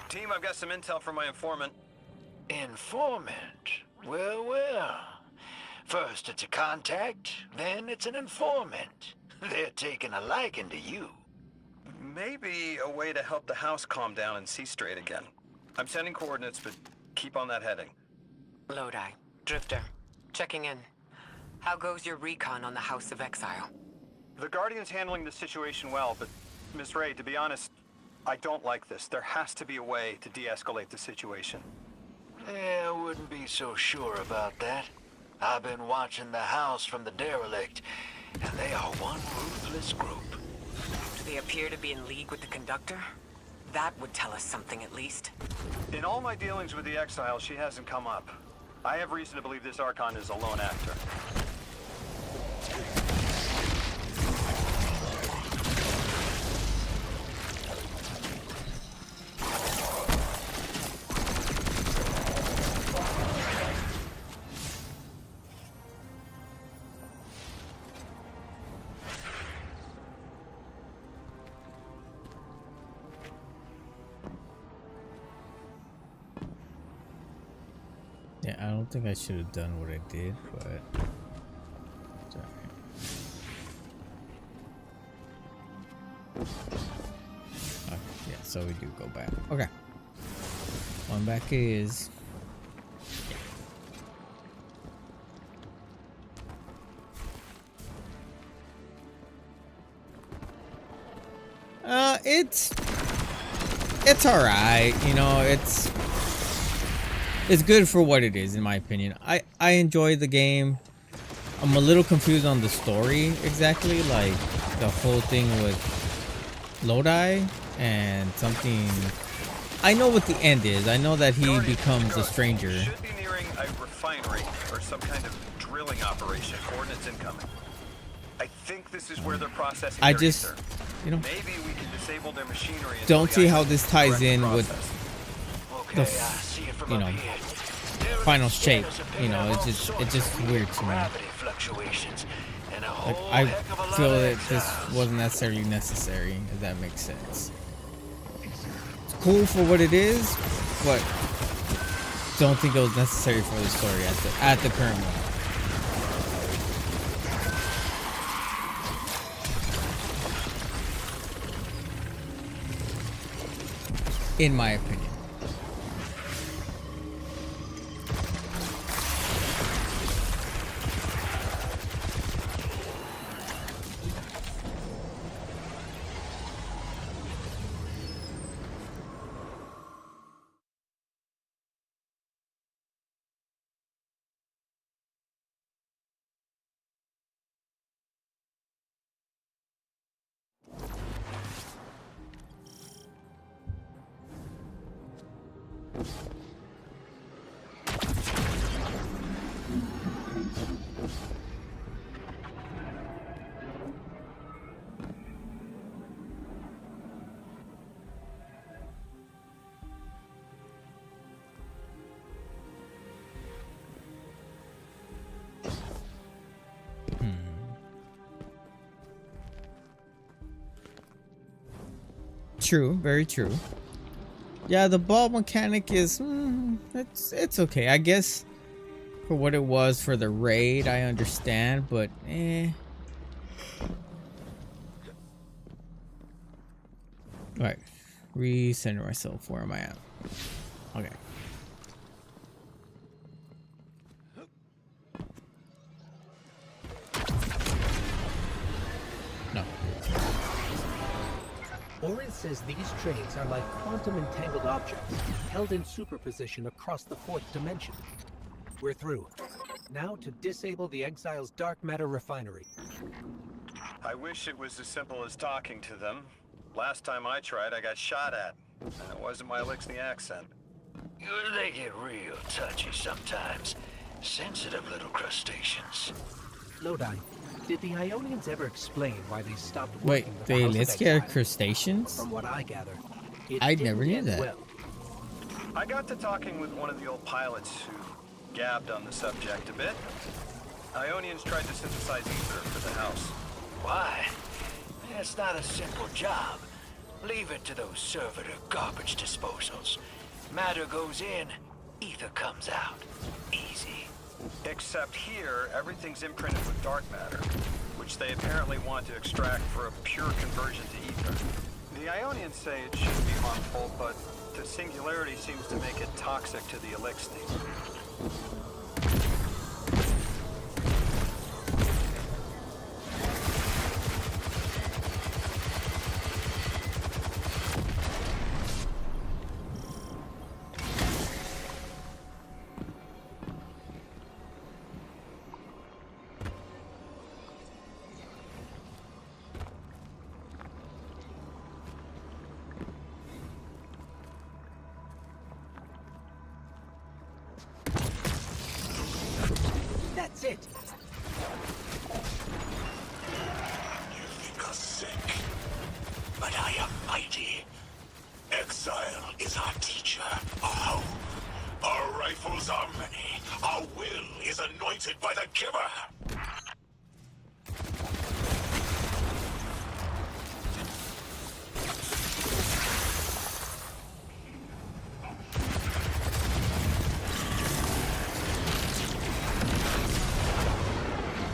Team, I've got some intel from my informant. Informant? Well, well. First it's a contact, then it's an informant. They're taking a liking to you. Maybe a way to help the house calm down and see straight again. I'm sending coordinates, but keep on that heading. Lodi, Drifter, checking in. How goes your recon on the House of Exile? The Guardian's handling the situation well, but Miss Ray, to be honest, I don't like this. There has to be a way to de-escalate the situation. I wouldn't be so sure about that. I've been watching the house from the derelict, and they are one ruthless group. Do they appear to be in league with the Conductor? That would tell us something at least. In all my dealings with the Exile, she hasn't come up. I have reason to believe this Archon is a lone actor. Yeah, I don't think I should have done what I did, but it's alright. Yeah, so we do go back. Okay. One back is it's alright, you know, it's good for what it is, in my opinion. I enjoy the game. I'm a little confused on the story exactly, like the whole thing with Lodi and something. I know what the end is. I know that he becomes a stranger. Should be nearing a refinery or some kind of drilling operation. Coordinates incoming. I think this is where they're processing. I their just, ether. you know, maybe we can disable their machinery. don't see how this ties in with the, you know, final shape. You know, it's just weird to me. Fluctuations and a Like, I feel that this wasn't necessarily necessary, if that makes sense. It's cool for what it is, but don't think it was necessary for the story at the current moment. In my opinion. True, very true. Yeah, the ball mechanic is it's okay. I guess for what it was for the raid, I understand, but Alright. Recenter myself. Where am I at? Okay. No. Orin says these trains are like quantum entangled objects, held in superposition across the fourth dimension. We're through. Now to disable the Exile's dark matter refinery. I wish it was as simple as talking to them. Last time I tried, I got shot at. And it wasn't my Elixni accent. They get real touchy sometimes. Sensitive little crustaceans. Lodi, did the Ionians ever explain why they stopped Wait, working with the the House of Elixni are Exile? crustaceans? From what I gather, I never knew that. Well. I got to talking with one of the old pilots who gabbed on the subject a bit. Ionians tried to synthesize ether for the house. Why? It's not a simple job. Leave it to those servitor garbage disposals. Matter goes in, ether comes out. Easy. Except here, everything's imprinted with dark matter, which they apparently want to extract for a pure conversion to ether. The Ionians say it shouldn't be harmful, but the singularity seems to make it toxic to the Elixni. That's it. You think us sick, but I am mighty. Exile is our teacher, our home. Our rifles are many. Our will is anointed by the giver.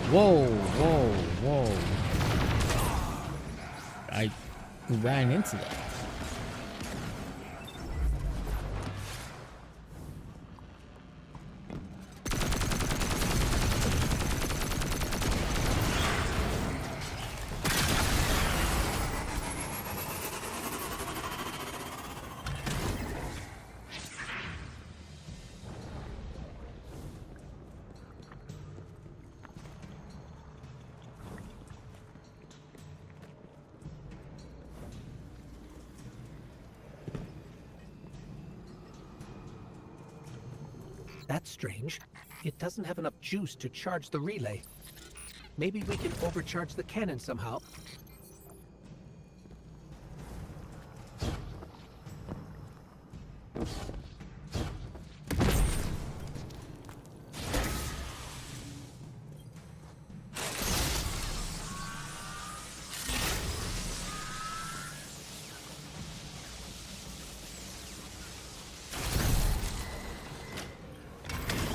Whoa, whoa, whoa. I ran into that. That's strange. It doesn't have enough juice to charge the relay. Maybe we can overcharge the cannon somehow.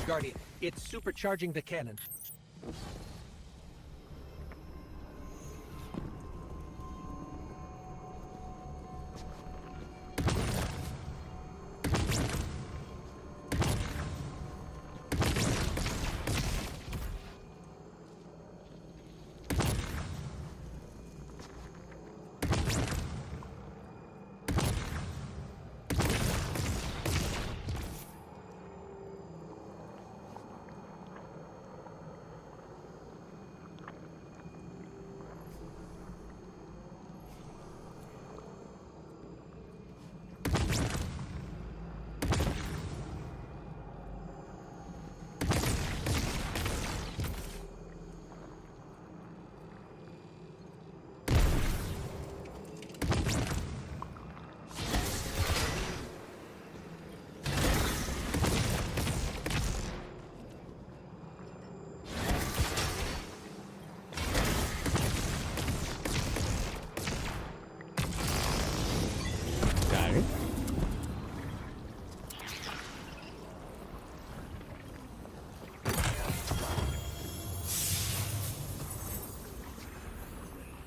Guardian, it's supercharging the cannon.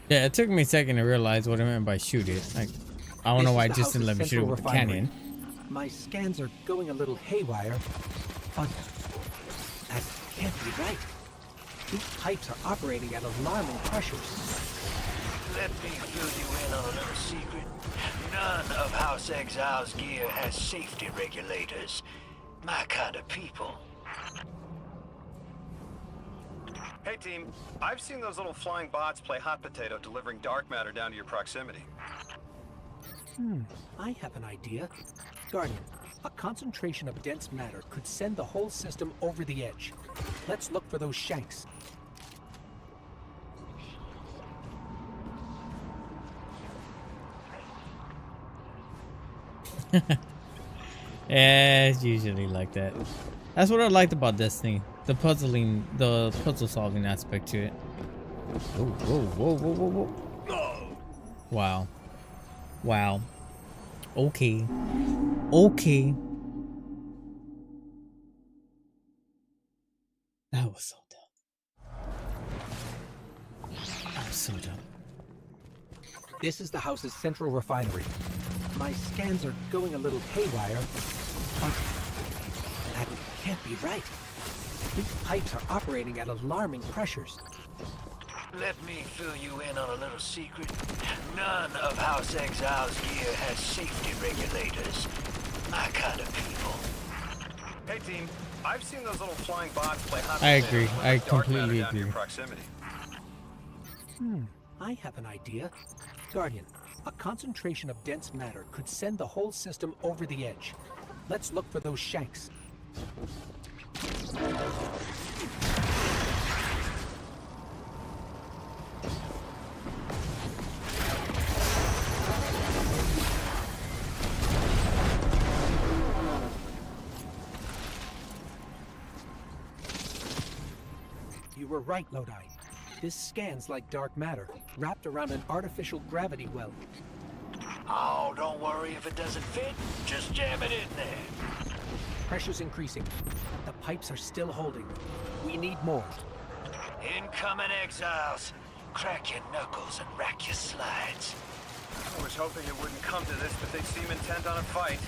Yeah, it took me a second to realize what I meant by shoot it. Like, I don't know why it just didn't let me shoot it with the cannon. My scans are going a little haywire, but that can't be right. These pipes are operating at alarming pressures. Let me fill you in on a little secret. None of House Exile's gear has safety regulators. My kind of people. Hey team, I've seen those little flying bots play hot potato delivering dark matter down to your proximity. I have an idea. Guardian, a concentration of dense matter could send the whole system over the edge. Let's look for those shanks. Yeah, it's usually like that. That's what I liked about Destiny. The puzzle solving aspect to it. Whoa. Wow. Wow. Okay. That was so dumb. That was so dumb. This is the house's central refinery. My scans are going a little haywire, but that can't be right. These pipes are operating at alarming pressures. Let me fill you in on a little secret. None of House Exile's gear has safety regulators. My kind of people. Hey team, I've seen those little flying bots play hot I potato agree. delivering I dark completely matter down to your agree. proximity. I have an idea. Guardian, a concentration of dense matter could send the whole system over the edge. Let's look for those shanks. You were right, Lodi. This scans like dark matter, wrapped around an artificial gravity well. Oh, don't worry if it doesn't fit. Just jam it in there. Pressure's increasing. The pipes are still holding. We need more. Incoming Exiles. Crack your knuckles and rack your slides. I was hoping it wouldn't come to this, but they seem intent on a fight.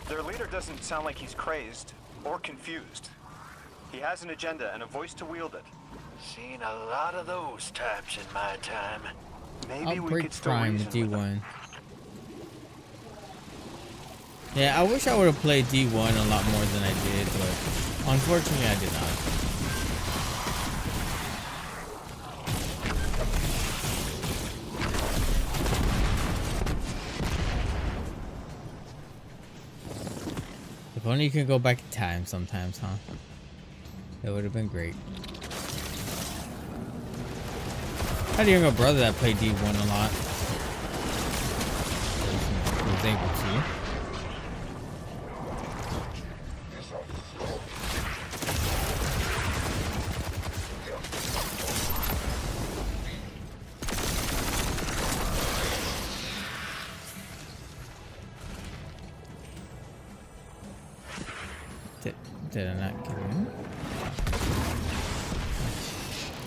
Their leader doesn't sound like he's crazed or confused. He has an agenda and a voice to wield it. Seen a lot of those types in my time. Maybe we Outbreak could still Prime reason with them. D1. Yeah, I wish I would have played D1 a lot more than I did, but unfortunately I did not. If only you could go back in time sometimes, huh? That would have been great. had a younger brother that played D1 a lot. He was able to. Did I not get him?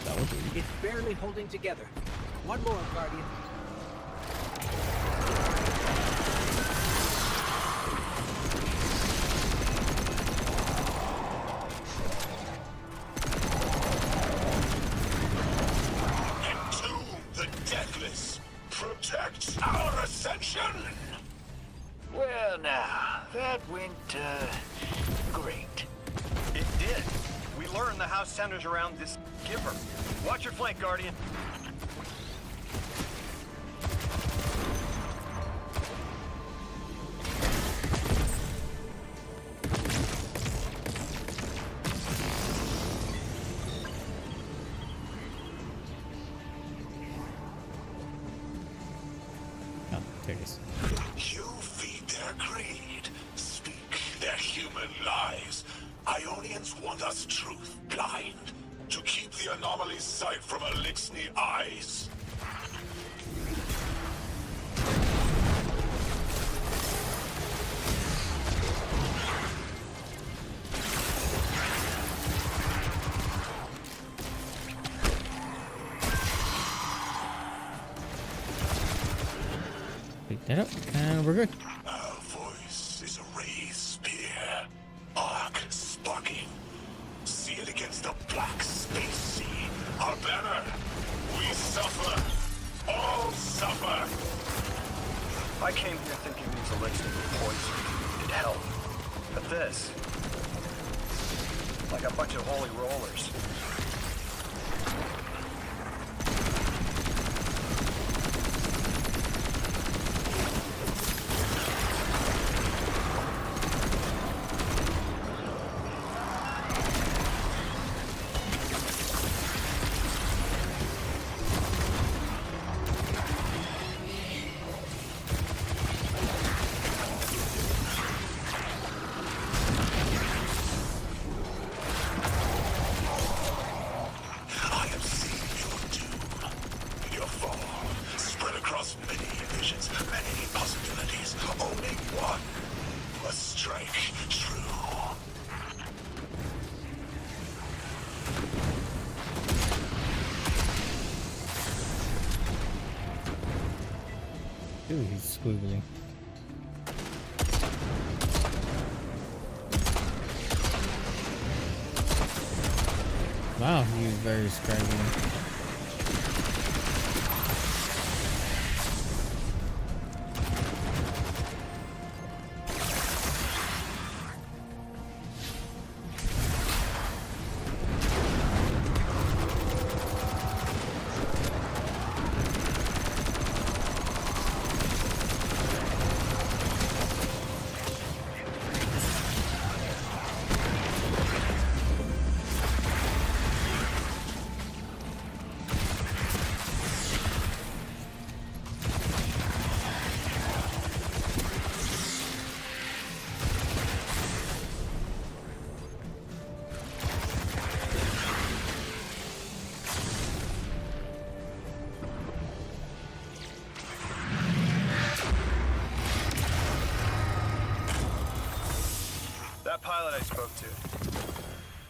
That would be. It's barely holding together. One more, Guardian. Entomb the deathless. Protect our ascension. Well, now, that went, great. It did. We learned the house centers around this giver. Watch your flank, Guardian. Oh, there it is. You feed their greed, speak their human lies. Ionians want us truth blind, to keep the anomaly's sight from Elixni eyes. Pick that up, and we're good. Our voice is a raised spear, arc sparking. See it against the black space sea. Our banner. We suffer. All suffer. I came here thinking these elixirs were poison. It helped. But this, like a bunch of holy rollers. Ooh, he's squiggly. Wow, he's very scraggly. That pilot I spoke to,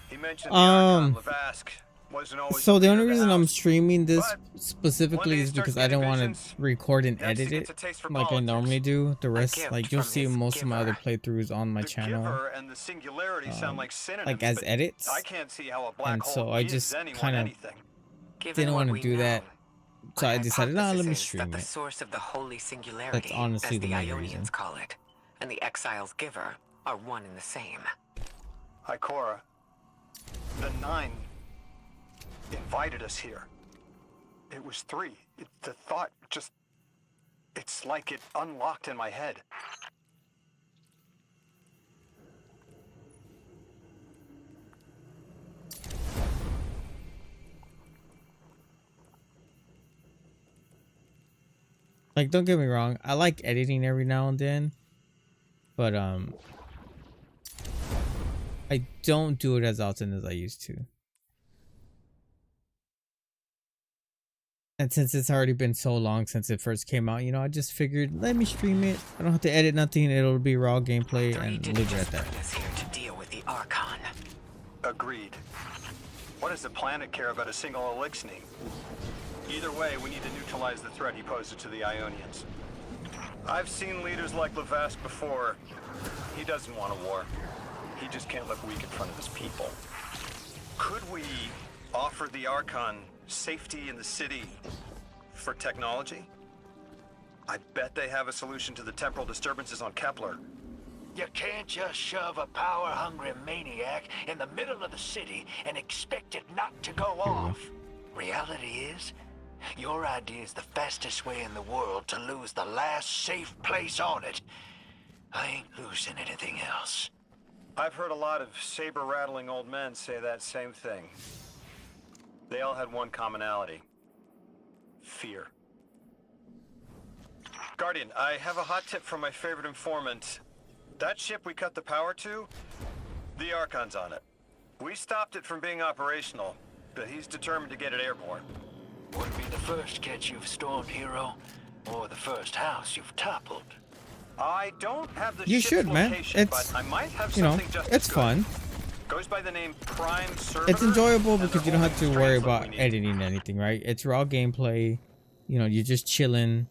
he mentioned the Archon Lavask wasn't always. So the only leader of reason the I'm house, streaming this but specifically is because I don't want to record and next he edit gets it a taste for like I politics. normally do. The rest, gift like you'll from see his most of my other giver. playthroughs on my The channel, Giver and the Singularity sound like synonyms, like as but edits. I can't see how a black And hole so I gives just anyone kind of anything. Given didn't what want to we do know, that, so my I decided, nah, let me hypothesis is stream that the it. source of the holy singularity, That's honestly as the the main Ionians reason. call it, and the Exile's giver are one and the same. Ikora, the Nine invited us here. It was 3. The thought just... It's like it unlocked in my head. Like, don't get me wrong, I like editing every now and then, but I don't do it as often as I used to. And since it's already been so long since it first came out, you know, I just figured, let me stream it. I don't have to edit nothing. It'll be raw gameplay and leave it at that. Is here to deal with the Archon. Agreed. What does the planet care about a single Elixni? Either way, we need to neutralize the threat he poses to the Ionians. I've seen leaders like Levesque before. He doesn't want a war. He just can't look weak in front of his people. Could we offer the Archon safety in the city for technology? I bet they have a solution to the temporal disturbances on Kepler. You can't just shove a power-hungry maniac in the middle of the city and expect it not to go off. Reality is, your idea is the fastest way in the world to lose the last safe place on it. I ain't losing anything else. I've heard a lot of saber-rattling old men say that same thing. They all had one commonality. Fear. Guardian, I have a hot tip from my favorite informant. That ship we cut the power to, the Archon's on it. We stopped it from being operational, but he's determined to get it airborne. Wouldn't be the first catch you've stormed, Hero, or the first house you've toppled. I don't have the You ship's should, man. location, It's, but I might have you know, something just it's as good. fun. Goes by the name Prime Servitor. It's enjoyable and because they're you don't have to holding worry strange what about we need. editing anything, right? It's raw gameplay. You know, you're just chilling.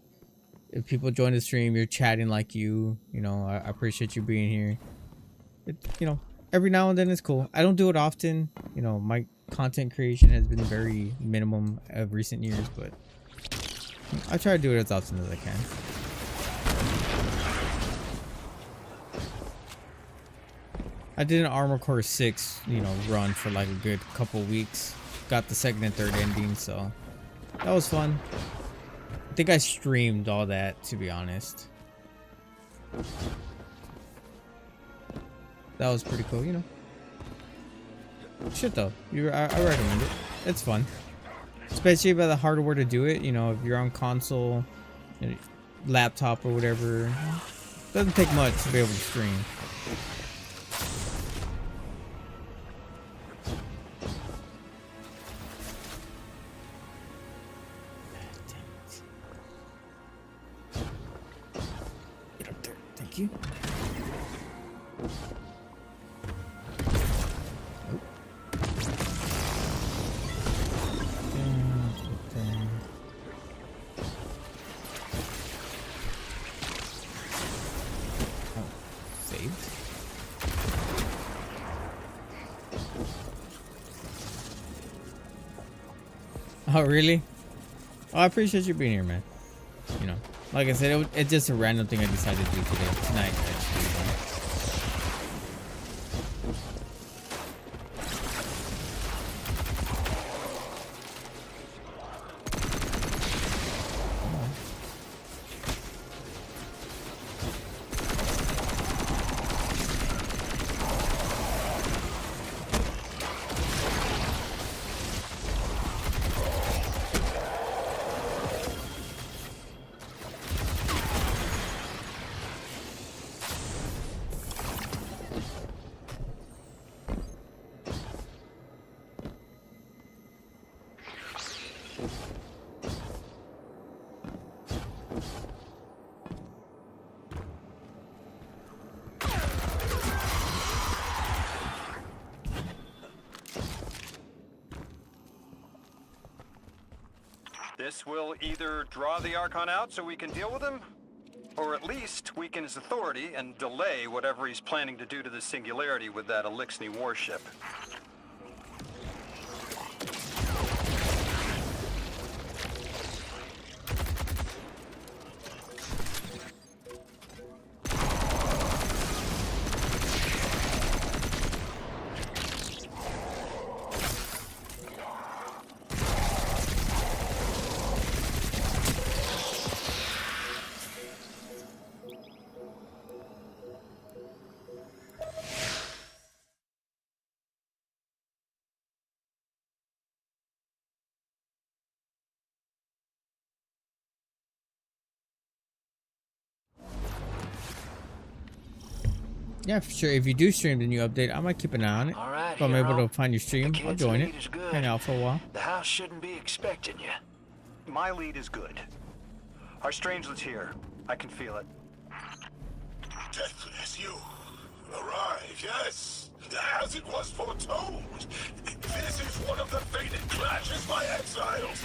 If people join the stream, you're chatting like you. You know, I appreciate you being here. You know, every now and then it's cool. I don't do it often. You know, my content creation has been very minimum of recent years, but I try to do it as often as I can. I did an Armor Core 6, you know, run for like a good couple weeks. Got the second and third ending, so that was fun. I think I streamed all that, to be honest. That was pretty cool, you know. Shit though, I recommend it. It's fun, especially about the hardware to do it. You know, if you're on console, you know, laptop or whatever, it doesn't take much to be able to stream. Get up there, thank you. Oh, really? Oh, I appreciate you being here, man. You know, like I said, it's just a random thing I decided to do tonight. Actually. This will either draw the Archon out so we can deal with him, or at least weaken his authority and delay whatever he's planning to do to the Singularity with that Elixni warship. Yeah, for sure. If you do stream the new update, I might keep an eye on it. All right, If I'm able hero. to find your stream, The I'll kid's join lead it. is good. Hang out for a while. The house shouldn't be expecting you. My lead is good. Our strangelet's here. I can feel it. Deathless, you arrive, yes. As it was foretold. This is one of the fated clashes by exiles.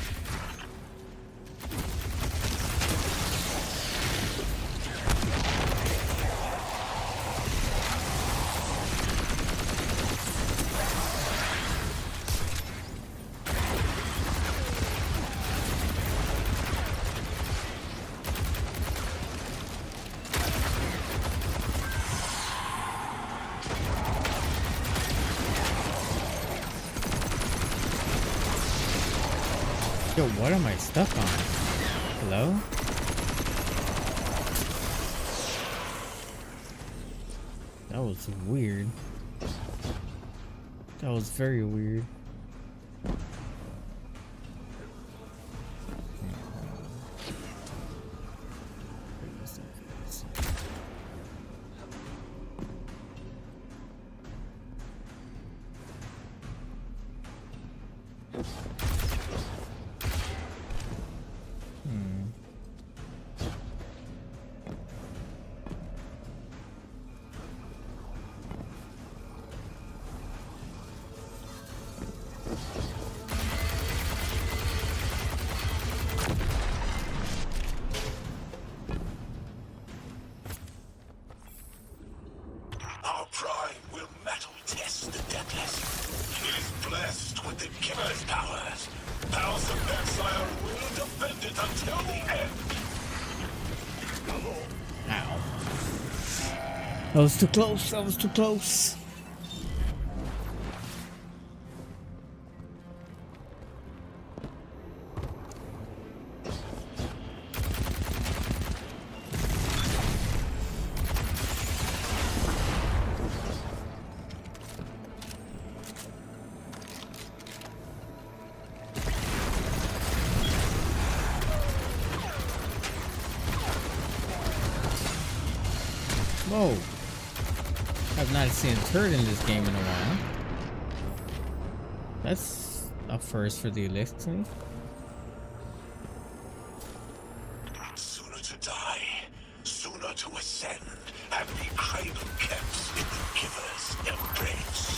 Yo, what am I stuck on? Hello? That was weird. That was very weird. Our prime will metal test the Deathless. He is blessed with the Giver's powers. House of Exile will defend it until the end. Ow. That was too close. That was too close. Whoa. I've not seen a turret in this game in a while. That's a first for the Elixir. Sooner to die, sooner to ascend, and be cradle kept in the Giver's embrace.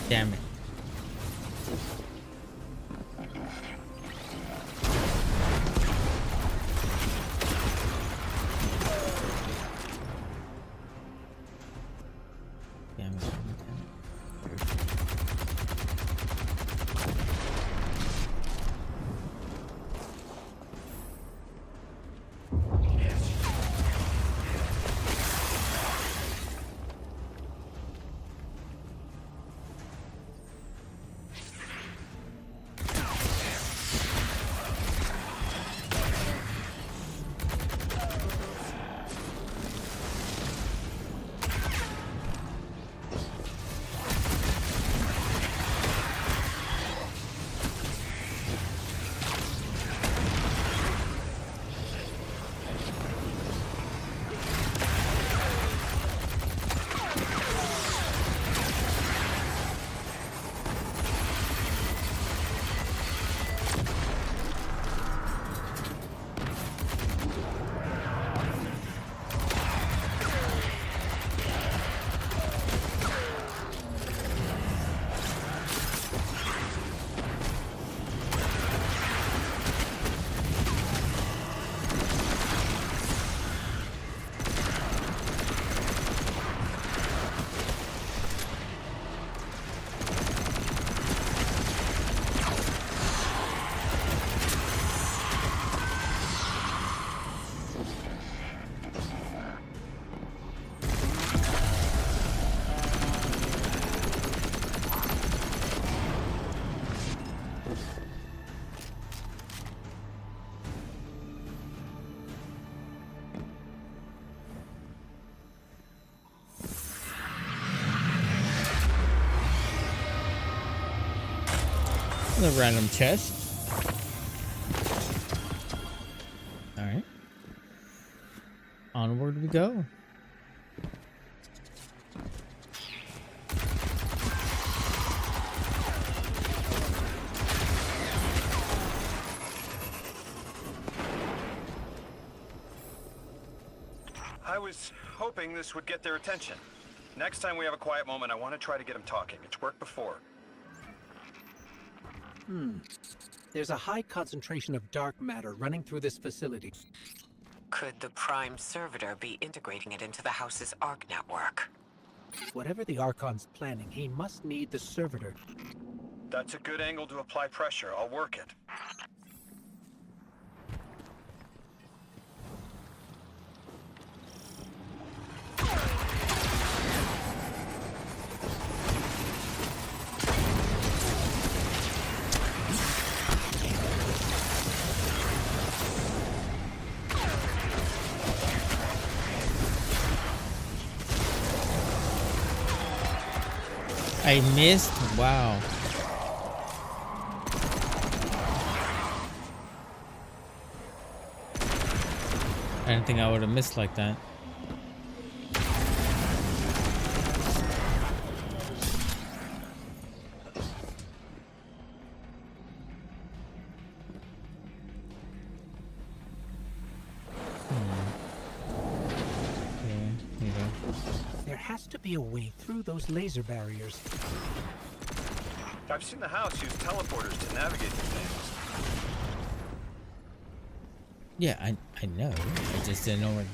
Damn it. Damn it. The random chest. Alright. Onward we go. I was hoping this would get their attention. Next time we have a quiet moment, I want to try to get them talking. It's worked before. There's a high concentration of dark matter running through this facility. Could the Prime Servitor be integrating it into the house's Arc network? Whatever the Archon's planning, he must need the Servitor. That's a good angle to apply pressure. I'll work it. I missed. Wow. I didn't think I would have missed like that. There has to be a way through those laser barriers. I've seen the house use teleporters to navigate these things. Yeah, I know. I just didn't know where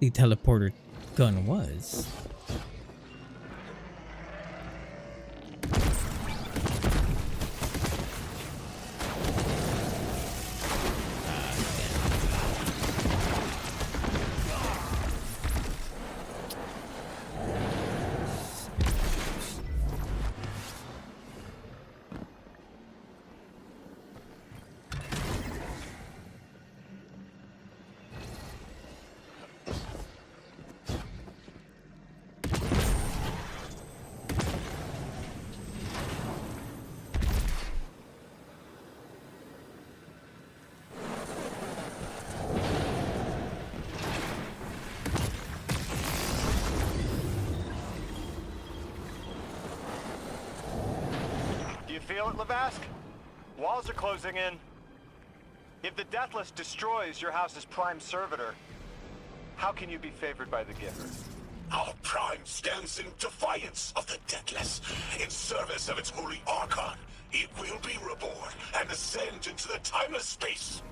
the teleporter gun was. Feel it, Lavask? Walls are closing in. If the Deathless destroys your house's Prime Servitor, how can you be favored by the Giver? Our Prime stands in defiance of the Deathless. In service of its holy Archon, it will be reborn and ascend into the timeless space.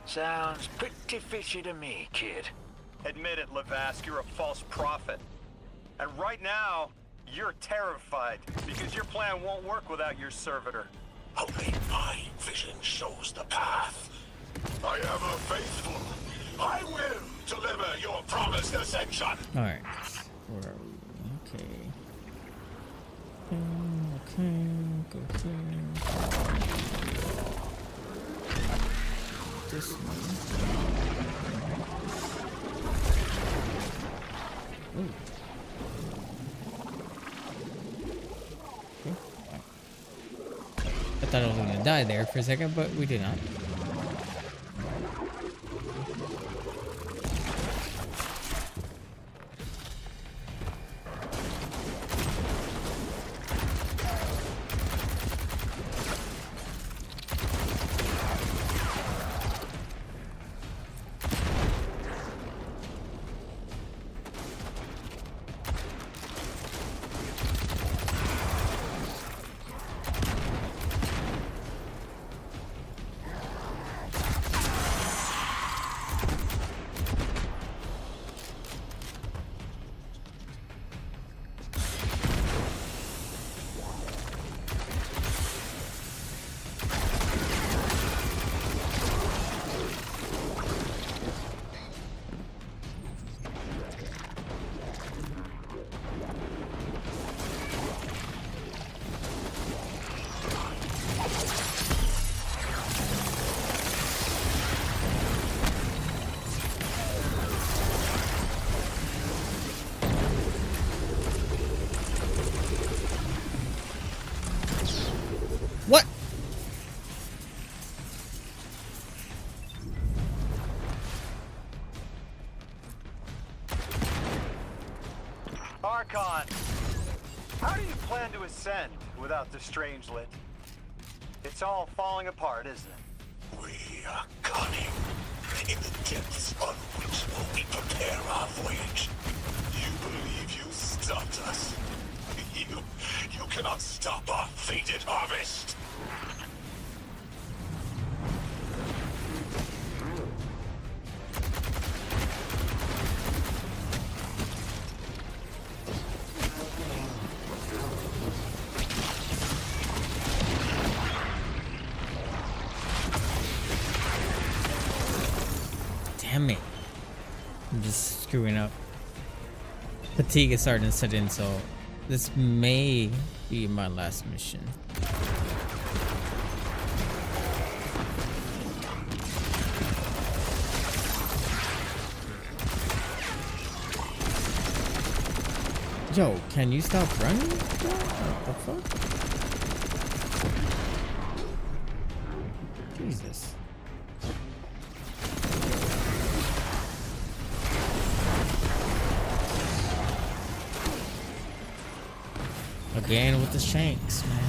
Sounds pretty fishy to me, kid. Admit it, Lavask, you're a false prophet. And right now, you're terrified because your plan won't work without your servitor. Only my vision shows the path. I am a faithful. I will deliver your promised ascension. All right, where are we? Okay. Okay. Go here. This one. Ooh. I thought I was gonna die there for a second, but we did not. What? Archon, how do you plan to ascend without the Strangelet? It's all falling apart, isn't it? We are cunning. In the depths on which we prepare our voyage. You believe you stopped us? You cannot stop our fated harvest. Damn it. I'm just screwing up. Fatigue is starting to set in, so this may be my last mission. Yo, can you stop running? What the fuck? Jesus. Again with the shanks, man.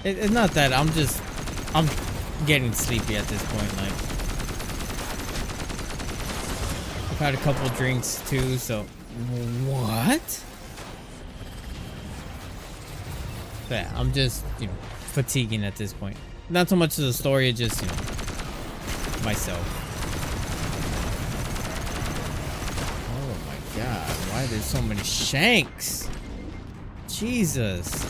It's not that I'm getting sleepy at this point. Like, I've had a couple drinks too, so what? Yeah, I'm just, fatiguing at this point. Not so much of the story, just, myself. God, why there's so many shanks? Jesus.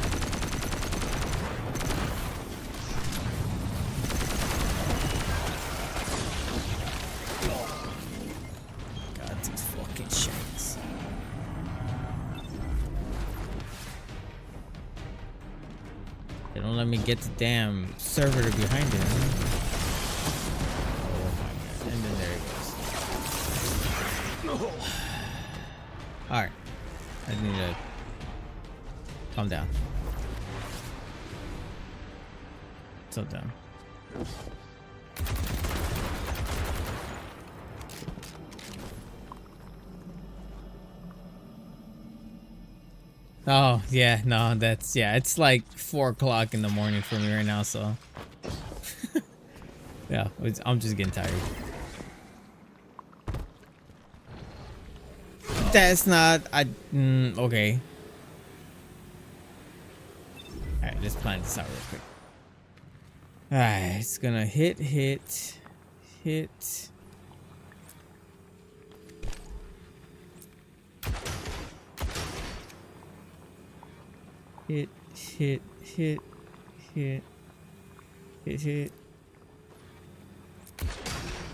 God, these fucking shanks. They don't let me get the damn servitor behind it. Oh my God. And then there it goes. Alright. I need to calm down. Slow down. Oh, yeah, no, that's, yeah, it's like 4 o'clock in the morning for me right now, so. Yeah, I'm just getting tired. That's not, okay. Alright, let's plan this out real quick. Alright, it's gonna hit. Hit.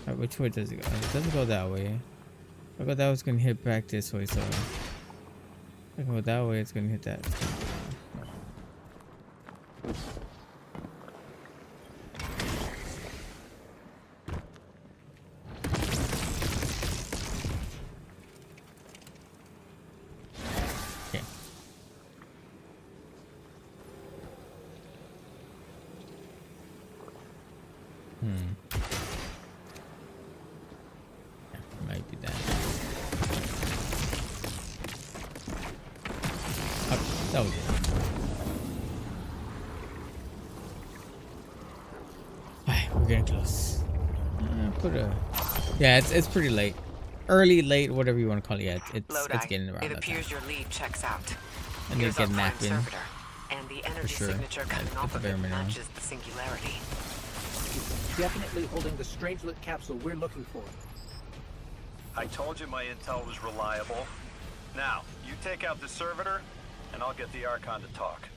Alright, which way does it go? It doesn't go that way. I thought that was gonna hit back this way, so if I go that way, it's gonna hit that. Okay. Yeah, might be that. That was it. Alright, we're getting close. Yeah, it's pretty late. Early, late, whatever you want to call it. Yeah, it's getting around it that appears time. your lead checks out. I need to get a nap in. And the energy sure. signature coming off of it matches the singularity. It's definitely holding the Strangelet capsule we're looking for. I told you my intel was reliable. Now, you take out the servitor, and I'll get the Archon to talk.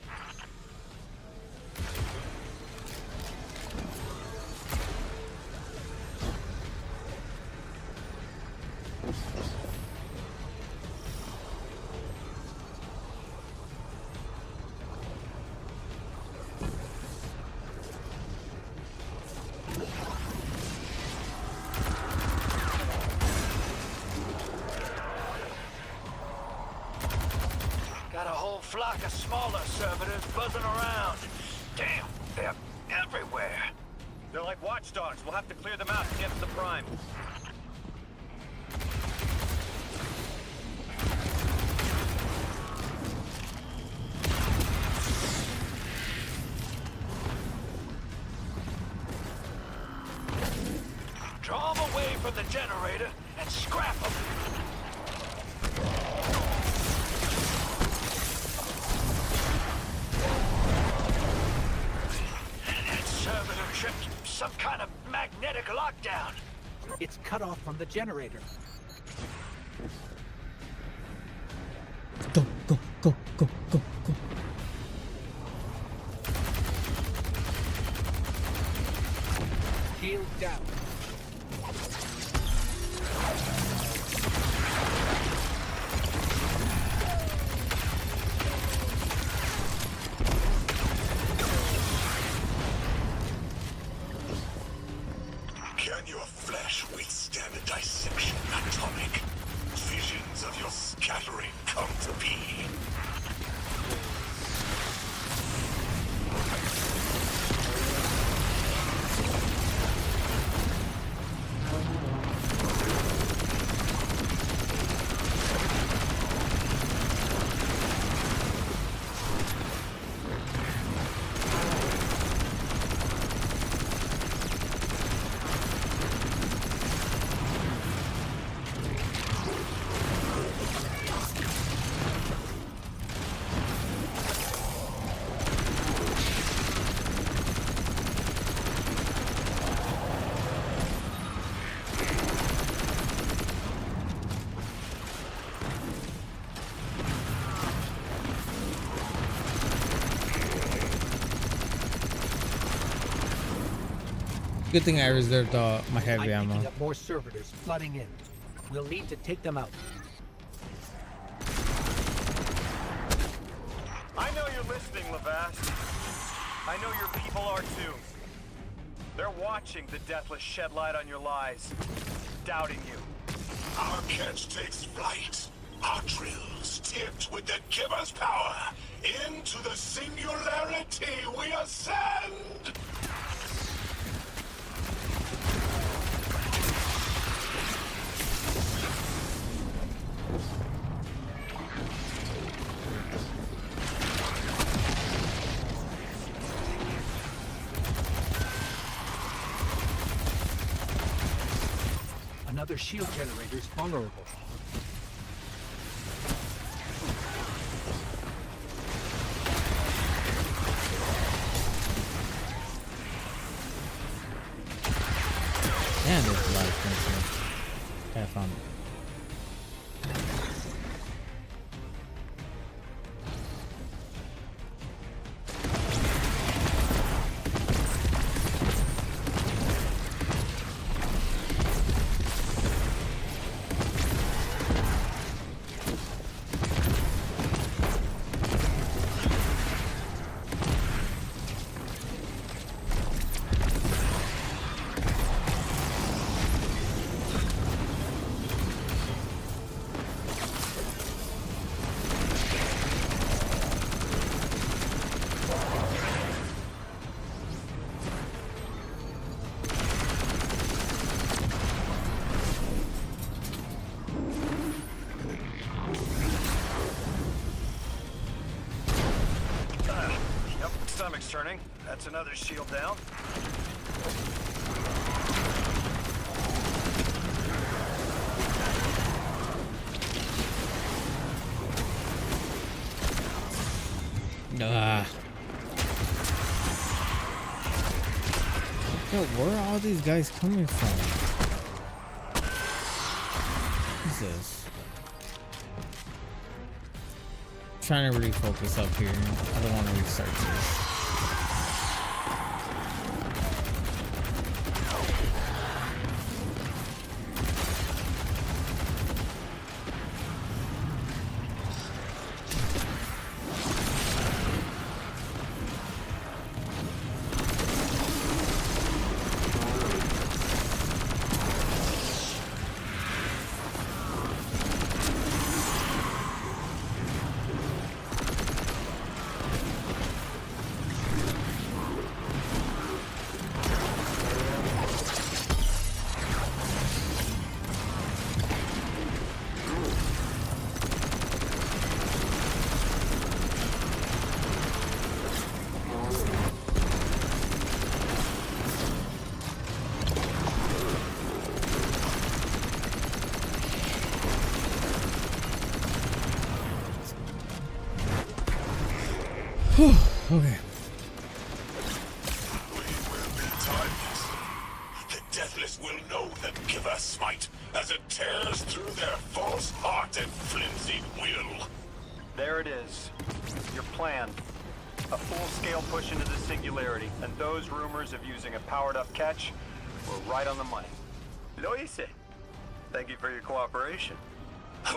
flock of smaller servitors buzzing around. Damn, they're everywhere. They're like watchdogs. We'll have to clear them out to get to the Prime. Draw them away from the generator and scrap them. That servitor tripped some kind of magnetic lockdown. It's cut off from the generator. Go, go, go, go, go, go. Shield down. Can your flesh withstand a dissection atomic? Visions of your scattering come to be. Good thing I reserved my heavy I'm ammo. picking up more servitors flooding in. We'll need to take them out. I know you're listening, Lavast. I know your people are too. They're watching the Deathless shed light on your lies, doubting you. Our catch takes flight. Our drills tipped with the Giver's power. Into the singularity we ascend! Another shield generator is vulnerable. Damn, there's a lot of things here. Okay, I found it. Yep, stomach's turning. That's another shield down. Yo, where are all these guys coming from? Jesus. I'm trying to really focus up here. I don't want to restart this. Okay. Timeless. The Deathless will know the Giver Smite as it tears through their false heart and flimsy will. There it is. Your plan. A full-scale push into the Singularity, and those rumors of using a powered-up catch were right on the money. Lo hice. Thank you for your cooperation. Yeah,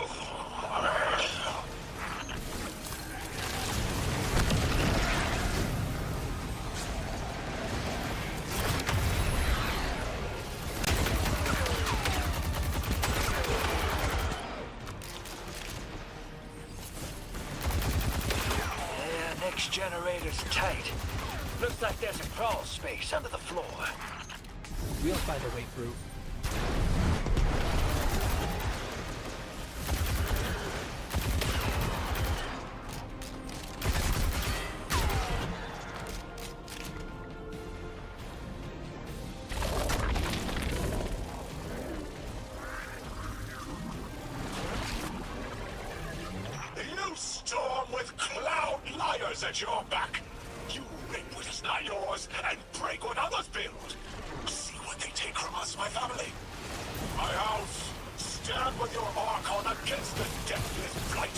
next generator's tight. Looks like there's a crawl space under the floor. We'll find a way through. You storm with cloud liars at your back. You make what is not yours and break what others build. See what they take from us, my family. My house, stand with your Archon against the Deathless Blight.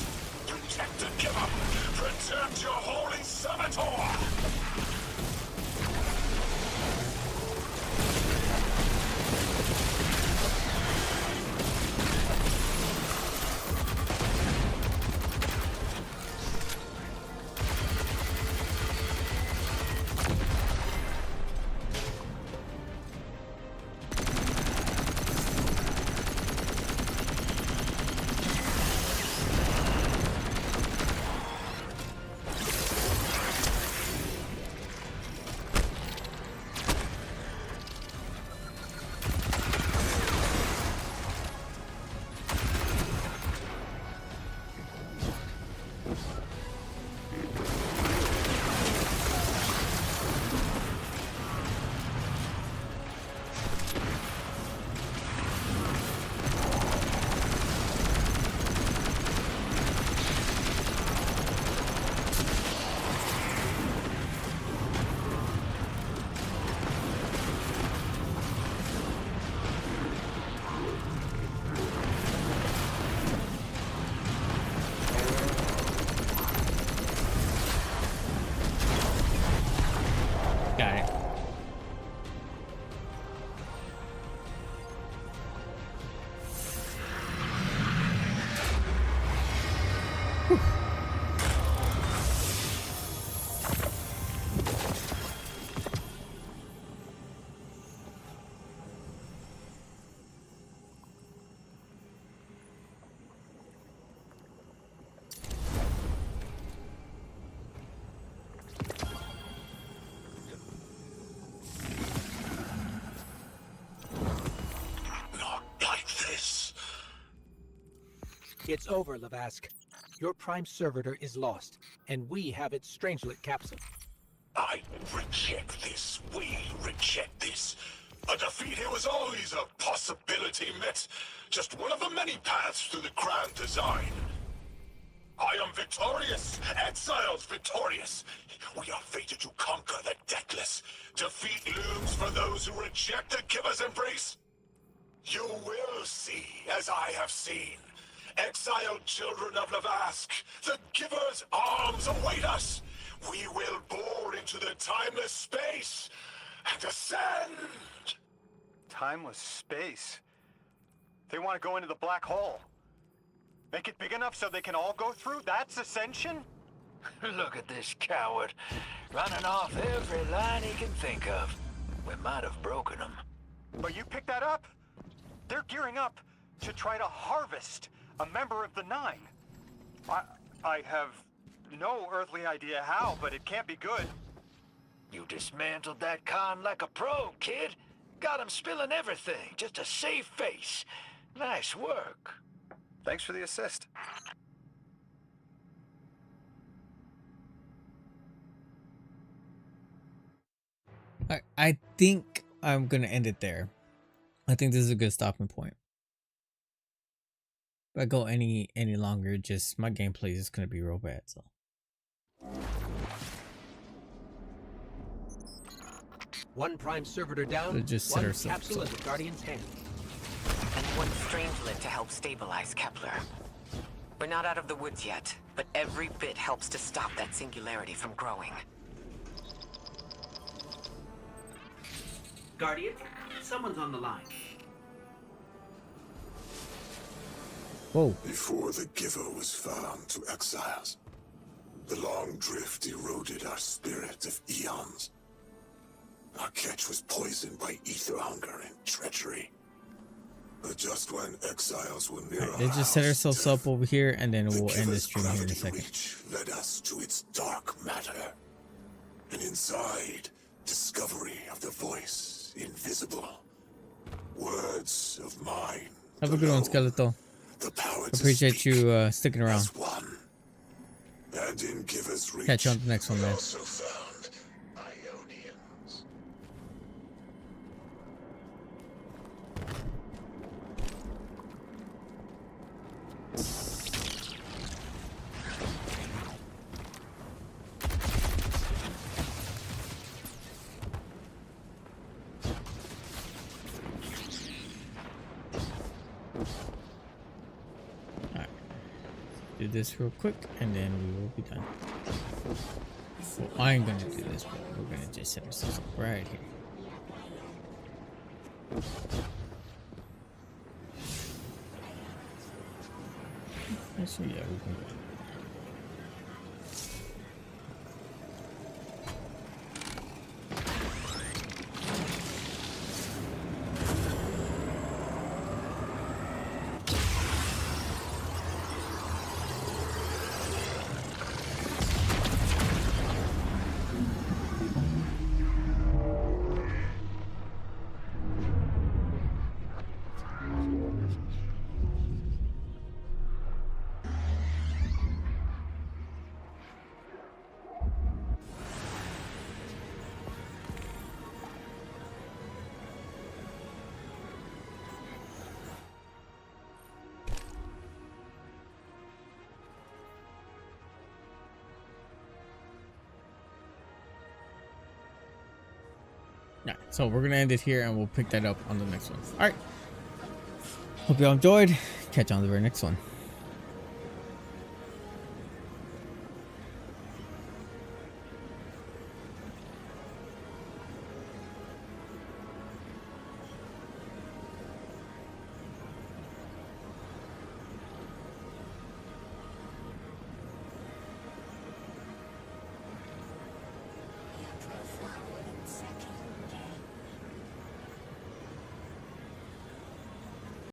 Protect the Giver. Protect your holy Servitor. Got it. Not like this. It's over, Lavask. Your Prime Servitor is lost, and we have its Strangelet capsule. I reject this. We reject this. A defeat here was always a possibility, Met. Just one of the many paths to the grand design. I am victorious. Exiles victorious. We are fated to conquer the Deathless. Defeat looms for those who reject the Giver's embrace. You will see, as I have seen. Exiled children of Lavask, the Giver's arms await us. We will bore into the timeless space and ascend. Timeless space? They want to go into the black hole. Make it big enough so they can all go through? That's ascension? Look at this coward, running off every line he can think of. We might have broken him. But you picked that up? They're gearing up to try to harvest a member of the Nine. I have no earthly idea how, but it can't be good. You dismantled that con like a pro, kid. Got him spilling everything, just to save face. Nice work. Thanks for the assist. I think I'm gonna end it there. I think this is a good stopping point. If I go any longer, just my gameplay is gonna be real bad. So. One prime servitor down, We'll just set one ourselves capsule in up. the Guardian's hand. And one strangelet to help stabilize Kepler. We're not out of the woods yet, but every bit helps to stop that singularity from growing. Guardian, someone's on the line. Whoa. Before the Giver was found to exiles, the long drift eroded our spirit of eons. Our catch was poisoned by ether hunger and treachery. But just when exiles were near Let's just set ourselves up over here, and then we'll end the stream here in a second. reach led us to its dark matter. And inside, discovery of the voice invisible. Words of mine. Have a good one, Skeletal. The power Appreciate you sticking around. one. And in Giver's reach, Catch you on the next one, man. also found Ionians. Do this real quick, and then we will be done. Well, I ain't gonna do this, but we're gonna just set ourselves up right here. Actually, yeah, we can go. Yeah, so we're gonna end it here, and we'll pick that up on the next one. All right. Hope y'all enjoyed. Catch you on the very next one.